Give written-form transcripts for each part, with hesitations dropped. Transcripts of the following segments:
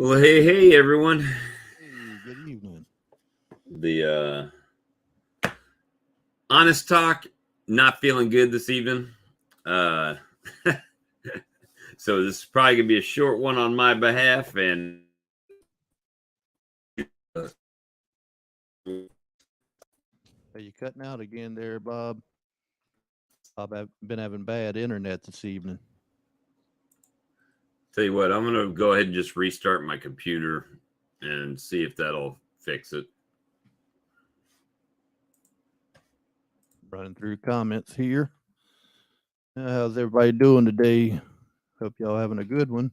Well, hey, everyone. Hey, good evening. The honest talk, not feeling good this evening. Uh, so this is probably gonna be a short one on my behalf, and Are you cutting out again there, Bob? I've been having bad internet this evening. tell you what, I'm gonna go ahead and just restart my computer and see if that'll fix it. Running through comments here. How's everybody doing today? Hope y'all having a good one.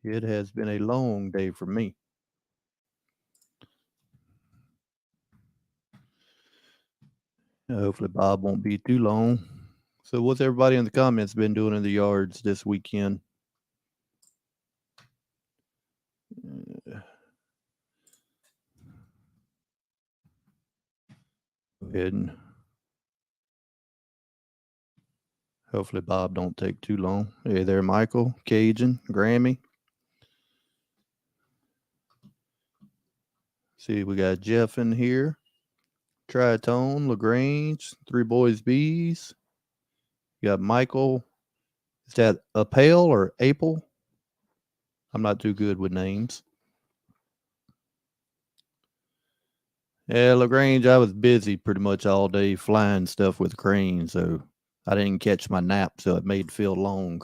It has been a long day for me. Hopefully Bob won't be too long. So what's everybody in the comments been doing in the yards this weekend? Go ahead and hopefully Bob don't take too long. Hey there, Michael, Cajun, Grammy. See, we got Jeff in here. Tritone, LaGrange, Three Boys Bees. You got Michael. Is that Apale or Apel? I'm not too good with names. Yeah, LaGrange, I was busy pretty much all day flying stuff with cranes, so I didn't catch my nap, so it made it feel long.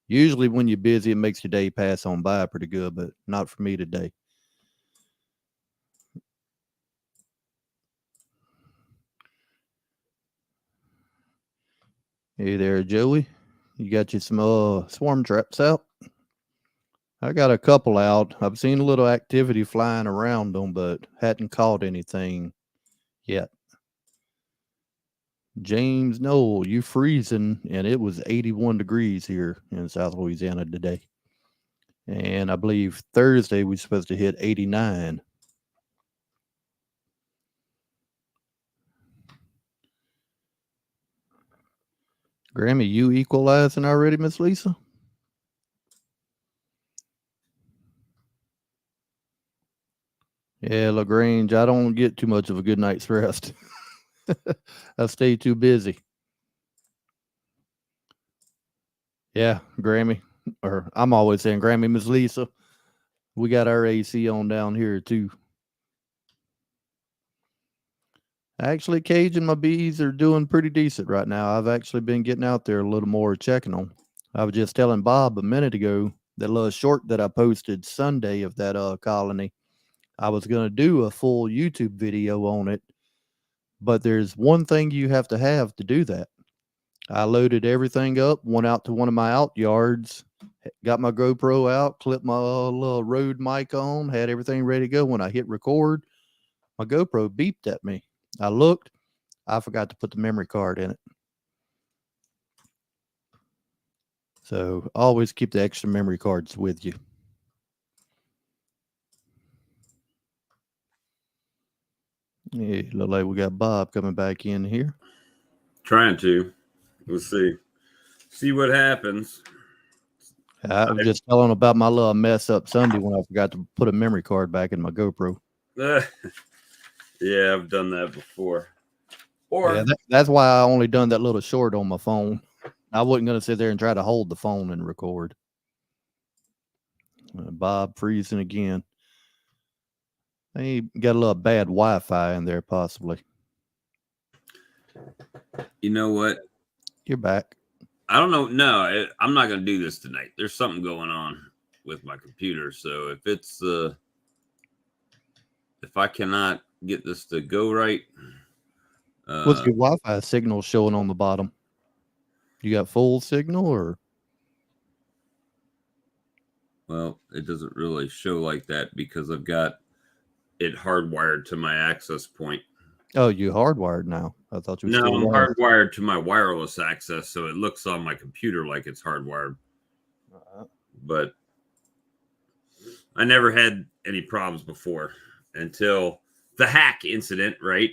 Usually when you're busy, it makes your day pass on by pretty good, but not for me today. Hey there, Joey. You got you some swarm traps out? I got a couple out. I've seen a little activity flying around them, but hadn't caught anything yet. James Noel, you freezing, and it was 81 degrees here in South Louisiana today. And I believe Thursday we're supposed to hit 89. Grammy, you equalizing already, Miss Lisa? Yeah, LaGrange, I don't get too much of a good night's rest. I stay too busy. Yeah, Grammy, or I'm always saying Grammy, Miss Lisa. We got our AC on down here too. Actually, Cage and my bees are doing pretty decent right now. I've actually been getting out there a little more checking them. I was just telling Bob a minute ago that little short that I posted Sunday of that colony. I was going to do a full YouTube video on it, but there's one thing you have to do that. I loaded everything up, went out to one of my out yards, got my GoPro out, clipped my little Rode mic on, had everything ready to go. When I hit record, my GoPro beeped at me. I looked, I forgot to put the memory card in it. So always keep the extra memory cards with you. Yeah, look like we got Bob coming back in here. Trying to. Let's see. See what happens. I was just telling about my little mess up Sunday when I forgot to put a memory card back in my GoPro. Yeah, I've done that before. Or yeah, that's why I only done that little short on my phone. I wasn't going to sit there and try to hold the phone and record. Bob freezing again. He got a little bad Wi-Fi in there, possibly. You know what? You're back. I don't know. No, I'm not going to do this tonight. There's something going on with my computer. So if I cannot get this to go right. What's your Wi-Fi signal showing on the bottom? You got full signal or? Well, it doesn't really show like that because I've got it hardwired to my access point. Oh, you hardwired now. I thought you were still I'm wired. hardwired to my wireless access, so it looks on my computer like it's hardwired. But I never had any problems before until the hack incident, right?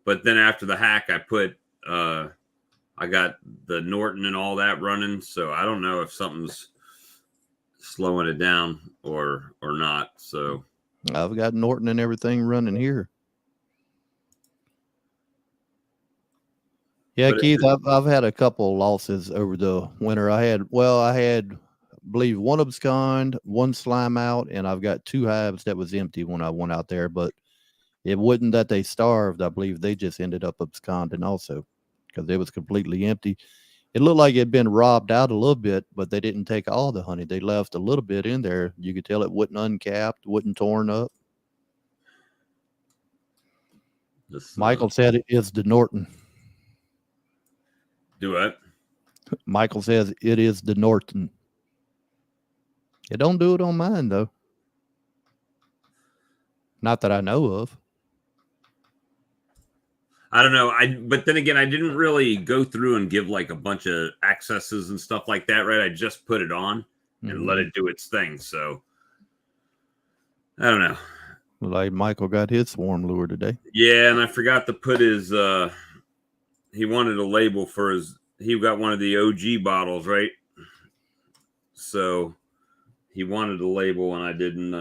But then after the hack, I got the Norton and all that running, so I don't know if something's slowing it down or not. So I've got Norton and everything running here. Yeah, but Keith, I've had a couple losses over the winter. I had, I believe, one abscond, one slime out, and I've got 2 hives that was empty when I went out there. But it wasn't that they starved. I believe they just ended up absconding also because it was completely empty. It looked like it had been robbed out a little bit, but they didn't take all the honey. They left a little bit in there. You could tell it wasn't uncapped, wasn't torn up. Michael said it is the Norton. Do what? Michael says it is the Norton. It don't do it on mine, though. Not that I know of. I don't know. But then again, I didn't really go through and give like a bunch of accesses and stuff like that, right? I just put it on and let it do its thing. So I don't know. Like Michael got his swarm lure today. Yeah, and I forgot to put his he wanted a label for his, he got one of the OG bottles, right? So he wanted a label and I didn't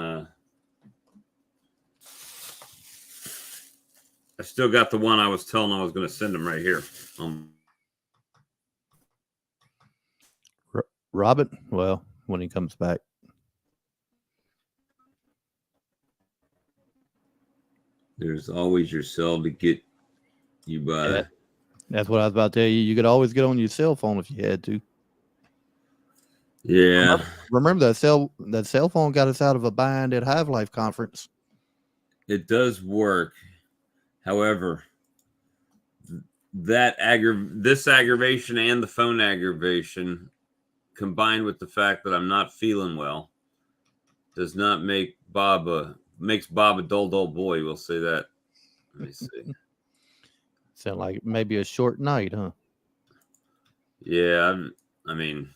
I still got the one I was telling I was going to send him right here. Robert, well, when he comes back. There's always your cell to get you by. Yeah, that's what I was about to tell you. You could always get on your cell phone if you had to. Yeah. Remember that cell phone got us out of a bind at Hive Life conference. It does work. However, this aggravation and the phone aggravation combined with the fact that I'm not feeling well does not make makes Bob a dull boy. We'll say that. Let me see. Sound like maybe a short night, huh? Yeah, I mean.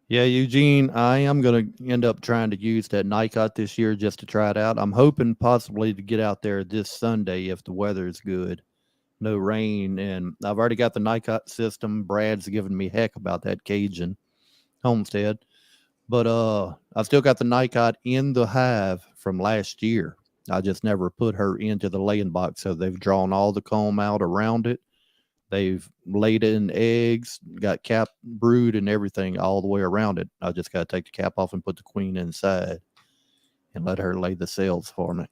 Yeah, Eugene, I am going to end up trying to use that NICOT this year just to try it out. I'm hoping possibly to get out there this Sunday if the weather is good. No rain, and I've already got the NICOT system. Brad's giving me heck about that Cajun homestead. But I still got the NICOT in the hive from last year. I just never put her into the laying box, so they've drawn all the comb out around it. They've laid in eggs, got cap brood and everything all the way around it. I just got to take the cap off and put the queen inside and let her lay the cells for me.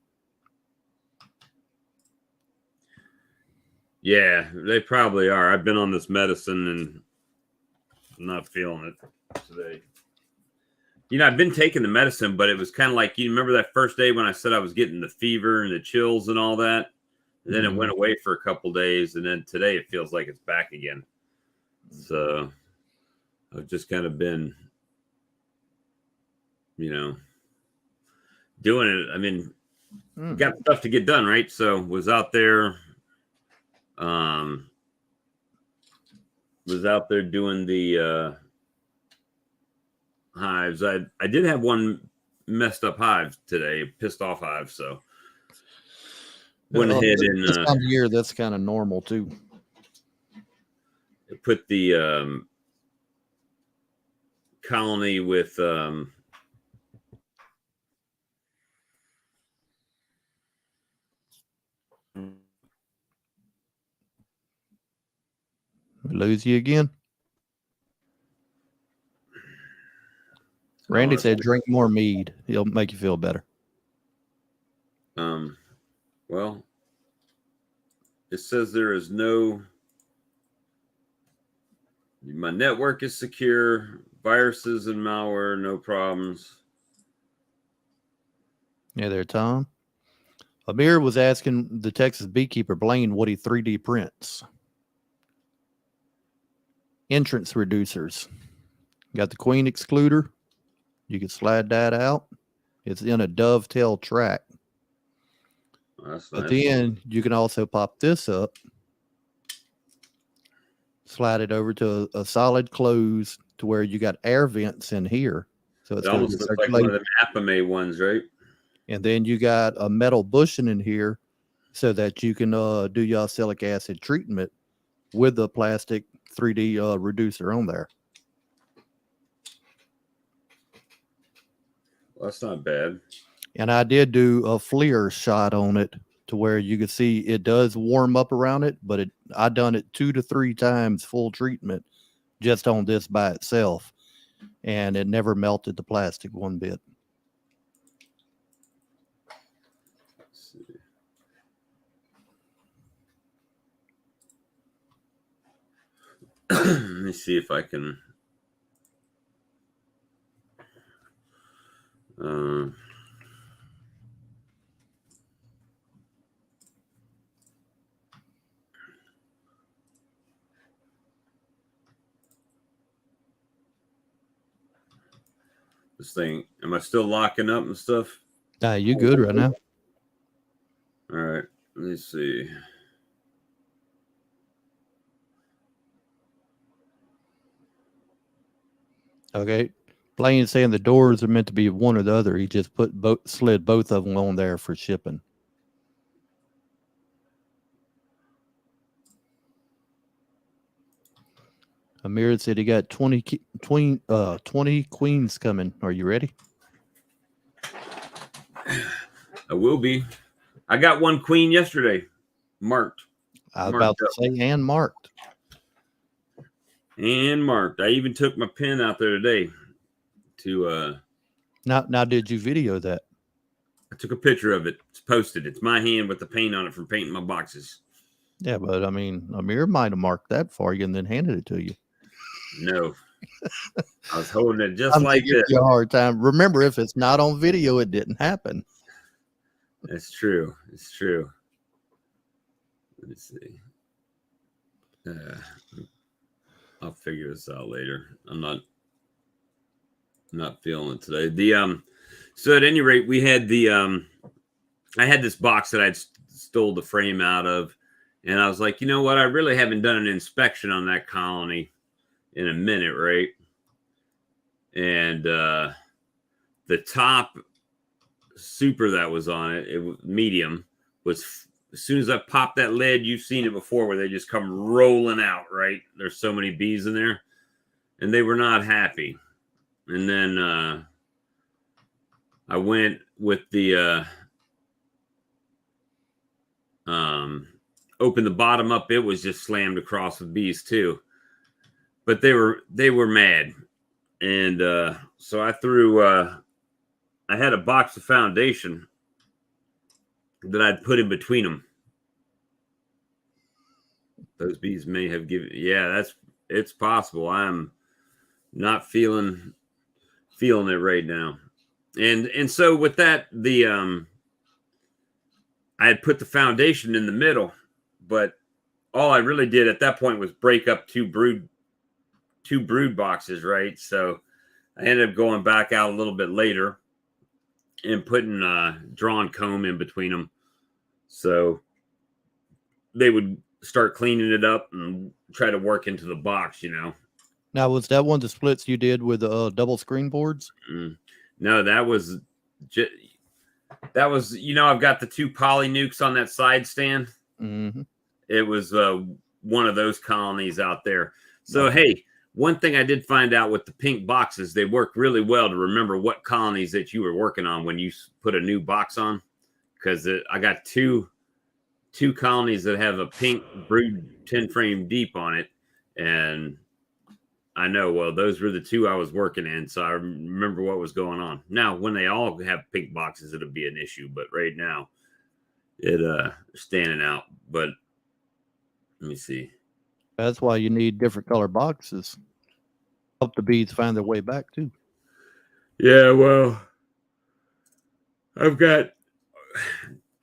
Yeah, they probably are. I've been on this medicine and I'm not feeling it today. You know, I've been taking the medicine, but it was kind of like, you remember that first day when I said I was getting the fever and the chills and all that? And then it went away for a couple days, and then today it feels like it's back again. So I've just kind of been, you know, doing it. I mean, got stuff to get done, right? So was out there doing the hives. I did have one messed up hive today, pissed off hive, so went ahead and this time of year that's kind of normal too. Put the colony with lose you again. Randy said drink more mead. It'll make you feel better. Well, it says there is no, my network is secure, viruses and malware, no problems. Yeah, there, Tom. Amir was asking the Texas beekeeper Blaine what he 3D prints. Entrance reducers. Got the queen excluder. You can slide that out. It's in a dovetail track. That's but nice. Then you can also pop this up, slide it over to a solid close to where you got air vents in here. So it's almost looks like one of them Apiary ones, right? And then you got a metal bushing in here so that you can do your acrylic acid treatment with the plastic 3D reducer on there. Well, that's not bad. And I did do a FLIR shot on it to where you could see it does warm up around it, but I done it 2 to 3 times full treatment just on this by itself, and it never melted the plastic one bit. Let's see. Let me see if I can. This thing, am I still locking up and stuff? You good right now? All right, let me see. Okay. Plain saying the doors are meant to be one or the other. He just slid both of them on there for shipping. Amir said he got 20 queens coming. Are you ready? I will be. I got one queen yesterday, marked. I was about to say, and marked. And marked. I even took my pen out there today to Now did you video that? I took a picture of it. It's posted. It's my hand with the paint on it from painting my boxes. Yeah, but I mean, Amir might have marked that for you and then handed it to you. No. I was holding it just like this. You a hard time. Remember, if it's not on video, it didn't happen. That's true. It's true. Let me see. I'll figure this out later. I'm not feeling it today. So at any rate, we had I had this box that I'd stole the frame out of, and I was like, you know what? I really haven't done an inspection on that colony in a minute, right? And the top super that was on it, it was medium, was as soon as I popped that lid, you've seen it before where they just come rolling out, right? There's so many bees in there, and they were not happy. And then I went with the opened the bottom up. It was just slammed across with bees too. But they were mad. And so I threw I had a box of foundation that I'd put in between them. Those bees may have given, it's possible. I'm not feeling it right now. And so with that, I had put the foundation in the middle, but all I really did at that point was break up two brood boxes, right? So I ended up going back out a little bit later and putting drawn comb in between them, so they would start cleaning it up and try to work into the box, you know. Now, was that one of the splits you did with the double screen boards? No, that was you know, I've got the 2 poly nukes on that side stand. Mm-hmm. It was one of those colonies out there. So hey, one thing I did find out with the pink boxes, they work really well to remember what colonies that you were working on when you put a new box on, because I got two colonies that have a pink brood 10 frame deep on it, and I know, well, those were the 2 I was working in, so I remember what was going on. Now, when they all have pink boxes, it'll be an issue, but right now, it standing out. But let me see. That's why you need different color boxes. Help the bees find their way back too. Yeah, well, I've got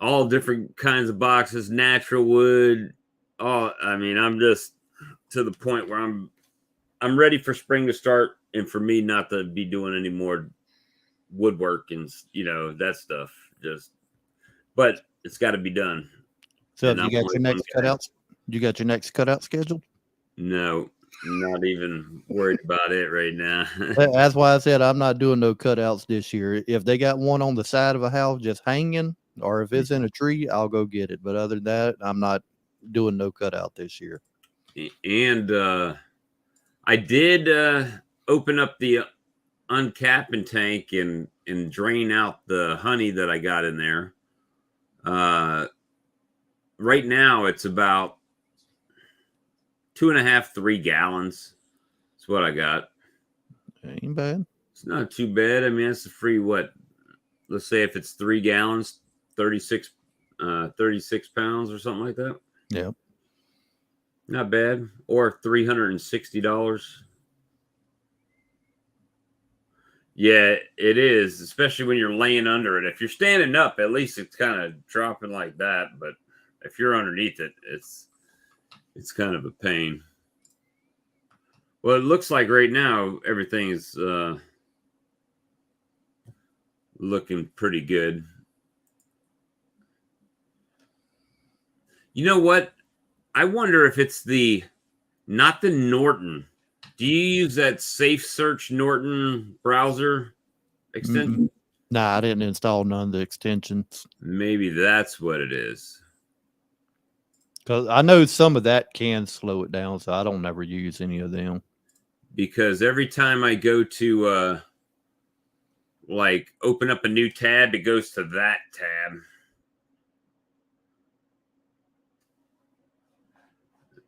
all different kinds of boxes, natural wood. I mean, I'm just to the point where I'm ready for spring to start, and for me not to be doing any more woodwork and, you know, that stuff. But it's got to be done. So you got your next cutouts? You got your next cutout scheduled? No, not even worried about it right now. That's why I said I'm not doing no cutouts this year. If they got one on the side of a house just hanging, or if it's in a tree, I'll go get it. But other than that, I'm not doing no cutout this year. And I did open up the uncap and tank and drain out the honey that I got in there. Right now it's about 2.5, 3 gallons. That's what I got. Ain't bad. It's not too bad. I mean, it's a free what? Let's say if it's 3 gallons, 36 pounds or something like that. Yeah. Not bad. Or $360. Yeah, it is, especially when you're laying under it. If you're standing up, at least it's kind of dropping like that. But if you're underneath it, it's kind of a pain. Well, it looks like right now everything is looking pretty good. You know what? I wonder if it's not the Norton. Do you use that Safe Search Norton browser extension? Nah, I didn't install none of the extensions. Maybe that's what it is. Because I know some of that can slow it down, so I don't ever use any of them. Because every time I go to like open up a new tab, it goes to that tab.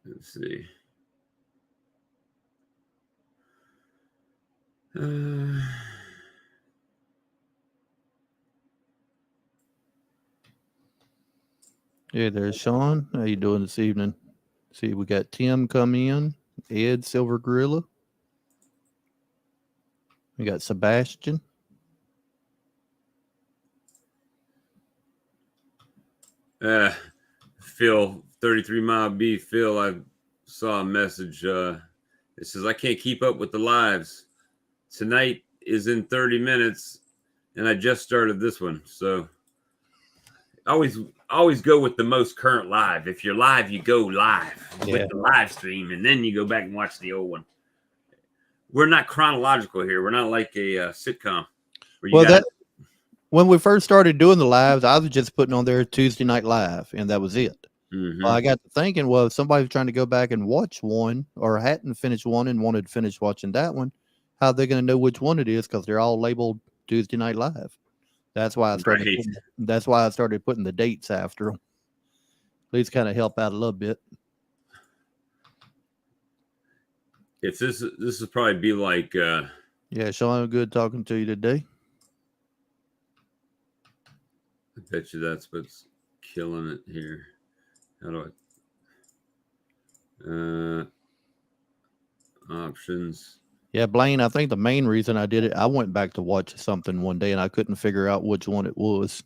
Let's see. Yeah, there's Sean. How you doing this evening? See, we got Tim come in. Ed, Silver Gorilla. We got Sebastian. Phil, 33 Mile Beef. Phil, I saw a message. It says, I can't keep up with the lives. Tonight is in 30 minutes, and I just started this one. So always go with the most current live. If you're live, you go live with the live stream, and then you go back and watch the old one. We're not chronological here. We're not like a sitcom. When we first started doing the lives, I was just putting on there Tuesday Night Live, and that was it. Mm-hmm. Well, I got to thinking, well, if somebody's trying to go back and watch one or hadn't finished one and wanted to finish watching that one, how are they going to know which one it is? Because they're all labeled Tuesday Night Live. That's why I started. Right. That's why I started putting the dates after them. At least kind of help out a little bit. If this would probably be like. Yeah, Sean, good talking to you today. I bet you that's what's killing it here. How do I options? Yeah, Blaine, I think the main reason I did it, I went back to watch something one day and I couldn't figure out which one it was.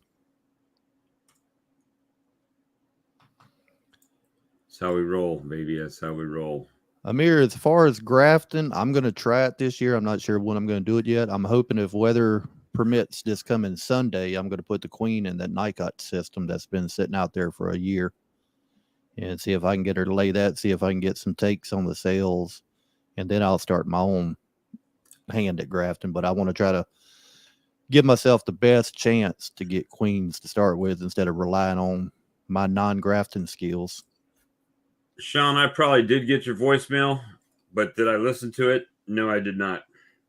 That's how we roll, baby. That's how we roll. Amir, as far as grafting, I'm going to try it this year. I'm not sure when I'm going to do it yet. I'm hoping if weather permits this coming Sunday, I'm going to put the queen in that Nikot system that's been sitting out there for a year and see if I can get her to lay that, see if I can get some takes on the sales, and then I'll start my own hand at grafting. But I want to try to give myself the best chance to get queens to start with instead of relying on my non-grafting skills. Sean, I probably did get your voicemail, but did I listen to it? No, I did not.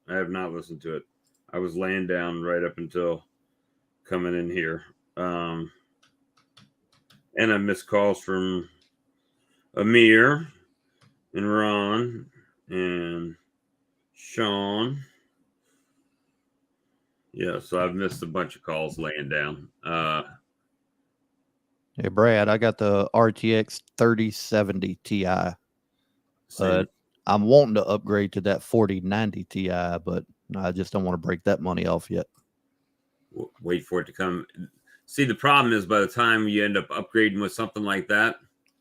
I have not listened to it. I was laying down right up until coming in here. And I missed calls from Amir and Ron and Sean. Yeah, so I've missed a bunch of calls laying down. Hey, Brad, I got the RTX 3070 Ti. But I'm wanting to upgrade to that 4090 Ti, but I just don't want to break that money off yet. Wait for it to come. See, the problem is by the time you end up upgrading with something like that,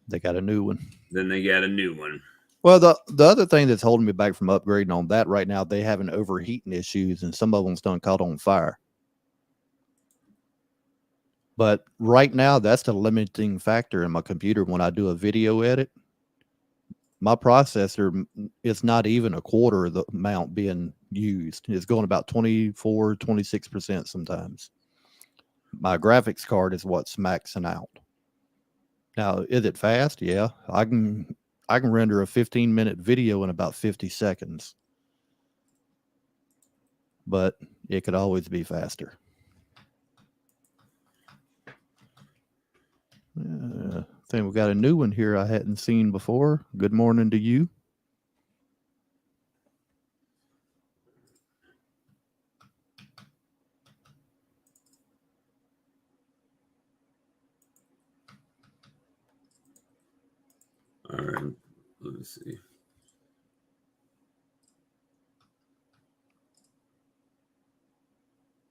they got a new one. Then they got a new one. Well, the other thing that's holding me back from upgrading on that right now, they having overheating issues, and some of them's done caught on fire. But right now, that's the limiting factor in my computer when I do a video edit. My processor is not even a quarter of the amount being used. It's going about 24, 26% sometimes. My graphics card is what's maxing out. Now, is it fast? Yeah. I can render a 15-minute video in about 50 seconds. but it could always be faster. I think we got a new one here I hadn't seen before. Good morning to you. All right, let me see.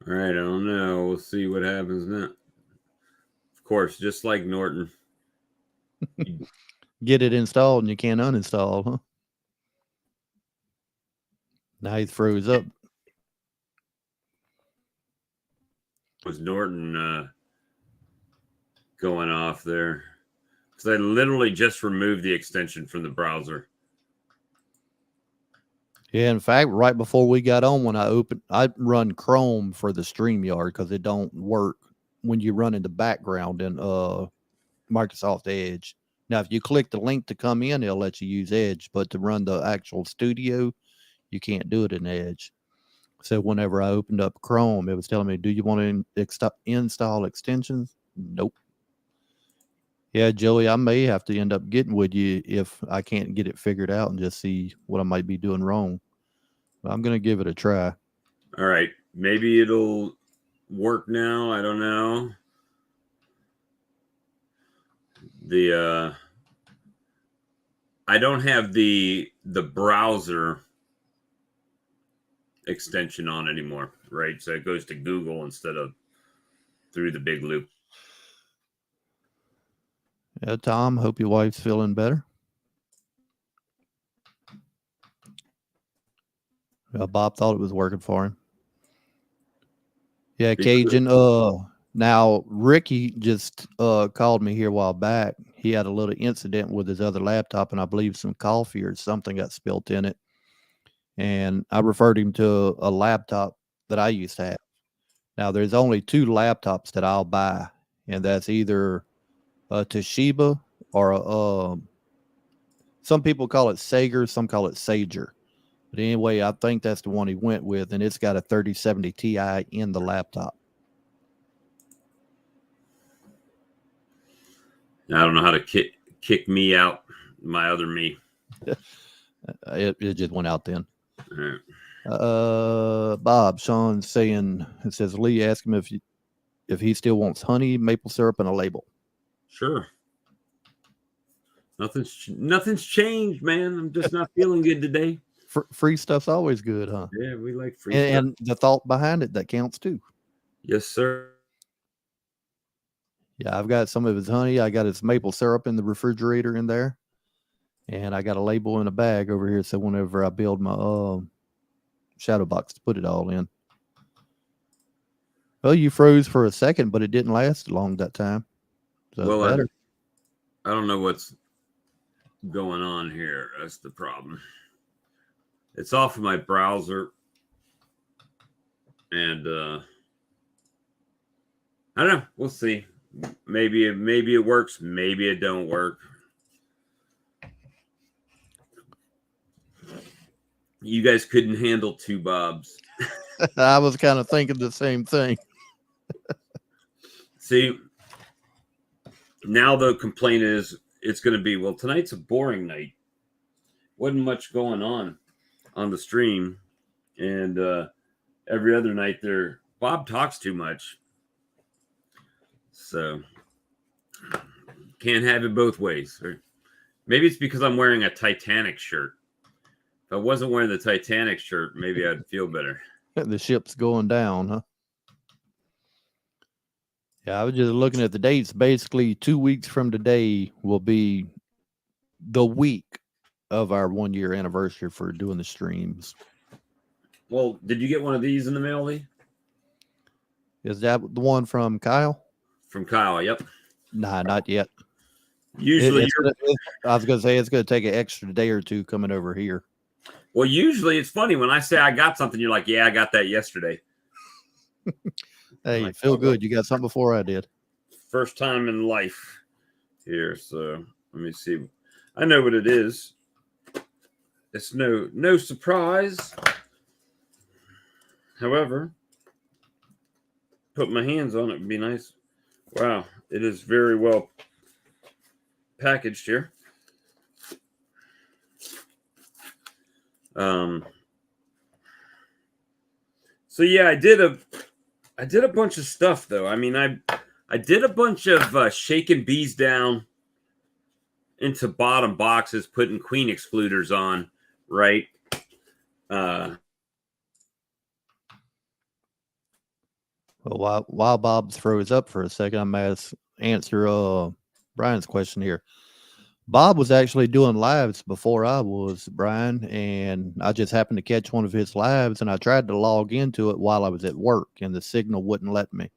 All right, I don't know. We'll see what happens now. Of course, just like Norton. Get it installed and you can't uninstall, huh? Now he froze up. Was Norton going off there? Because I literally just removed the extension from the browser. Yeah, in fact, right before we got on, when I run Chrome for the StreamYard because it don't work when you run in the background in Microsoft Edge. Now, if you click the link to come in, it'll let you use Edge, but to run the actual studio, you can't do it in Edge. So whenever I opened up Chrome, it was telling me, do you want to install extensions? Nope. Yeah, Joey, I may have to end up getting with you if I can't get it figured out and just see what I might be doing wrong. But I'm going to give it a try. All right. Maybe it'll work now. I don't know. I don't have the browser extension on anymore, right? So it goes to Google instead of through the big loop. Yeah, Tom, hope your wife's feeling better. Bob thought it was working for him. Yeah, Cajun. Now Ricky just called me here a while back. He had a little incident with his other laptop, and I believe some coffee or something got spilt in it. And I referred him to a laptop that I used to have. Now there's only 2 laptops that I'll buy, and that's either a Toshiba or a some people call it Sager, some call it Sager. But anyway, I think that's the one he went with, and it's got a 3070 Ti in the laptop. I don't know how to kick me out, my other me. It just went out then. All right. Bob, Sean's saying, it says, Lee, ask him if he still wants honey, maple syrup, and a label. Sure. Nothing's changed, man. I'm just not feeling good today. Free stuff's always good, huh? Yeah, we like free stuff. And the thought behind it, that counts too. Yes, sir. Yeah, I've got some of his honey. I got his maple syrup in the refrigerator in there. And I got a label in a bag over here. So whenever I build my shadow box to put it all in. Well, you froze for a second, but it didn't last long that time. So well, better. I don't know what's going on here. That's the problem. It's off of my browser. And I don't know. We'll see. Maybe it works. Maybe it don't work. You guys couldn't handle 2 Bobs. I was kind of thinking the same thing. See, now the complaint is it's going to be, well, tonight's a boring night. Wasn't much going on the stream. And every other night Bob talks too much. So can't have it both ways. Or maybe it's because I'm wearing a Titanic shirt. If I wasn't wearing the Titanic shirt, maybe I'd feel better. The ship's going down, huh? Yeah, I was just looking at the dates. Basically, 2 weeks from today will be the week of our 1-year anniversary for doing the streams. Well, did you get one of these in the mail, Lee? Is that the one from Kyle? From Kyle, yep. Nah, not yet. Usually, I was going to say it's going to take an extra day or 2 coming over here. Well, usually it's funny when I say I got something, you're like, yeah, I got that yesterday. Hey, like, feel good. You got something before I did. First time in life here. So let me see. I know what it is. It's no surprise. However, put my hands on it would be nice. Wow, it is very well packaged here. So yeah, I did a bunch of stuff though. I mean, I did a bunch of shaking bees down into bottom boxes, putting queen excluders on, right? Well, while Bob throws up for a second, I'm going to answer Brian's question here. Bob was actually doing lives before I was, Brian, and I just happened to catch one of his lives, and I tried to log into it while I was at work, and the signal wouldn't let me.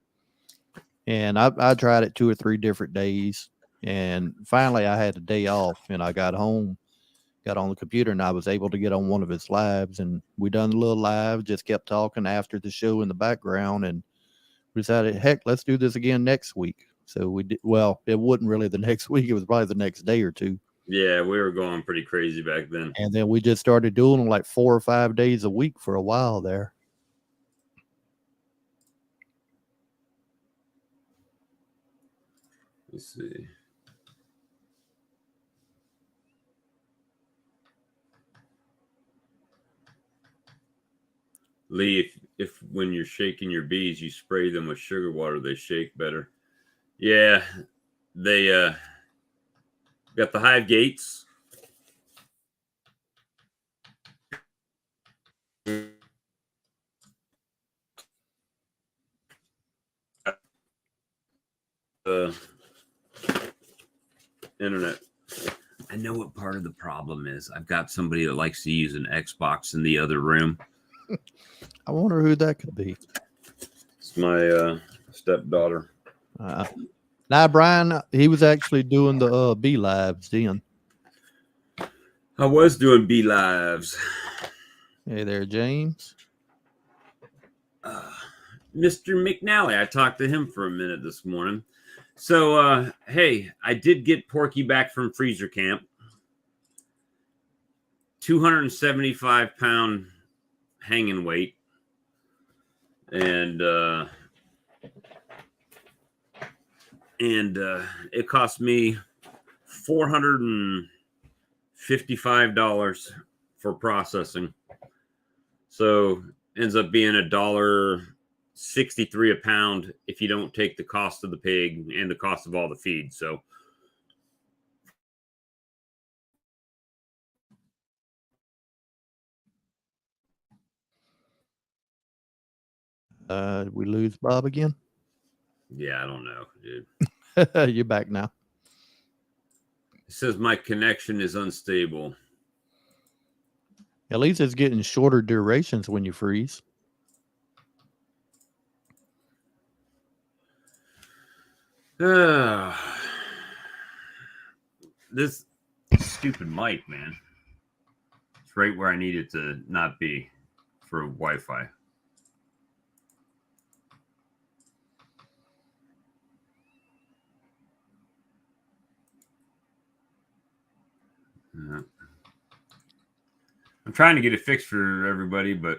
And I tried it 2 or 3 different days, and finally I had a day off, and I got home, got on the computer, and I was able to get on one of his lives, and we done a little live, just kept talking after the show in the background, and we decided, heck, let's do this again next week. So we did. Well, it wasn't really the next week. It was probably the next day or 2. Yeah, we were going pretty crazy back then. And then we just started doing them like 4 or 5 days a week for a while there. Let's see. Lee, if when you're shaking your bees, you spray them with sugar water, they shake better. Yeah, they got the Hive gates. Internet. I know what part of the problem is. I've got somebody that likes to use an Xbox in the other room. I wonder who that could be. It's my stepdaughter. Now, Brian, he was actually doing the bee lives then. I was doing bee lives. Hey there, James. Mr. McNally, I talked to him for a minute this morning. So, hey, I did get Porky back from freezer camp. 275-pound hanging weight. And it cost me $455 for processing. So ends up being $1.63 a pound if you don't take the cost of the pig and the cost of all the feed. So we lose Bob again? Yeah, I don't know, dude. You're back now. It says my connection is unstable. At least it's getting shorter durations when you freeze. This stupid mic, man. It's right where I need it to not be for Wi-Fi. I'm trying to get it fixed for everybody, but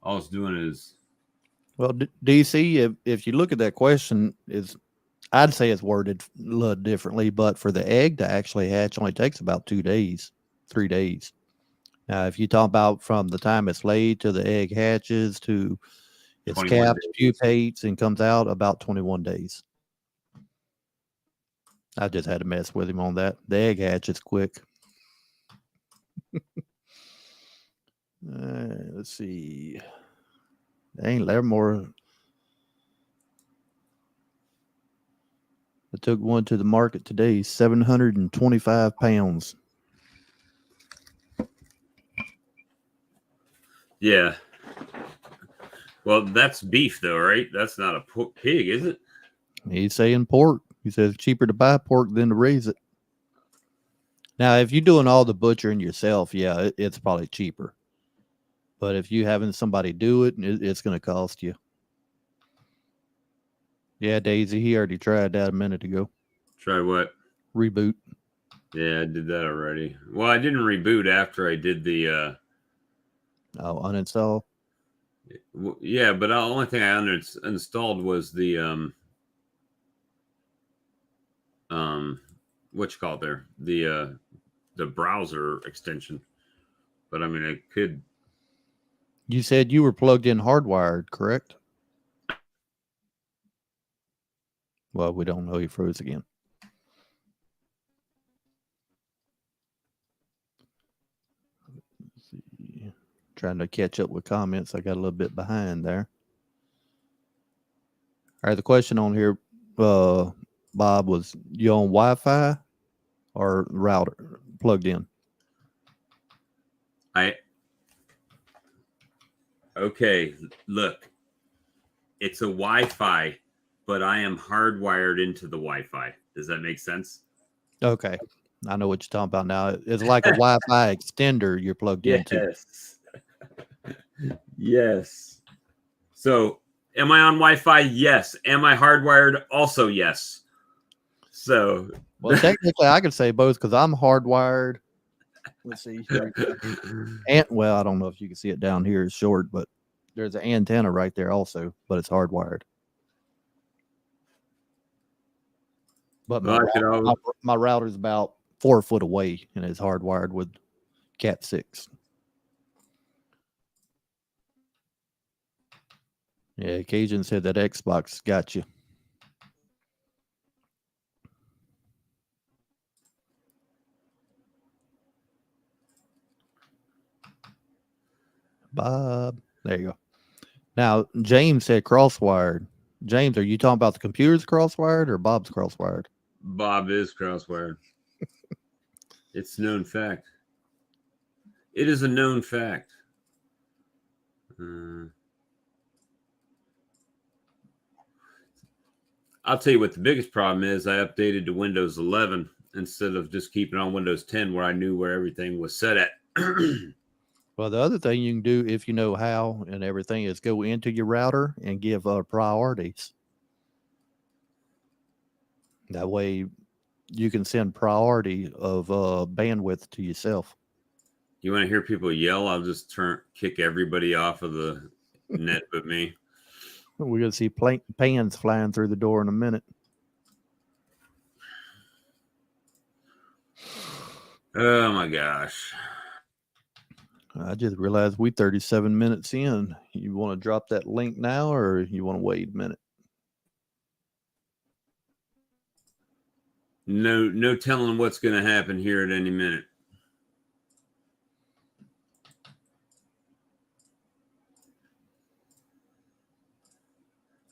all it's doing is... Well, DC, if you look at that question, I'd say it's worded a little differently, but for the egg to actually hatch only takes about 2 days, 3 days. Now, if you talk about from the time it's laid to the egg hatches to its caps, pupates, and comes out, about 21 days. I just had to mess with him on that. The egg hatch is quick. Let's see. Dang, Larimore. I took one to the market today, 725 pounds. Yeah. Well, that's beef, though, right? That's not a pig, is it? He's saying pork. He says it's cheaper to buy pork than to raise it. Now, if you're doing all the butchering yourself, yeah, it's probably cheaper. But if you're having somebody do it, it's going to cost you. Yeah, Daisy, he already tried that a minute ago. Try what? Reboot. Yeah, I did that already. Well, I didn't reboot after I did the Oh, uninstall. Yeah, but the only thing I uninstalled was the what you call it there, the browser extension. But I mean, it could. You said you were plugged in hardwired, correct? Well, we don't know. You froze again. Let's see. Trying to catch up with comments. I got a little bit behind there. All right, the question on here, Bob, was you on Wi-Fi or router plugged in? Okay, look, it's a Wi-Fi, but I am hardwired into the Wi-Fi. Does that make sense? Okay, I know what you're talking about now. It's like a Wi-Fi extender you're plugged into. Yes. Yes. So, am I on Wi-Fi? Yes. Am I hardwired? Also, yes. So, Well, technically, I could say both because I'm hardwired. Let's see here. And well, I don't know if you can see it down here. It's short, but there's an antenna right there also, but it's hardwired. But my router's about 4 foot away and it's hardwired with Cat 6. Yeah, Cajun said that Xbox got you. Bob, there you go. Now, James said crosswired. James, are you talking about the computer's crosswired or Bob's crosswired? Bob is crosswired. It's known fact. It is a known fact. I'll tell you what the biggest problem is. I updated to Windows 11 instead of just keeping on Windows 10 where I knew where everything was set at. Well, the other thing you can do if you know how and everything is go into your router and give priorities. That way you can send priority of bandwidth to yourself. You want to hear people yell? I'll just kick everybody off of the net but me. We're going to see pans flying through the door in a minute. Oh my gosh. I just realized we 37 minutes in. You want to drop that link now or you want to wait a minute? No telling what's going to happen here at any minute.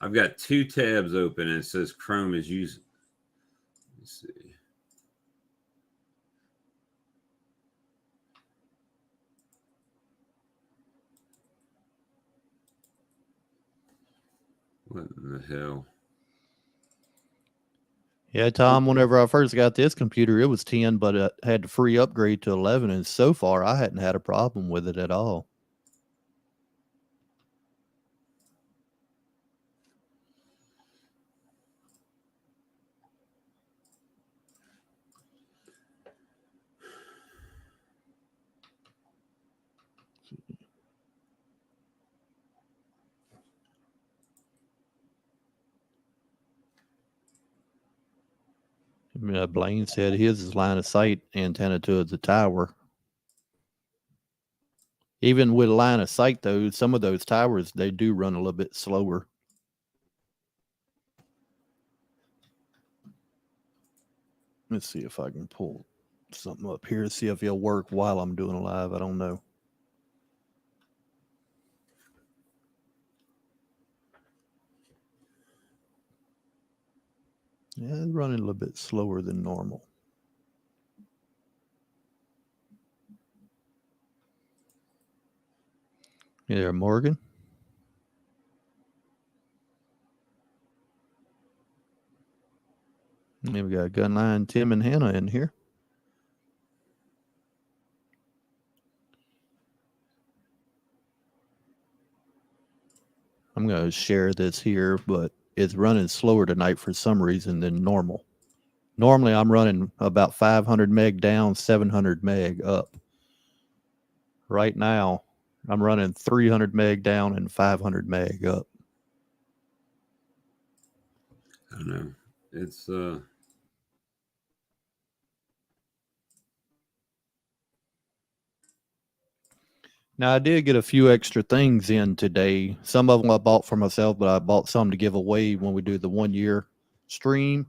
I've got 2 tabs open and it says Chrome is using. Let's see. What in the hell? Yeah, Tom, whenever I first got this computer, it was 10, but it had the free upgrade to 11. And so far, I hadn't had a problem with it at all. Blaine said his is line of sight antenna to the tower. Even with line of sight, though, some of those towers, they do run a little bit slower. Let's see if I can pull something up here, see if it'll work while I'm doing a live. I don't know. Yeah, it's running a little bit slower than normal. You there, Morgan? And we got Gunline, Tim, and Hannah in here. I'm going to share this here, but it's running slower tonight for some reason than normal. Normally, I'm running about 500 meg down, 700 meg up. Right now, I'm running 300 meg down and 500 meg up. I don't know. It's Now I did get a few extra things in today. Some of them I bought for myself, but I bought some to give away when we do the 1 year stream.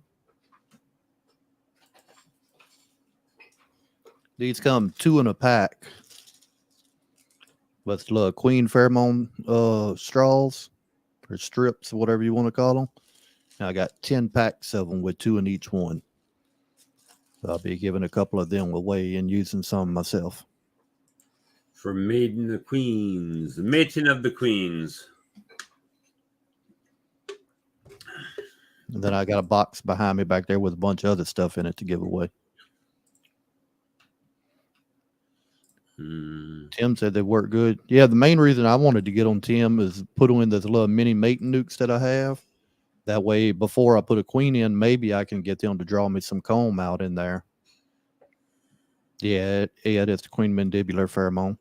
These come 2 in a pack. With little Queen Pheromone straws or strips, whatever you want to call them. And I got 10 packs of them with 2 in each one. So I'll be giving a couple of them away and using some myself. for Maiden the Queens, the Maiden of the Queens. And then I got a box behind me back there with a bunch of other stuff in it to give away. Tim said they work good. Yeah, the main reason I wanted to get on Tim is put in those little mini mating nukes that I have. That way, before I put a queen in, maybe I can get them to draw me some comb out in there. Yeah, it's the Queen Mandibular Pheromone.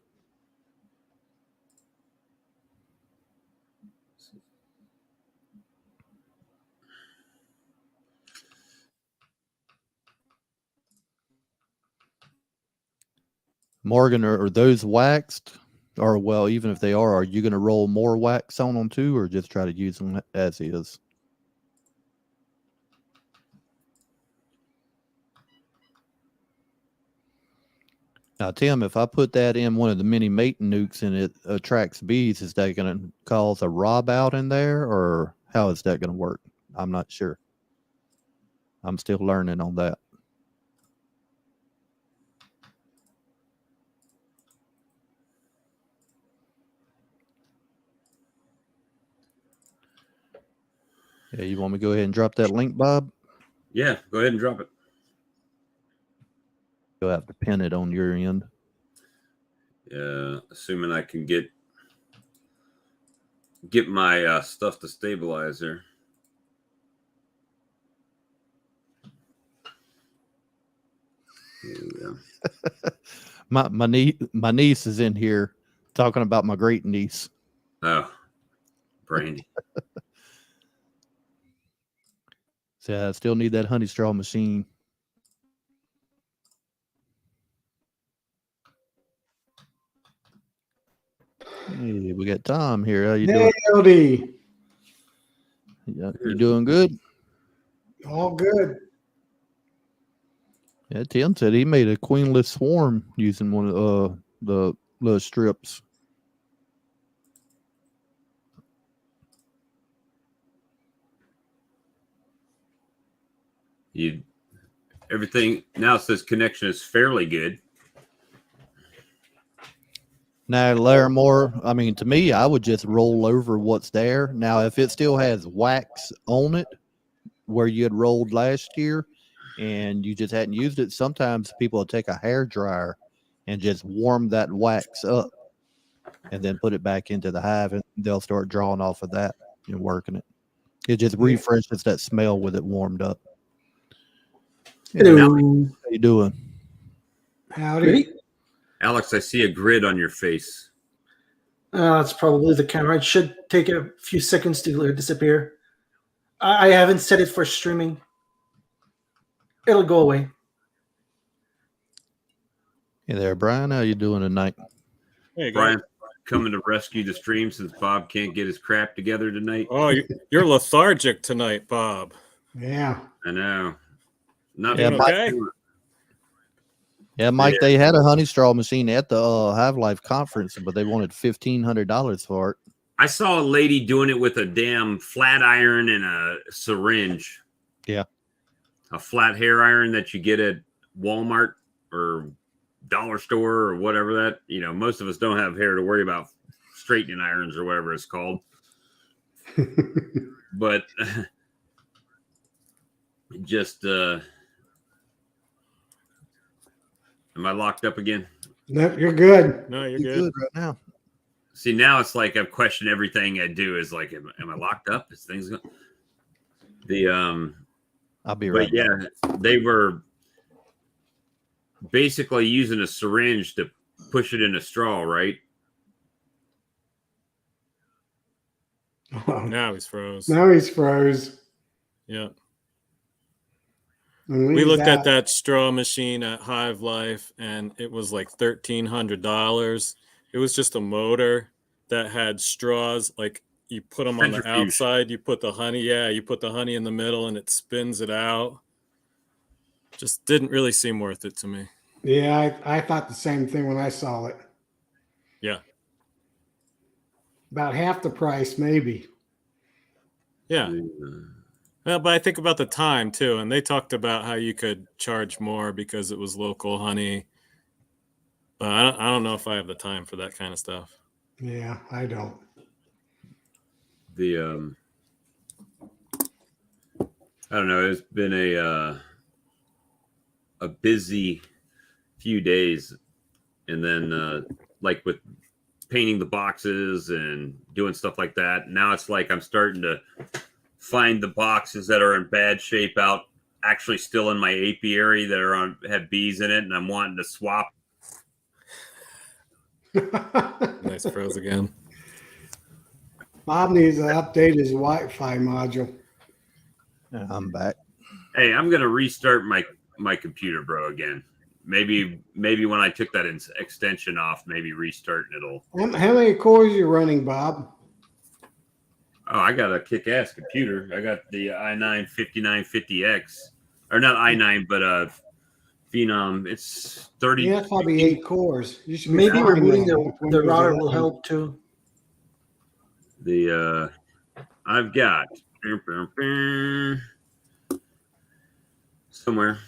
Morgan, are those waxed? Or, well, even if they are you going to roll more wax on them too, or just try to use them as is? Now, Tim, if I put that in one of the mini mating nukes and it attracts bees, is that going to cause a rob out in there, or how is that going to work? I'm not sure. I'm still learning on that. Yeah, you want me to go ahead and drop that link, Bob? Yeah, go ahead and drop it. You'll have to pin it on your end. Yeah, assuming I can get my stuff to stabilize there. Here we go. my niece is in here talking about my great niece. Oh, Brandy. So I still need that honey straw machine. Hey, we got Tom here. How you doing? Howdy. Yeah, you doing good? All good. Yeah, Tim said he made a queenless swarm using one of the little strips. Everything now says connection is fairly good. Now, Larimore, I mean, to me, I would just roll over what's there. Now, if it still has wax on it where you had rolled last year and you just hadn't used it, sometimes people will take a hair dryer and just warm that wax up and then put it back into the hive, and they'll start drawing off of that and working it. It just refreshes that smell with it warmed up. Hello. How you doing? Howdy. Alex, I see a grid on your face. That's probably the camera. It should take a few seconds to disappear. I haven't set it for streaming. It'll go away. Hey there, Brian. How you doing tonight? Hey, Brian, coming to rescue the stream since Bob can't get his crap together tonight. Oh, you're lethargic tonight, Bob. Yeah. I know. Not Yeah, doing okay? Yeah, Mike, they had a honey straw machine at the Hive Life conference, but they wanted $1,500 for it. I saw a lady doing it with a damn flat iron and a syringe. Yeah. A flat hair iron that you get at Walmart or dollar store or whatever that, most of us don't have hair to worry about straightening irons or whatever it's called. But just, am I locked up again? No, you're good. No, you're You're good. good right now. See, now it's like I've questioned everything I do. Is like, am I locked up? Is things going? I'll be right. But yeah, they were basically using a syringe to push it in a straw, right? Now he's froze. Now he's froze. Yeah. And We he's looked at out. that straw machine at Hive Life, and it was like $1,300. It was just a motor that had straws. Like you put them on the Centrifuge. outside, you put the honey. Yeah, you put the honey in the middle, and it spins it out. Just didn't really seem worth it to me. Yeah, I thought the same thing when I saw it. Yeah. About half the price, maybe. Yeah. Well, but I think about the time too, and they talked about how you could charge more because it was local honey. But I don't know if I have the time for that kind of stuff. Yeah, I don't. I don't know. It's been a busy few days, and then like with painting the boxes and doing stuff like that. Now it's like I'm starting to find the boxes that are in bad shape out actually still in my apiary that are have bees in it, and I'm wanting to swap. Nice froze again. Bob needs to update his Wi-Fi module. I'm back. Hey, I'm gonna restart my computer, bro, again. Maybe when I took that extension off, maybe restarting it'll. How many cores you running, Bob? Oh, I got a kick-ass computer. I got the i9 5950X, or not i9, but Phenom. It's 30. Yeah, that's probably 8 cores. You should be Maybe fine removing now the with Windows router 11. will help too. I've got somewhere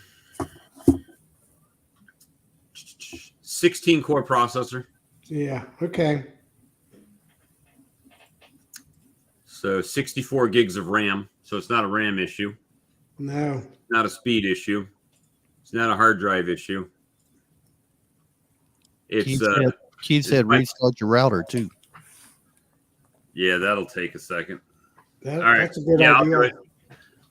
16 core processor. Yeah, okay. So 64 gigs of RAM. So it's not a RAM issue. No. It's not a speed issue. It's not a hard drive issue. It's Keith said restart your router too. yeah, that'll take a second. All right. That's a good Yeah, I'll idea. do it.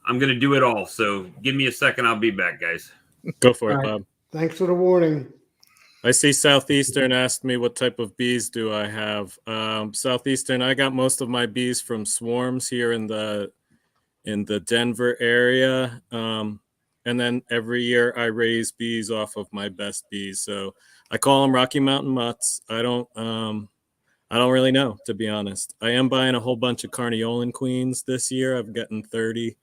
I'm gonna do it all. So give me a second. I'll be back, guys. Go for it, All right. Bob. Thanks for the warning. I see Southeastern asked me what type of bees do I have. Southeastern, I got most of my bees from swarms here in the Denver area. And then every year I raise bees off of my best bees. So I call them Rocky Mountain Mutts. I don't really know, to be honest. I am buying a whole bunch of Carniolan queens this year. I've gotten 30.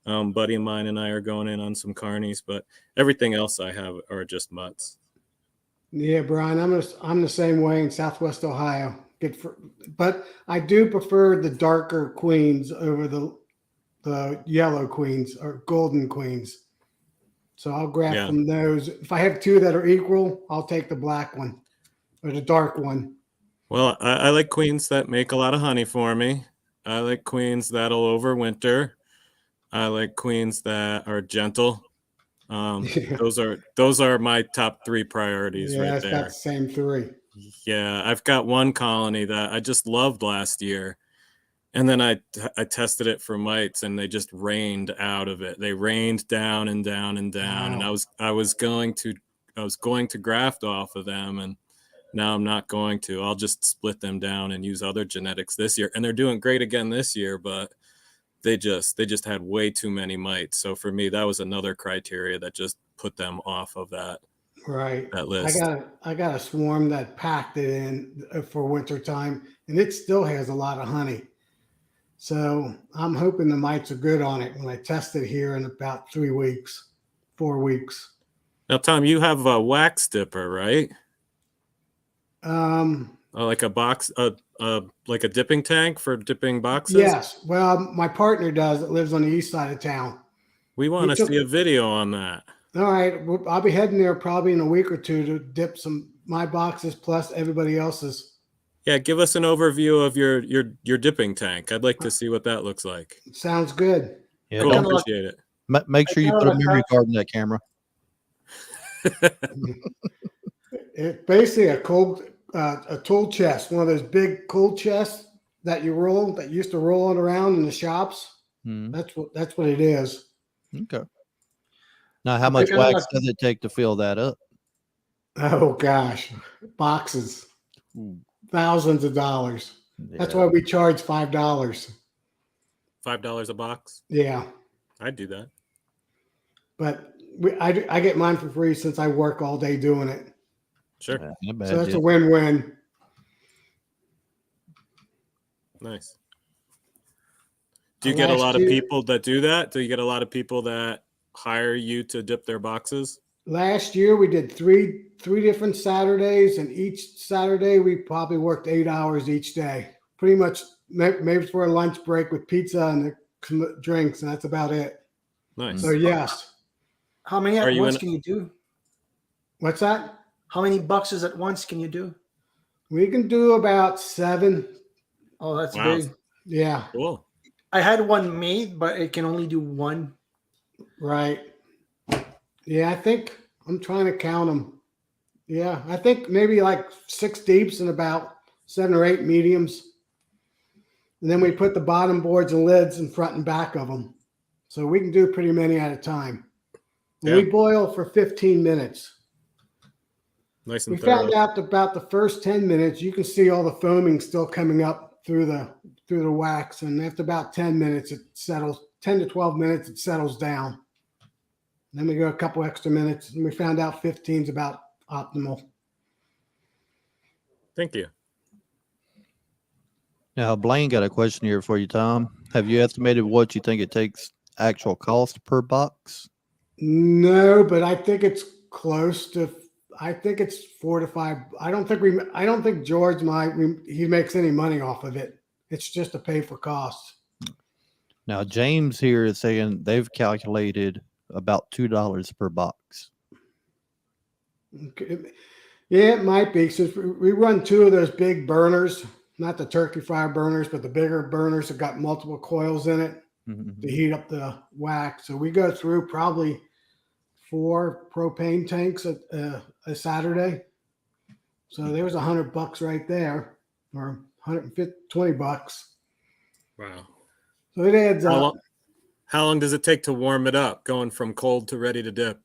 Buddy of mine and I are going in on some carnies, but everything else I have are just mutts. Yeah, Brian, I'm the same way in Southwest Ohio. But I do prefer the darker queens over the yellow queens or golden queens. So I'll graft from those. If I have two that are equal, I'll take the black one or the dark one. Well, I like queens that make a lot of honey for me. I like queens that'll overwinter. I like queens that are gentle. Those are my top 3 priorities right there. Got the same 3. Yeah, I've got one colony that I just loved last year, and then I tested it for mites, and they just rained out of it. They rained down and down and down, Wow. and I was going to graft off of them, and now I'm not going to. I'll just split them down and use other genetics this year, and they're doing great again this year, but they just had way too many mites. So for me, that was another criteria that just put them off of that list. I got a swarm that packed it in for winter time, and it still has a lot of honey. So I'm hoping the mites are good on it when I test it here in about 4 weeks. Now, Tom, you have a wax dipper, right? Like a box, like a dipping tank for dipping boxes? Yes. Well, my partner does. It lives on the east side of town. We want to see a video on that. All right. I'll be heading there probably in a week or 2 to dip my boxes plus everybody else's. Yeah, give us an overview of your dipping tank. I'd like to see what that looks like. Sounds good. Yeah, Cool, don't appreciate it. make sure you put a memory card in that camera. It's basically a tool chest, one of those big cool chests that used to roll it around in the shops. That's what it is. Okay. Now, how much wax does it take to fill that up? Oh gosh, boxes, thousands of dollars. That's Yeah. why we charge $5. $5 a box. Yeah, I'd do that. but I get mine for free since I work all day doing it. Sure. I So imagine. that's a win-win. Nice. Do you get a Last lot of year- people that do that? Do you get a lot of people that hire you to dip their boxes? Last year we did three different Saturdays, and each Saturday we probably worked 8 hours each day. Pretty much, maybe for a lunch break with pizza and the drinks, and that's about it. Nice. So yes. How many Are at you once in- can you do? What's that? How many boxes at once can you do? We can do about 7. Oh, that's Wow. big. Yeah, Cool. I had one made, but it can only do one. right. Yeah, I think I'm trying to count them. Yeah, I think maybe like 6 deeps and about 7 or 8 mediums. And then we put the bottom boards and lids in front and back of them. So we can do pretty many at a time. And we Yeah. boil for 15 minutes. Nice We and thorough. found out about the first 10 minutes, you can see all the foaming still coming up through the wax. And after about 10 minutes, it settles, 10 to 12 minutes, it settles down. Then we go a couple extra minutes, and we found out 15 is about optimal. Thank you. Now, Blaine got a question here for you, Tom. Have you estimated what you think it takes actual cost per box? No, but I think it's close to. I think it's 4 to 5. I don't think George he makes any money off of it. It's just to pay for costs. Now, James here is saying they've calculated about $2 per box. Okay. Yeah, it might be. Since we run 2 of those big burners, not the turkey fire burners, but the bigger burners that got multiple coils in it to heat up the wax. So we go through probably 4 propane tanks a Saturday. So there's $100 right there, or $120. Wow. So it adds up. How long does it take to warm it up, going from cold to ready to dip?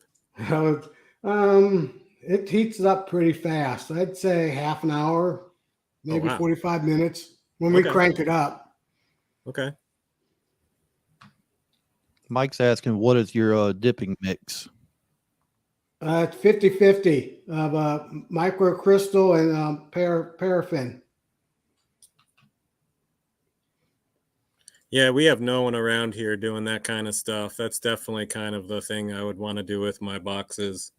It heats it up pretty fast. I'd say half an hour, maybe wow. 45 minutes when we Okay. crank it up. Okay. Mike's asking, what is your dipping mix? It's 50-50 of microcrystal and paraffin. Yeah, we have no one around here doing that kind of stuff. That's definitely kind of the thing I would want to do with my boxes.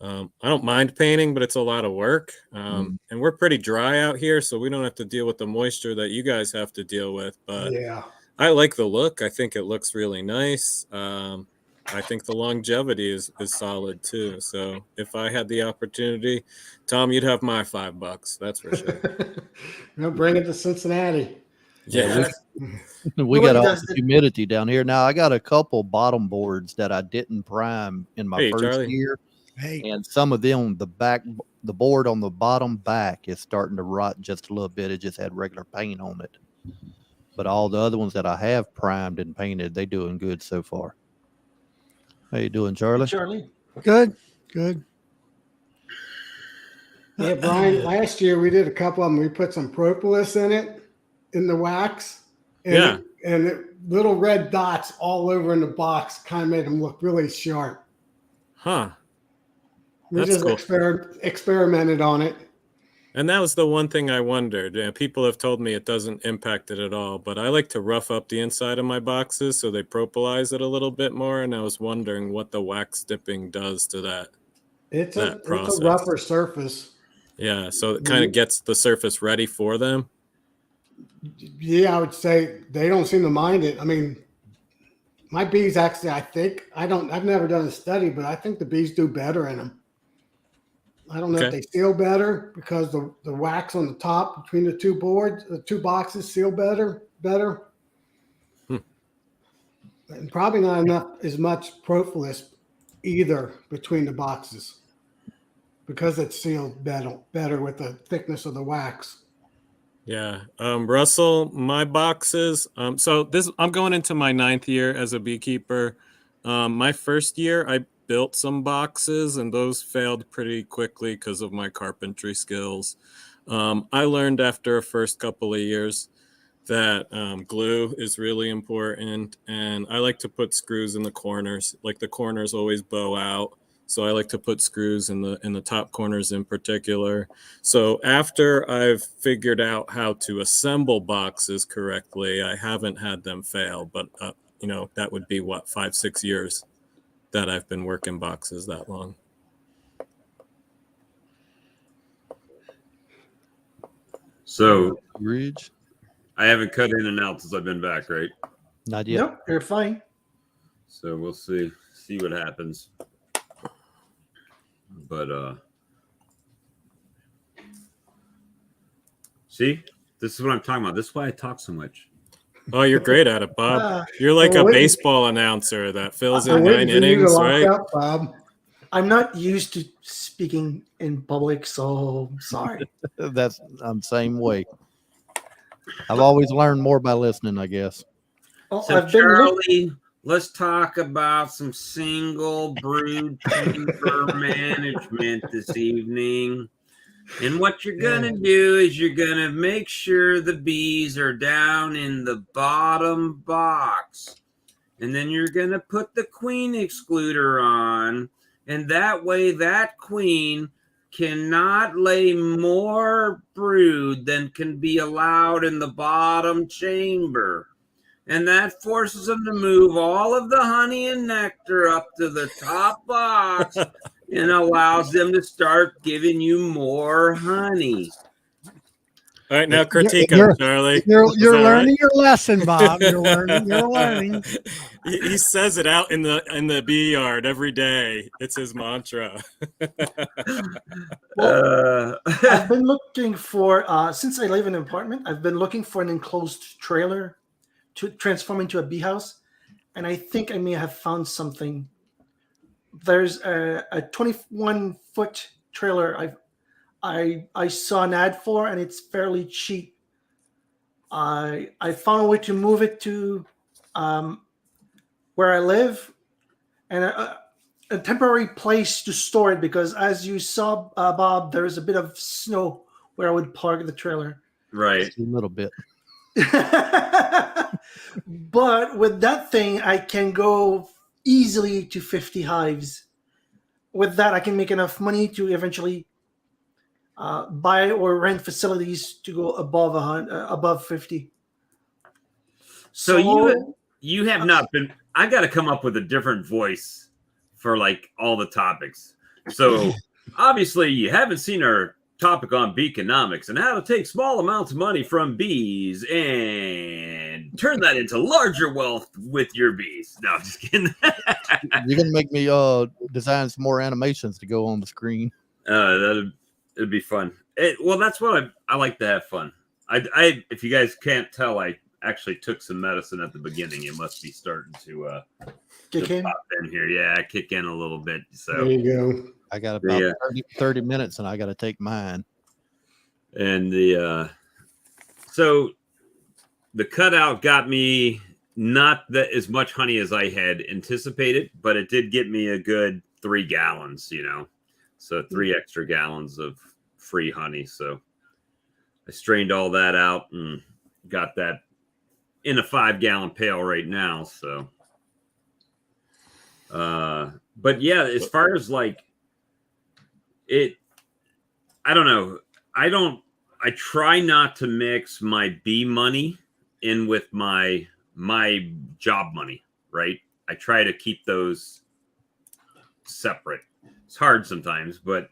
I don't mind painting, but it's a lot of work. And we're pretty dry out here, so we don't have to deal with the moisture that you guys have to deal with. But Yeah. I like the look. I think it looks really nice. I think the longevity is solid too. So if I had the opportunity, Tom, you'd have my $5. That's for sure. Now bring it to Cincinnati. Yeah. We got Nobody all does the the- humidity down here. Now, I got a couple bottom boards that I didn't prime in my Hey, first Charlie. year. Hey, And some of them, the board on the bottom back is starting to rot just a little bit. It just had regular paint on it. But all the other ones that I have primed and painted, they doing good so far. How you doing, Charlie? Charlie. good. Yeah, Brian, last year we did a couple of them. We put some propolis in it, in the wax. And Yeah. Little red dots all over in the box kind of made them look really sharp. Huh. We That's just cool. experimented on it. And that was the one thing I wondered. Yeah, people have told me it doesn't impact it at all, but I like to rough up the inside of my boxes so they propolize it a little bit more. And I was wondering what the wax dipping does to that. It's That a process. rougher surface. Yeah, so it kind of gets the surface ready for them. Yeah, I would say they don't seem to mind it. I mean, my bees actually, I've never done a study, but I think the bees do better in them. I don't know if Okay. they seal better because the wax on the top between the 2 boards, the 2 boxes seal better. And probably not enough as much propolis either between the boxes because it's sealed better with the thickness of the wax. Yeah. Russell, my boxes. So I'm going into my 9th year as a beekeeper. My first year, I built some boxes and those failed pretty quickly because of my carpentry skills. I learned after a first couple of years that glue is really important, and I like to put screws in the corners. Like the corners always bow out, so I like to put screws in the top corners in particular. So after I've figured out how to assemble boxes correctly, I haven't had them fail. But that would be what, 5-6 years that I've been working boxes that long. So Ridge? I haven't cut in and out since I've been back, right? Not yet. Nope, you're fine. So we'll see what happens. But see, this is what I'm talking about. This is why I talk so much. Oh, you're great at it, Bob. You're like a baseball announcer that fills in 9 innings, right? Up, Bob. I'm not used to speaking in public, so sorry. I'm same way. I've always learned more by listening, I guess. Well, So Charlie, let's talk about some single brood chamber management this evening. And what you're going to do is you're going to make sure the bees are down in the bottom box. And then you're going to put the queen excluder on. And that way that queen cannot lay more brood than can be allowed in the bottom chamber. And that forces them to move all of the honey and nectar up to the top box and allows them to start giving you more honey. All right, now critique him, Charlie. You're learning right? your lesson, Bob. You're learning. He says it out in the bee yard every day. It's his mantra. Well, I've been looking for, since I live in an apartment, I've been looking for an enclosed trailer to transform into a bee house. And I think I may have found something. There's a 21-foot trailer I saw an ad for, and it's fairly cheap. I found a way to move it to where I live, and a temporary place to store it, because as you saw, Bob, there is a bit of snow where I would park the trailer. Right. Just a little bit. But with that thing, I can go easily to 50 hives. With that, I can make enough money to eventually buy or rent facilities to go above 50. So you have not been. I got to come up with a different voice for like all the topics. So obviously you haven't seen our topic on Beekenomics and how to take small amounts of money from bees and turn that into larger wealth with your bees. No, I'm just kidding. You're gonna make me design some more animations to go on the screen. It'd be fun. Well, that's what I like to have fun. I if you guys can't tell, I actually took some medicine at the beginning. It must be starting to kick in. Pop in here. Yeah, kick in a little bit. So There you go. I got about 30 minutes, and I got to take mine. And so the cutout got me not that as much honey as I had anticipated, but it did get me a good 3 gallons, so 3 extra gallons of free honey. So I strained all that out and got that in a 5-gallon pail right now. So, but yeah, as far as like I don't know. I try not to mix my bee money in with my job money, right? I try to keep those separate. It's hard sometimes, but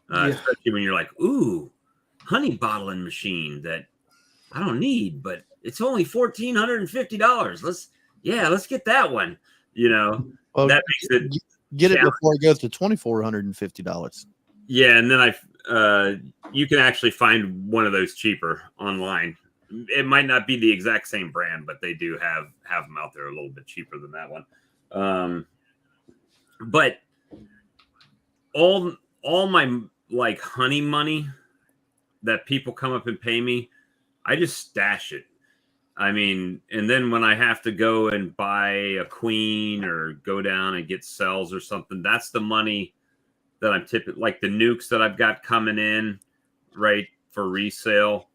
especially when you're like, ooh, honey bottling machine that I don't need, but it's only $1,450. Let's get that one. Well, that makes it get it before it goes to $2,450. Yeah, and then you can actually find one of those cheaper online. It might not be the exact same brand, but they do have them out there a little bit cheaper than that one. But all my like honey money that people come up and pay me, I just stash it. I mean, and then when I have to go and buy a queen or go down and get cells or something, that's the money that I'm tipping, like the nukes that I've got coming in, right? for resale,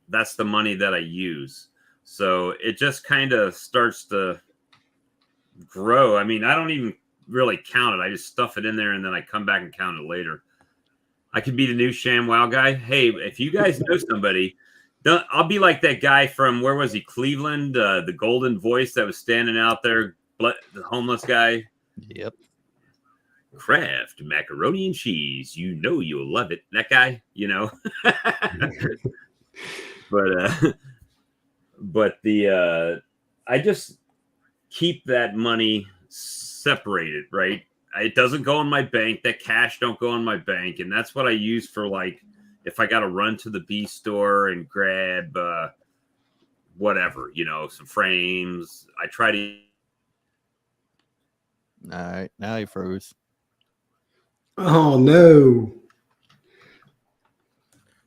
that's the money that I use. So it just kind of starts to grow. I mean, I don't even really count it. I just stuff it in there and then I come back and count it later. I could be the new ShamWow guy. Hey, if you guys know somebody, I'll be like that guy from, where was he? Cleveland, the golden voice that was standing out there, the homeless guy. Yep. Kraft macaroni and cheese. You know you'll love it. That guy, you know. But I just keep that money separated, right? It doesn't go in my bank. That cash don't go in my bank, and that's what I use for, like, if I got to run to the bee store and grab whatever, you know, some frames. I try to. All right, now he froze. Oh no.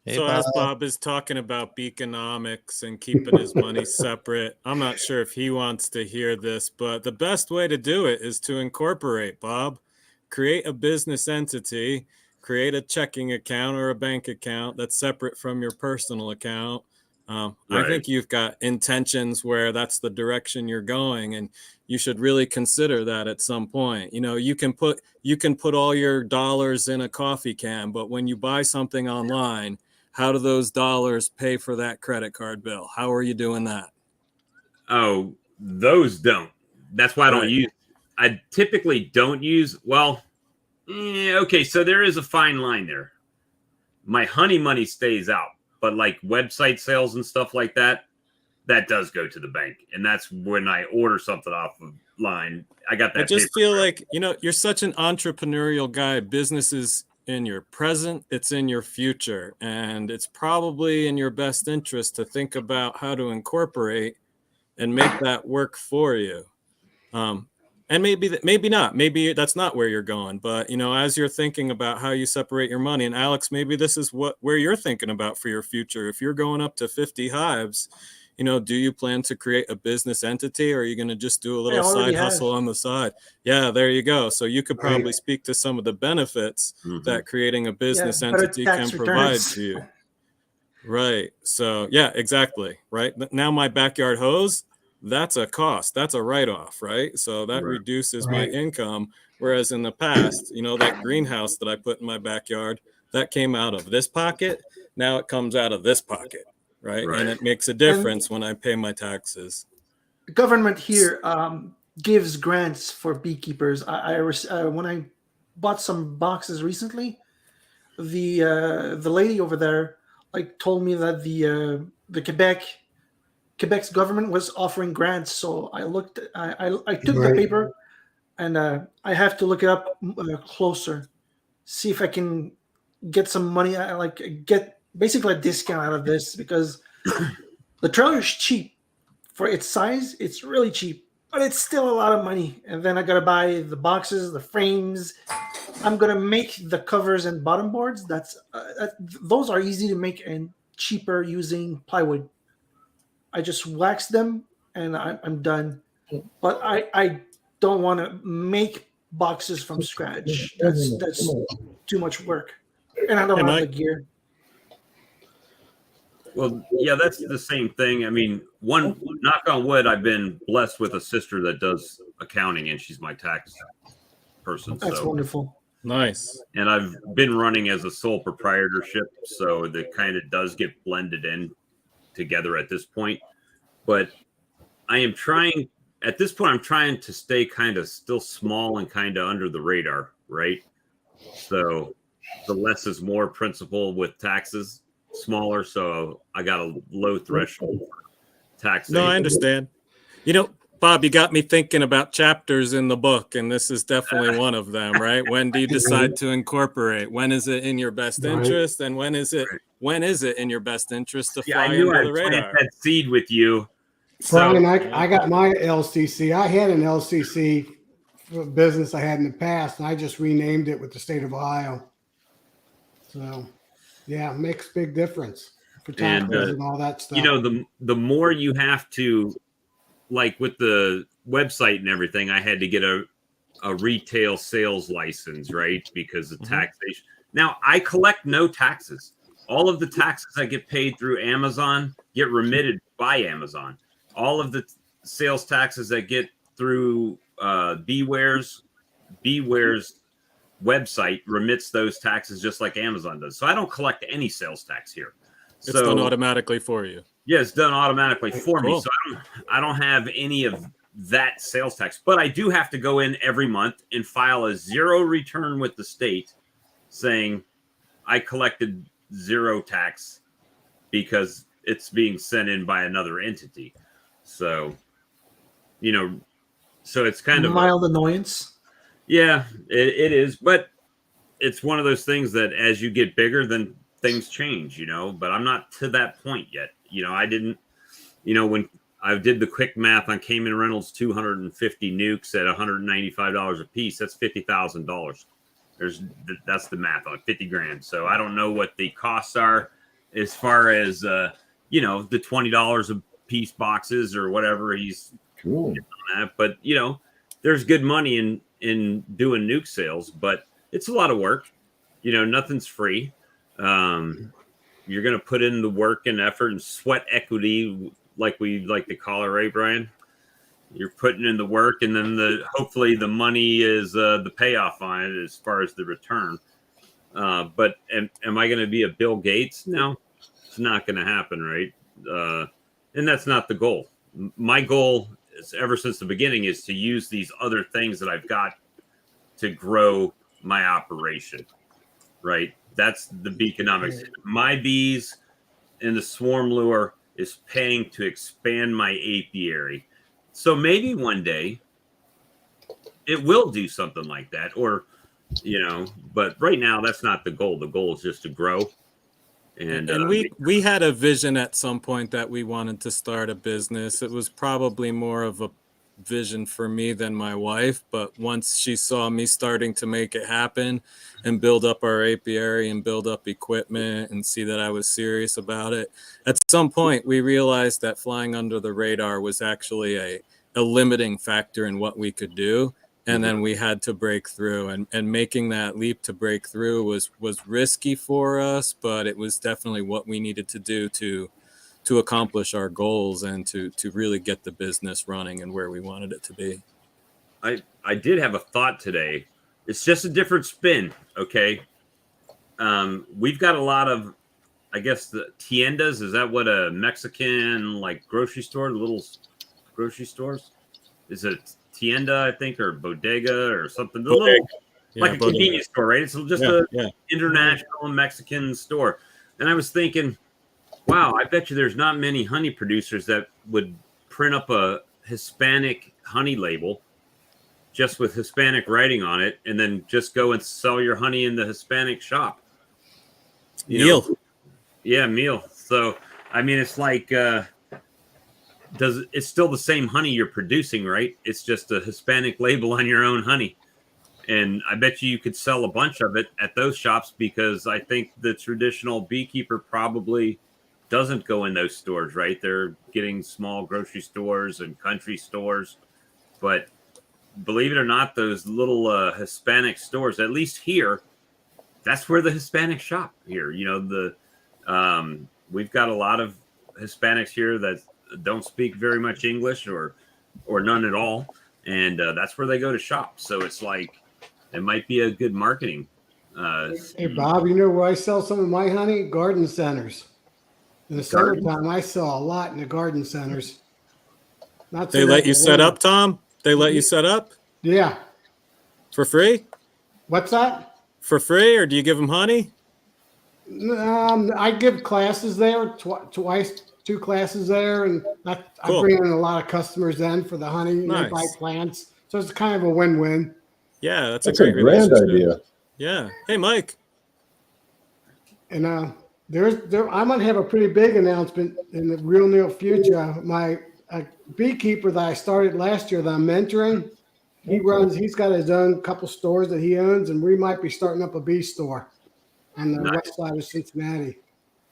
Hey, So as Bob is talking about Beakonomics and keeping his money separate, I'm not sure if he wants to hear this, but the best way to do it is to incorporate, Bob. Create a business entity, create a checking account or a bank account that's separate from your personal account. I think you've got intentions where that's the direction you're going, and you should really consider that at some point. You know, you can put all your dollars in a coffee can, but when you buy something online, how do those dollars pay for that credit card bill? How are you doing that? Oh, those don't. That's why I don't use. I typically don't use. Well, okay. So there is a fine line there. My honey money stays out, but like website sales and stuff like that, that does go to the bank, and that's when I order something off of line. I got that. I just feel like, you know, you're such an entrepreneurial guy. Business is in your present, it's in your future, and it's probably in your best interest to think about how to incorporate and make that work for you. And maybe not, maybe that's not where you're going, but, you know, as you're thinking about how you separate your money, and Alex, maybe this is where you're thinking about for your future. If you're going up to 50 hives, you know, do you plan to create a business entity, or are you going to just do a little side hustle on the side? Yeah, there you go. So you could probably speak to some of the benefits that creating a business entity can provide to you. Right. So yeah, exactly. Right. Now my backyard hose, that's a cost. That's a write-off. Right. So that reduces my income. Whereas in the past, you know, that greenhouse that I put in my backyard, that came out of this pocket. Now it comes out of this pocket. Right. And it makes a difference when I pay my taxes. The government here gives grants for beekeepers. When I bought some boxes recently, the lady over there told me that the Quebec's government was offering grants. So I looked. I took the paper, and I have to look it up closer, see if I can get some money. Get basically a discount out of this, because the trailer is cheap for its size. It's really cheap, but it's still a lot of money. And then I gotta buy the boxes, the frames. I'm gonna make the covers and bottom boards. Those are easy to make and cheaper using plywood. I just wax them and I'm done. But I don't want to make boxes from scratch. That's too much work, and I don't have the gear. Well, yeah, that's the same thing. I mean, knock on wood, I've been blessed with a sister that does accounting, and she's my tax person. That's wonderful. Nice. And I've been running as a sole proprietorship, so that kind of does get blended in together at this point. But I'm trying to stay kind of still small and kind of under the radar, right? So the less is more principle with taxes. Smaller, so I got a low threshold tax. No, I understand. You know, Bob, you got me thinking about chapters in the book, and this is definitely one of them, right? When do you decide to incorporate? When is it in your best interest, and when is it in your best interest to fly under the radar? Plant that seed with you. Brian, I got my LCC. I had an LCC for business I had in the past, and I just renamed it with the state of Ohio. So. Yeah, it makes a big difference for taxes and all that stuff. You know, the more you have to, like with the website and everything, I had to get a retail sales license, right? Because of taxation. Now, I collect no taxes. All of the taxes I get paid through Amazon get remitted by Amazon. All of the sales taxes that get through Beware's website remits those taxes just like Amazon does. So I don't collect any sales tax here. It's done automatically for you. Yeah, it's done automatically for me. Cool. So I don't have any of that sales tax, but I do have to go in every month and file a 0 return with the state saying I collected 0 tax because it's being sent in by another entity. So, so it's kind of mild annoyance. Yeah, it is, but it's one of those things that as you get bigger, then things change, but I'm not to that point yet. I didn't, when I did the quick math on Cayman Reynolds 250 nukes at $195 a piece, that's $50,000. That's the math on 50 grand. So I don't know what the costs are as far as, the $20 a piece boxes or whatever he's Cool. at. But, there's good money in doing nuke sales, but it's a lot of work. Nothing's free. You're going to put in the work and effort and sweat equity, like we like to call it, right, Brian? You're putting in the work, and then hopefully the money is the payoff on it as far as the return. But am I going to be a Bill Gates? No, it's not going to happen, right? And that's not the goal. My goal is, ever since the beginning, is to use these other things that I've got to grow my operation, right? That's the Beekenomics. My bees and the swarm lure is paying to expand my apiary. So maybe one day it will do something like that, or, but right now that's not the goal. The goal is just to grow. And we had a vision at some point that we wanted to start a business. It was probably more of a vision for me than my wife, but once she saw me starting to make it happen and build up our apiary and build up equipment and see that I was serious about it, at some point we realized that flying under the radar was actually a limiting factor in what we could do. And then we had to break through, and making that leap to break through was risky for us, but it was definitely what we needed to do to accomplish our goals and to really get the business running and where we wanted it to be. I did have a thought today. It's just a different spin. Okay. We've got a lot of, I guess, the tiendas. Is that what a Mexican grocery store, little grocery stores? Is it tienda, I think, or bodega or something? Bodega. Like a convenience store, right? It's just international Mexican store. And I was thinking, wow, I bet you there's not many honey producers that would print up a Hispanic honey label just with Hispanic writing on it and then just go and sell your honey in the Hispanic shop. Meal. Yeah, meal. So, I mean, it's like, it's still the same honey you're producing, right? It's just a Hispanic label on your own honey. And I bet you could sell a bunch of it at those shops, because I think the traditional beekeeper probably doesn't go in those stores, right? They're getting small grocery stores and country stores. But believe it or not, those little Hispanic stores, at least here, that's where the Hispanic shop here. We've got a lot of Hispanics here that don't speak very much English or none at all. And that's where they go to shop. So it's like, it might be a good marketing. Hey, Bob, you know where I sell some of my honey? Garden centers. In the summertime, I sell a lot in the garden centers. They let you set up, Tom? They let you set up? Yeah. For free? What's that? For free, or do you give them honey? I give classes there, twice, 2 classes there, and I bring in a lot of customers then for the honey, and they buy plants. So it's kind of a win-win. Yeah, that's a grand idea. Yeah. Hey, Mike. And I'm going to have a pretty big announcement in the real near future. My beekeeper that I started last year that I'm mentoring, he's got his own couple stores that he owns, and we might be starting up a bee store on the west side of Cincinnati.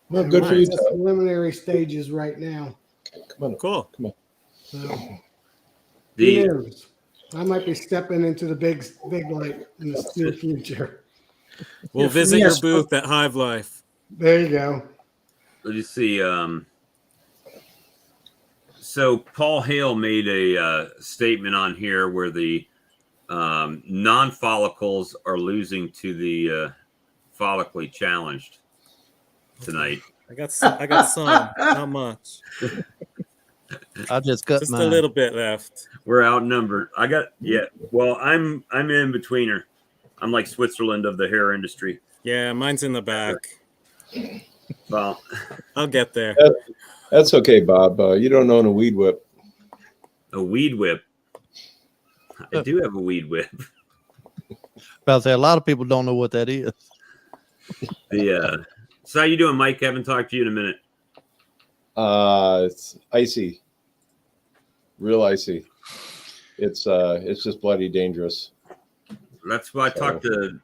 Well, good for you, Tom. Preliminary stages right now. Come on. Cool. Come on. So, who knows? I might be stepping into the big light in the near future. We'll Yeah, for visit me, your as- booth at Hive Life. There you go. Let me see. So Paul Hale made a statement on here where the non-follicles are losing to the follically challenged tonight. I got some, not much, I just cut just mine. a little bit left. We're outnumbered. Well, I'm in betweener. I'm like Switzerland of the hair industry. Yeah, mine's in the back. Well, I'll get there. That's okay, Bob. You don't own a weed whip. a weed whip. I do have a weed whip. About to say, a lot of people don't know what that is. So how you doing, Mike? Haven't talked to you in a minute. It's icy, real icy. It's just bloody dangerous. That's why I talked to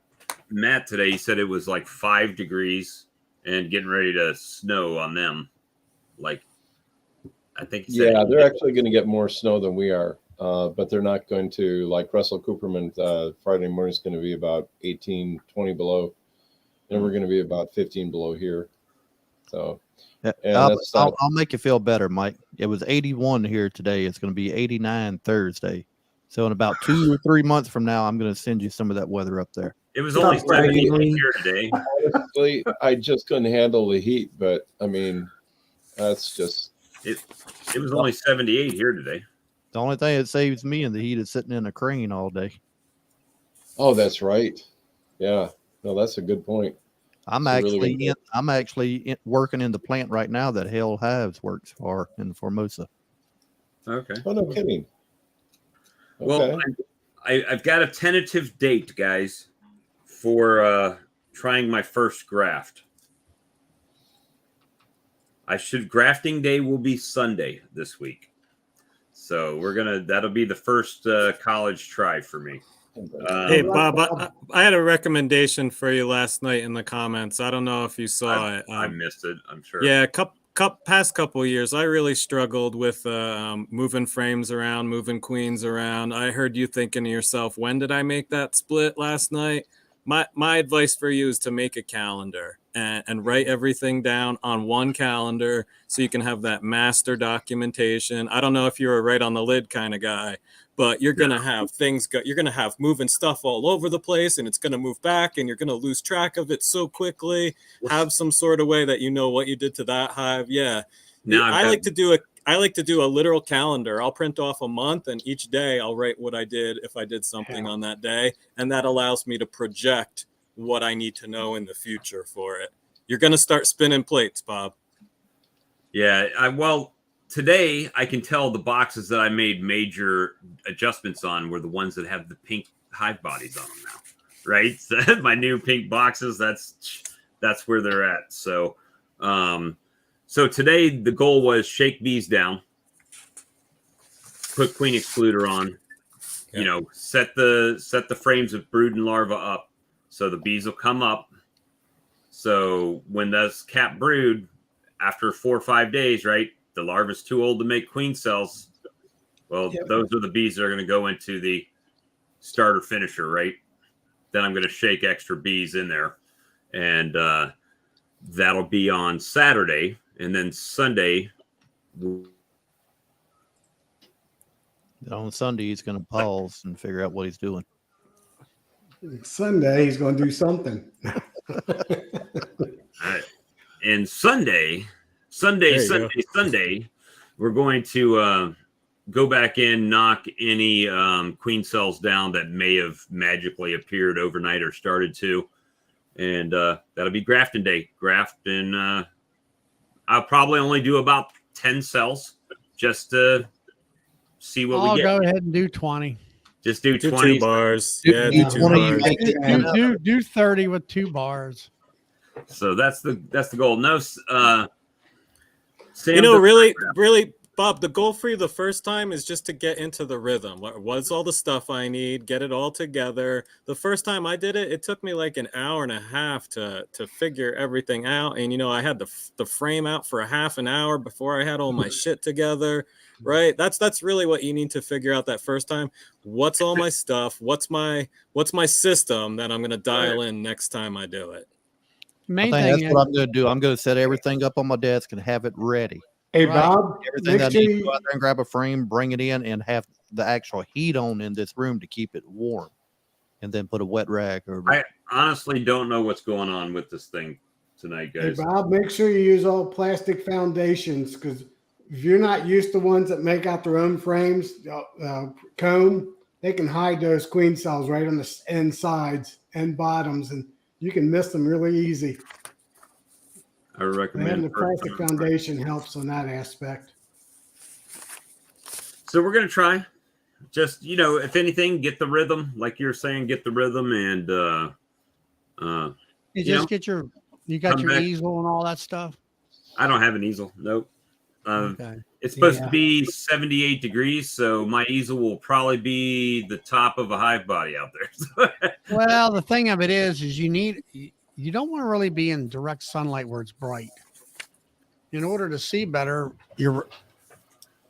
Matt today. He said it was like 5 degrees and getting ready to snow on them. Like, I think he said Yeah, they're actually going to get more snow than we are, but they're not going to, like Russell Cooperman, Friday morning is going to be about 18, 20 below. And we're going to be about 15 below here. So, and I'll make you feel better, Mike. It was 81 here today. It's going to be 89 Thursday. So in about 2 or 3 months from now, I'm going to send you some of that weather up there. it was only Stop bragging. 78 here today. honestly, I just couldn't handle the heat, but I mean, that's just. It was only 78 here today. The only thing that saves me in the heat is sitting in a crane all day. Oh, that's right. Yeah. No, that's a good point. I'm That's a really actually good point. working in the plant right now that Hale Hives works for in Formosa. Okay. Oh, no kidding. Well, Okay. I've got a tentative date, guys, for trying my first graft. Grafting day will be Sunday this week. So that'll be the first college try for me. Hey, Bob, I had a recommendation for you last night in the comments. I don't know if you saw it. I missed it, I'm sure. Yeah, past couple of years, I really struggled with moving frames around, moving queens around. I heard you thinking to yourself, when did I make that split last night? My advice for you is to make a calendar and write everything down on one calendar so you can have that master documentation. I don't know if you're a right on the lid kind of guy, but you're going to have you're going to have moving stuff all over the place, and it's going to move back, and you're going to lose track of it so quickly. Have some sort of way that you know what you did to that hive. Yeah. Now I like to do a literal calendar. I'll print off a month, and each day I'll write what I did if I did something on that day. And that allows me to project what I need to know in the future for it. You're going to start spinning plates, Bob. Yeah. Today I can tell the boxes that I made major adjustments on were the ones that have the pink hive bodies on them now. Right. So my new pink boxes, that's where they're at. So, so today the goal was shake bees down, put queen excluder on, set the frames of brood and larva up so the bees will come up. So when those cap brood after 4 or 5 days, right, the larva's too old to make queen cells. Well, those are the bees that are going to go into the starter finisher, right? Then I'm going to shake extra bees in there, and that'll be on Saturday. And then Sunday. On Sunday, he's going to pause and figure out what he's doing. Sunday, he's going to do something. And Sunday, we're going to go back in, knock any queen cells down that may have magically appeared overnight or started to. And that'll be grafting day. Grafting. I'll probably only do about 10 cells just to see what we get. I'll go ahead and do 20. Just do 2 20 bars. Do Yeah, do 2 20 bars. Do 30 with 2 bars. So that's the goal. No, Sam, really, Bob, the goal for you the first time is just to get into the rhythm. What's all the stuff I need? Get it all together. The first time I did it, it took me like an hour and a half to figure everything out. And, I had the frame out for a half an hour before I had all my shit together. right? That's really what you need to figure out that first time. What's all my stuff? What's my system that I'm going to dial in next time I do it? I Main think thing that's is, what I'm going to do. I'm going to set everything up on my desk and have it ready. Hey, Right. Bob, Everything make I sure need to you, go out there and grab a frame, bring it in, and have the actual heat on in this room to keep it warm, and then put a wet rag over it. I honestly don't know what's going on with this thing tonight, hey, guys. Bob, make sure you use all plastic foundations, because if you're not used to ones that make out their own frames, comb, they can hide those queen cells right on the end sides and bottoms, and you can miss them really easy. I Having recommend the plastic foundation helps on that aspect. So we're gonna try. Just if anything, get the rhythm, like you're saying, get the rhythm, and you you just know, get you got come your back. easel and all that stuff. I don't have an easel. Nope. Okay. It's supposed Yeah. to be 78 degrees, so my easel will probably be the top of a hive body out there. Well, the thing of it is you don't want to really be in direct sunlight where it's bright. In order to see better, you're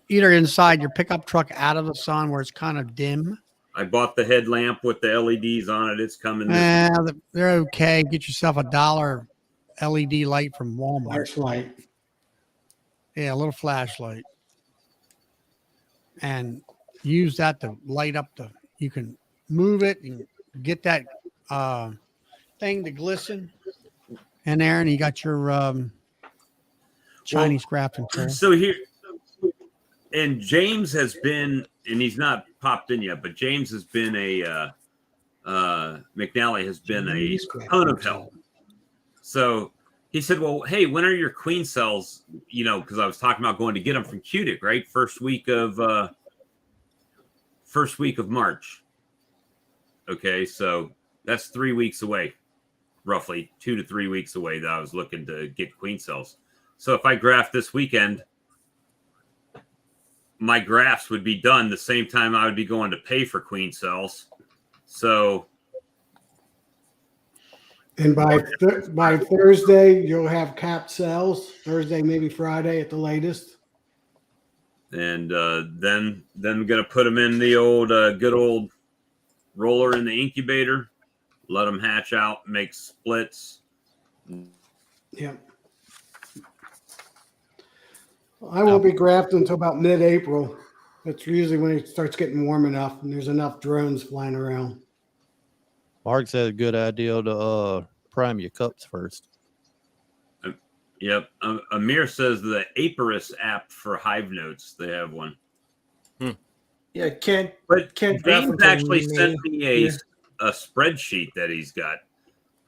either inside your pickup truck out of the sun where it's kind of dim. I bought the headlamp with the LEDs on it. It's coming. They're okay. Get yourself a $1 LED light from Walmart. Flashlight. Yeah, a little flashlight. And use that to light up you can move it and get that thing to glisten in there, and you got your Chinese crafting tool. So here, and James has been, and he's not popped in yet, but James has been McNally has been a ton of help. So he said, well, hey, when are your queen cells? Because I was talking about going to get them from Cutic, right? First week of March. Okay, so that's 3 weeks away, roughly 2 to 3 weeks away that I was looking to get queen cells. So if I graft this weekend, my grafts would be done the same time I would be going to pay for queen cells. So, And by Thursday, you'll have capped cells. Thursday, maybe Friday at the latest. and then we're gonna put them in the old good old roller in the incubator, let them hatch out, make splits. Yep. I won't be grafting until about mid-April. That's usually when it starts getting warm enough and there's enough drones flying around. Mark said a good idea to prime your cups first. Yep. Amir says the Apiary app for Hive Notes. They have one. Yeah, can't James graph actually until sent May. me a spreadsheet that he's got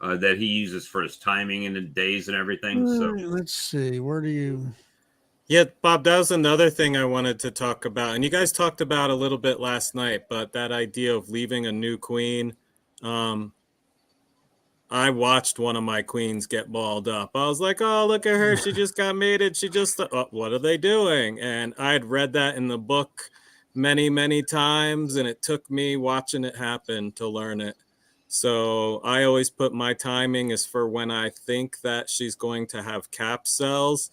that he uses for his timing and the days and everything. So Let's see. Where do you? Yeah, Bob, that was another thing I wanted to talk about. And you guys talked about a little bit last night, but that idea of leaving a new queen. I watched one of my queens get balled up. I was like, oh, look at her. She just got mated. She just, what are they doing? And I had read that in the book many, many times. And it took me watching it happen to learn it. So I always put my timing as for when I think that she's going to have cap cells.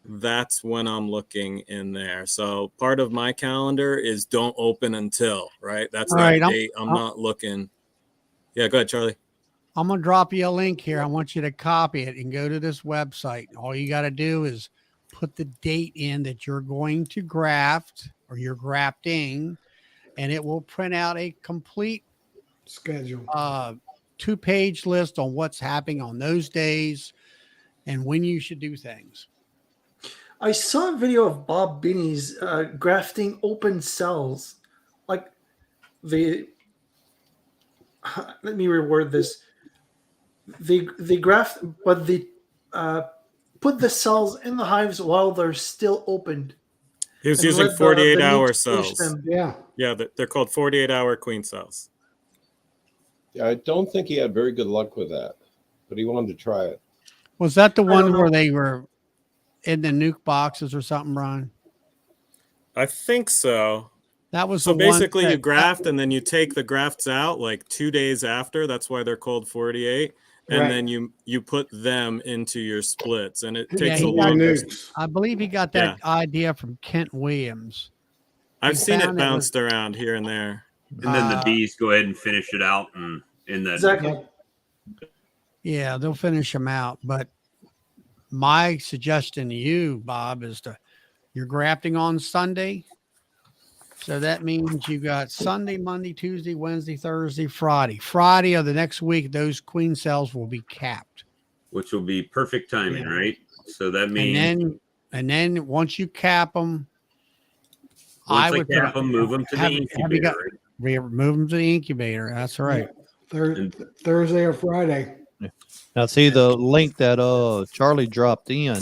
That's when I'm looking in there. So part of my calendar is don't open until, right? That's All that right, date. I'm not looking. Yeah, go ahead, Charlie. I'm going to drop you a link here. I want you to copy it and go to this website. All you got to do is put the date in that you're going to graft or you're grafting, and it will print out a complete Schedule. 2-page list on what's happening on those days and when you should do things. I saw a video of Bob Binney's grafting open cells. Like let me reword this. They graft, but they put the cells in the hives while they're still opened. He was using 48-hour cells. Them. Yeah. Yeah, they're called 48-hour queen cells. Yeah, I don't think he had very good luck with that, but he wanted to try it. Was that the one know. where they were in the nuke boxes or something, Brian? I think so. That was So the one basically you that- graft and then you take the grafts out like 2 days after. That's why they're called 48. And Right. then you put them into your splits, and it Yeah, takes he a got longer. Nukes. I believe he got that idea from Kent Williams. I've seen it found it was- bounced around here and there. And then the bees go ahead and finish it out, and in that Exactly. Yeah, they'll finish them out. But my suggestion to you, Bob, is you're grafting on Sunday. So that means you got Sunday, Monday, Tuesday, Wednesday, Thursday, Friday. Friday of the next week, those queen cells will be capped. which will be perfect timing, Yeah. right? So that means And then once you cap them, once I cap them, move them to the have you incubator. got- Right? move them to the incubator. That's right. Thursday or Friday. Now see the link that Charlie dropped in.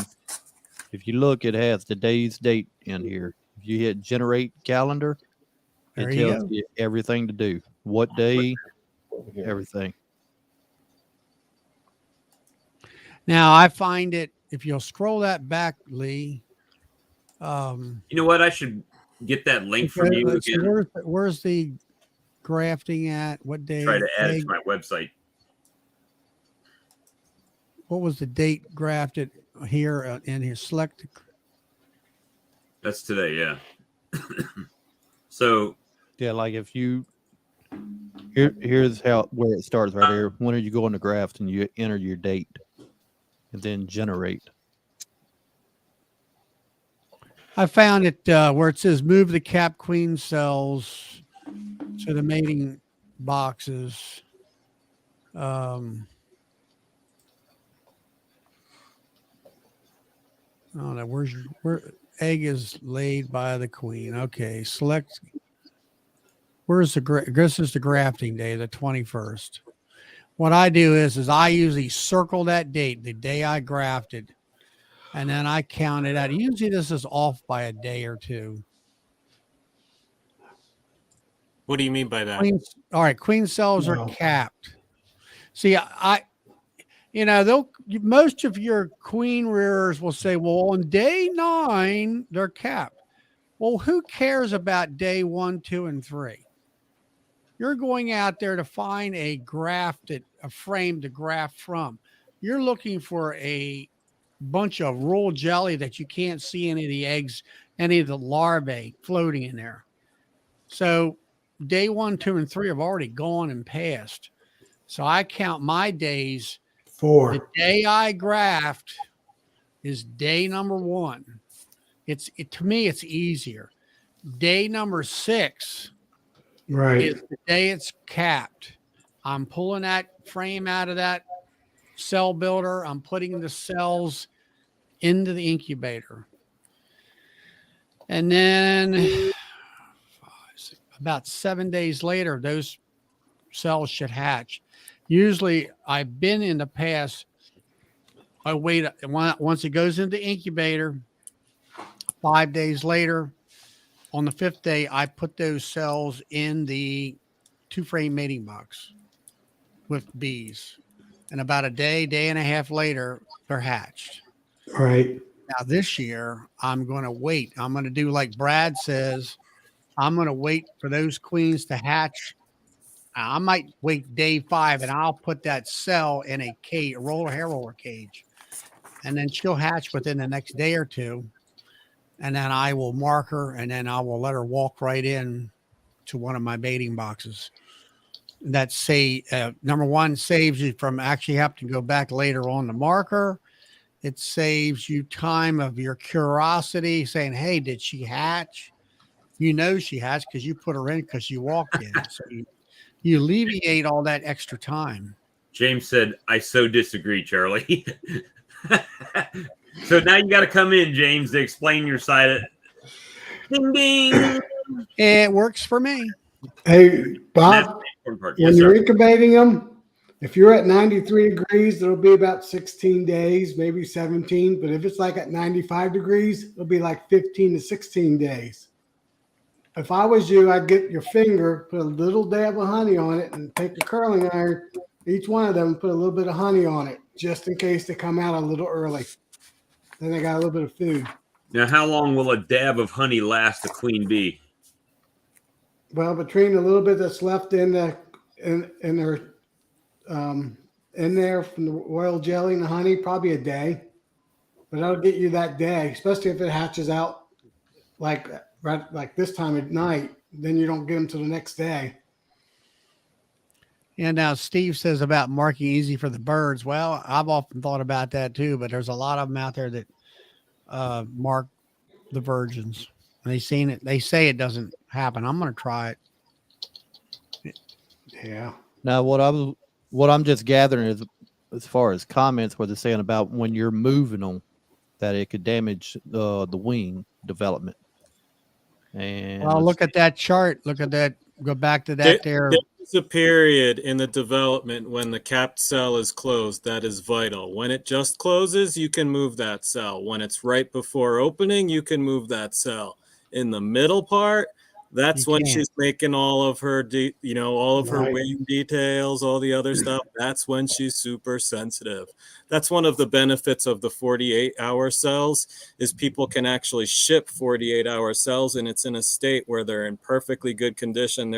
If you look, it has the day's date in here. If you hit generate calendar, There it you tells go. you everything to do. What day, everything. Now I find it, if you'll scroll that back, Lee. You know what? I should get that link from you let's see, again. where's the grafting at? What day? Try to add it to my website. What was the date grafted here in here? Select. That's today, yeah. So Yeah, like if you here's where it starts right here. When are you going to graft, and you enter your date, and then generate. I found it where it says move the cap queen cells to the mating boxes. I don't know where egg is laid by the queen. Okay, select. Where's this is the grafting day, the 21st. What I do is I usually circle that date, the day I grafted, and then I count it out. Usually this is off by a day or two. What do you mean by that? All right, queen cells are capped. See, most of your queen rearers will say, well, on day 9, they're capped. Well, who cares about day 1, 2, and 3? You're going out there to find a frame to graft from. You're looking for a bunch of royal jelly that you can't see any of the eggs, any of the larvae floating in there. So day 1, 2, and 3 have already gone and passed. So I count my days. 4. The day I graft is day number 1. To me, it's easier. Day number 6 Right. is the day it's capped. I'm pulling that frame out of that cell builder. I'm putting the cells into the incubator. And then about 7 days later, those cells should hatch. Usually I've been in the past, I wait once it goes into the incubator, 5 days later, on the 5th day, I put those cells in the 2-frame mating box with bees. And about a day and a half later, they're hatched. Right. Now this year, I'm going to wait. I'm going to do like Brad says. I'm going to wait for those queens to hatch. I might wait day 5, and I'll put that cell in a cage, a hair roller cage, and then she'll hatch within the next day or two. And then I will mark her, and then I will let her walk right in to one of my mating boxes. That number 1 saves you from actually having to go back later on to mark her. It saves you time of your curiosity, saying, "Hey, did she hatch?" You know she hatched because you put her in because you walked in. So you alleviate all that extra time. James said, "I so disagree, Charlie." So now you got to come in, James, to explain your side of Ding ding. It works for me. Hey, Bob, That's the important part. when Yes, you're sir. incubating them, if you're at 93 degrees, it'll be about 16 days, maybe 17. But if it's like at 95 degrees, it'll be like 15 to 16 days. If I was you, I'd get your finger, put a little dab of honey on it, and take the curling iron, each one of them, put a little bit of honey on it, just in case they come out a little early. Then they got a little bit of food. Now, how long will a dab of honey last a queen bee? Well, between a little bit that's left in there from the royal jelly and the honey, probably a day. But that'll get you that day, especially if it hatches out like right like this time at night, then you don't get them till the next day. And now Steve says about marking easy for the birds. Well, I've often thought about that too, but there's a lot of them out there that mark the virgins. And they say it doesn't happen. I'm going to try it. Yeah. Now, what I'm just gathering is, as far as comments, what they're saying about when you're moving them, that it could damage the wing development. And Well, look at that chart. Look at that. Go back to that there. There's a period in the development when the capped cell is closed. That is vital. When it just closes, you can move that cell. When it's right before opening, you can move that cell. In the middle part, that's when she's making all of her, all of her wing details, all the other stuff. That's when she's super sensitive. That's one of the benefits of the 48-hour cells is people can actually ship 48-hour cells, and it's in a state where they're in perfectly good condition.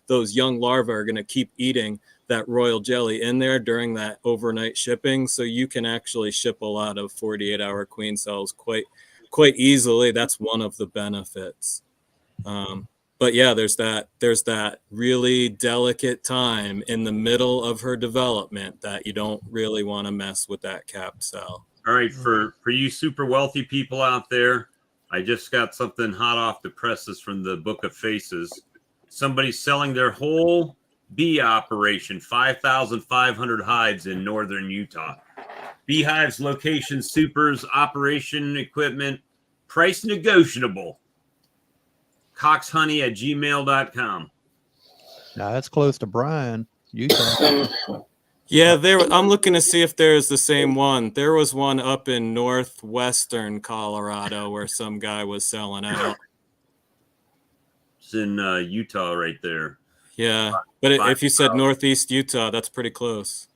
Those young larvae are gonna keep eating that royal jelly in there during that overnight shipping. So you can actually ship a lot of 48-hour queen cells quite easily. That's one of the benefits. But yeah, there's that really delicate time in the middle of her development that you don't really want to mess with that capped cell. All right, for you super wealthy people out there, I just got something hot off the presses from the Book of Faces. Somebody's selling their whole bee operation, 5,500 hives in northern Utah. Beehives, location, supers, operation equipment, price negotiable. coxhoney@gmail.com. now that's close to Brian, Utah. Yeah, I'm looking to see if there's the same one. There was one up in northwestern Colorado where some guy was selling out. It's in Utah right there. Yeah, but if you said northeast Utah, that's pretty close.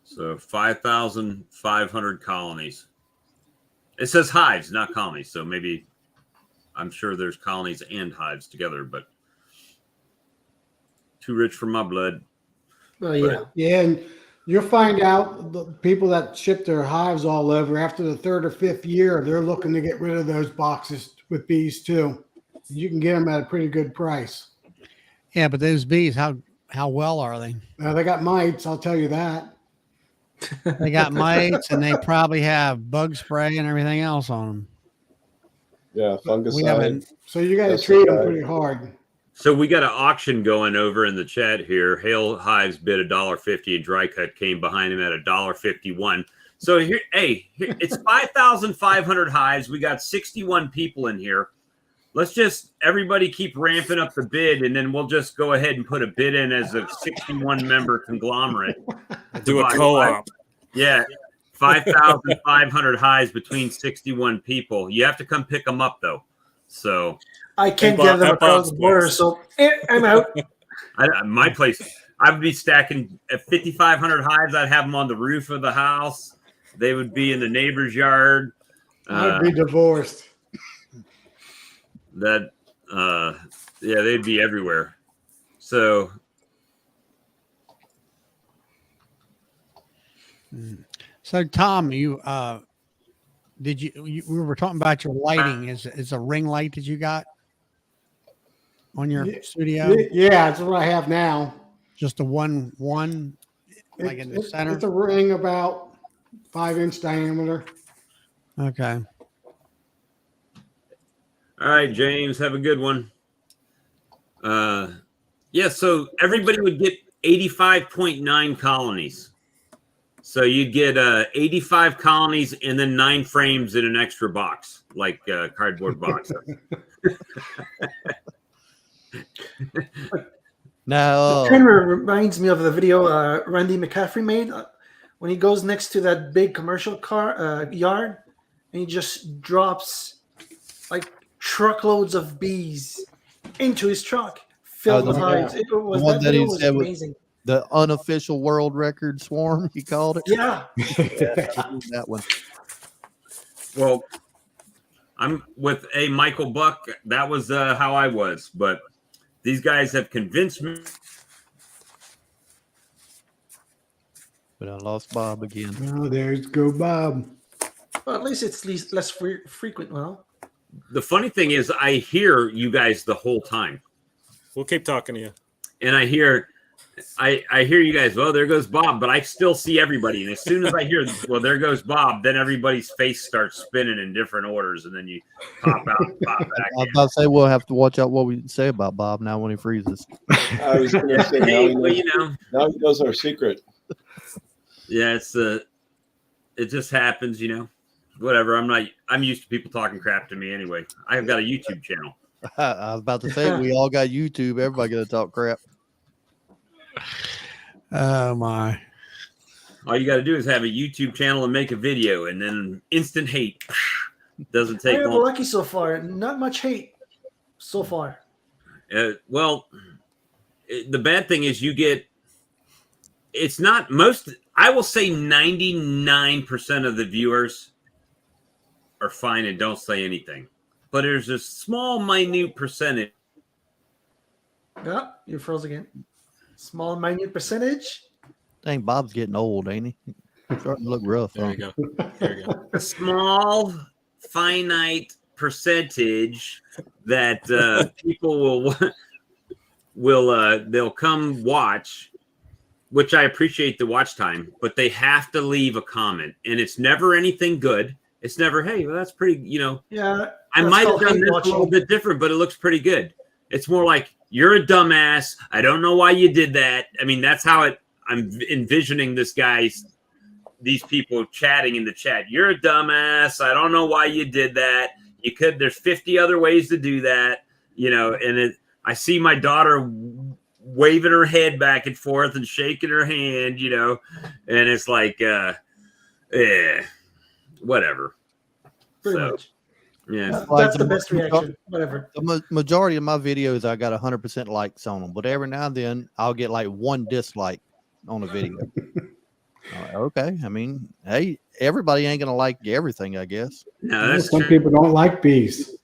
So 5,500 colonies. It says hives, not colonies. So maybe I'm sure there's colonies and hives together, but too rich for my blood. Well, yeah. Yeah, and you'll find out the people that ship their hives all over after the 3rd or 5th year, they're looking to get rid of those boxes with bees too. You can get them at a pretty good price. Yeah, but those bees, how well are they? They got mites, I'll tell you that. They got mites, and they probably have bug spray and everything else on them. Yeah, fungicide. So you got to treat them pretty hard. So we got an auction going over in the chat here. Hale Hives bid $1.50, and Dry Cut came behind him at $1.51. So here, it's 5,500 hives. We got 61 people in here. Let's just everybody keep ramping up the bid, and then we'll just go ahead and put a bid in as a 61-member conglomerate. Do a co-op. Yeah, 5,500 hives between 61 people. You have to come pick them up though. So I can't get them across the border, so I'm out. My place, I would be stacking at 5,500 hives. I'd have them on the roof of the house. They would be in the neighbor's yard. I'd be divorced. They'd be everywhere. So Tom, we were talking about your lighting. Is a ring light that you got on your studio? Yeah, that's what I have now. Just a one like in the center. It's a ring about 5-inch diameter. Okay. all right, James, have a good one. So everybody would get 85.9 colonies. So you'd get 85 colonies and then 9 frames in an extra box, like cardboard box. Now, It kind of reminds me of the video Randy McCaffrey made when he goes next to that big commercial car yard, and he just drops like truckloads of bees into his truck filled with hives. It was, one that that video he was said was amazing. the unofficial world record swarm, he called it. Yeah. That one. Well, I'm with a Michael Buck. That was how I was, but these guys have convinced me. But I lost Bob again. Oh, there's go Bob. Well, at least it's less frequent. Well, the funny thing is, I hear you guys the whole time, We'll keep talking to you. and I hear you guys. Well, there goes Bob, but I still see everybody. And as soon as I hear, well, there goes Bob, then everybody's face starts spinning in different orders, and then you pop out, and pop back. I was about to say we'll have to watch out what we say about Bob now when he freezes. I was going to say, Hey, well, you know, now he knows our secret. yeah, it just happens, you know. Whatever. I'm used to people talking crap to me anyway. I've got a YouTube channel. I was about to say we all got YouTube. Everybody got to talk crap. Oh my. All you got to do is have a YouTube channel and make a video, and then instant hate. Doesn't I take am long. lucky so far. Not much hate so far. Well, the bad thing is it's not most, I will say 99% of the viewers are fine and don't say anything. But there's a small, minute percentage. Yeah, you froze again. Small, minute percentage. Dang, Bob's getting old, ain't he? Starting to look rough. There Huh? we go. There we go. A small, finite percentage that people they'll come watch, which I appreciate the watch time, but they have to leave a comment, and it's never anything good. It's never, hey, well, that's pretty, you know. Yeah. I that's might have called done hate this a watching. little bit different, but it looks pretty good. It's more like, you're a dumbass. I don't know why you did that. I mean, that's how I'm envisioning these people chatting in the chat. You're a dumbass. I don't know why you did that. There's 50 other ways to do that, you know, and I see my daughter waving her head back and forth and shaking her hand, you know, and it's like, whatever. Pretty So, much. yeah. That's the best reaction. Whatever. The majority of my videos, I got 100% likes on them, but every now and then I'll get like one dislike on a video. Okay, I mean, hey, everybody ain't gonna like everything, I guess. No, that's Some true. people don't like bees.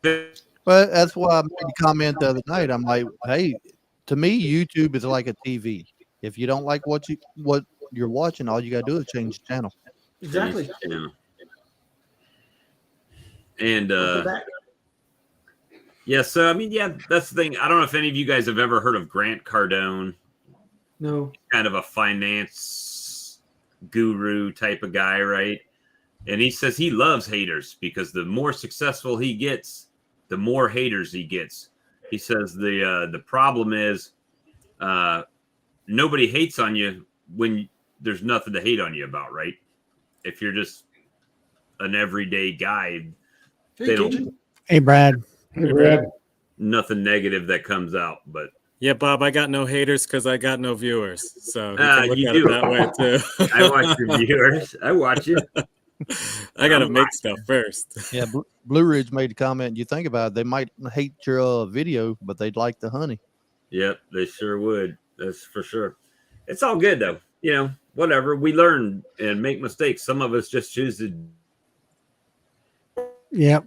But that's why I made a comment the other night. I'm like, hey, to me, YouTube is like a TV. If you don't like what you're watching, all you gotta do is change the channel. Exactly. Yeah. And Go back. yeah, so I mean, yeah, that's the thing. I don't know if any of you guys have ever heard of Grant Cardone, No. kind of a finance guru type of guy, right? And he says he loves haters because the more successful he gets, the more haters he gets. He says the problem is nobody hates on you when there's nothing to hate on you about, right? If you're just an everyday guy, Hey, they don't Cajun. Hey, Brad. Hey, Brad. nothing negative that comes out, but Yeah, Bob, I got no haters because I got no viewers. So you Ah, can look you at do. it that way too. I watch your viewers. I watch it. I gotta I'm make watching. stuff first. Yeah, Blue Ridge made a comment. You think about it, they might hate your video, but they'd like the honey. Yep, they sure would. That's for sure. It's all good though. You know, whatever. We learn and make mistakes. Some of us just choose to. Yep.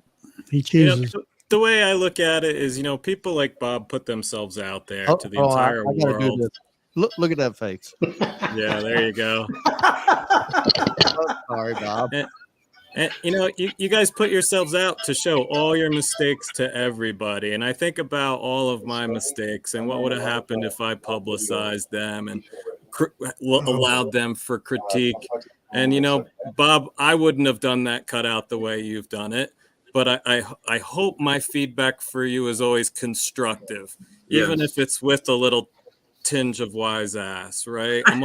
He You know, chooses. the way I look at it is, people like Bob put themselves out there to the I entire gotta do world. this. Look at that face. Yeah, there you go. Sorry, Bob. And you guys put yourselves out to show all your mistakes to everybody. And I think about all of my mistakes and what would have happened if I publicized them and allowed them for critique. And, Bob, I wouldn't have done that cutout the way you've done it. But I hope my feedback for you is always constructive, even if it's with a little tinge of wise ass, right? I'm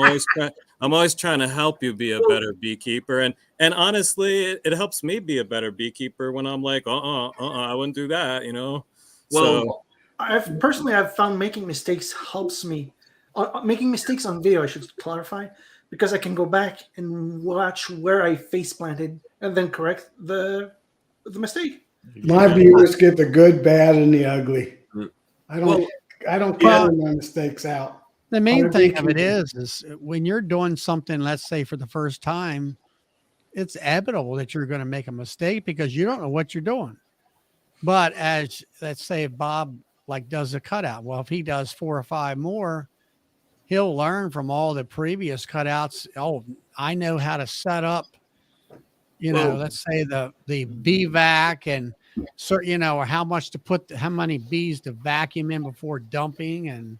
always trying to help you be a better beekeeper. And honestly, it helps me be a better beekeeper when I'm like, I wouldn't do that, Well, so, I've found making mistakes helps me. Making mistakes on video, I should clarify, because I can go back and watch where I face planted and then correct the mistake. My viewers get the good, bad, and the ugly. I don't Well, carry my mistakes out. The main Other thing of it beekeepers- is when you're doing something, let's say for the first time, it's inevitable that you're going to make a mistake because you don't know what you're doing. But let's say if Bob does a cutout, well, if he does 4 or 5 more, he'll learn from all the previous cutouts. Oh, I know how to set up, Well- let's say the bee vac and or how many bees to vacuum in before dumping and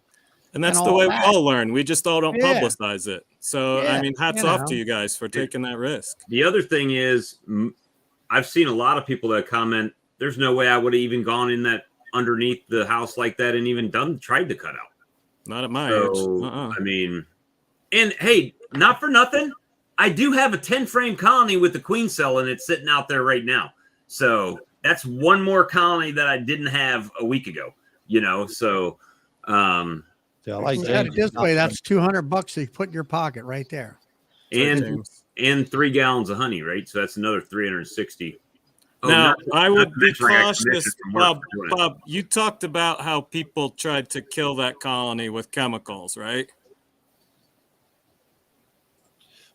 that's and the all way we that. all learn. We just all don't Yeah. publicize it. So, I Yeah, mean, hats off to you guys for taking that risk. The other thing is, I've seen a lot of people that comment, there's no way I would have even gone in that underneath the house like that and even tried to cut out. Not at my age. I mean, and hey, not for nothing, I do have a 10 frame colony with the queen cell and it's sitting out there right now. So that's one more colony that I didn't have a week ago, so Yeah, I like look at it James. this way, that's $200 you put in your pocket right there. and 3 gallons of honey, right? So that's another 360. Now, I would be mention I got cautious. commissions from work for doing it. Bob, you talked about how people tried to kill that colony with chemicals, right?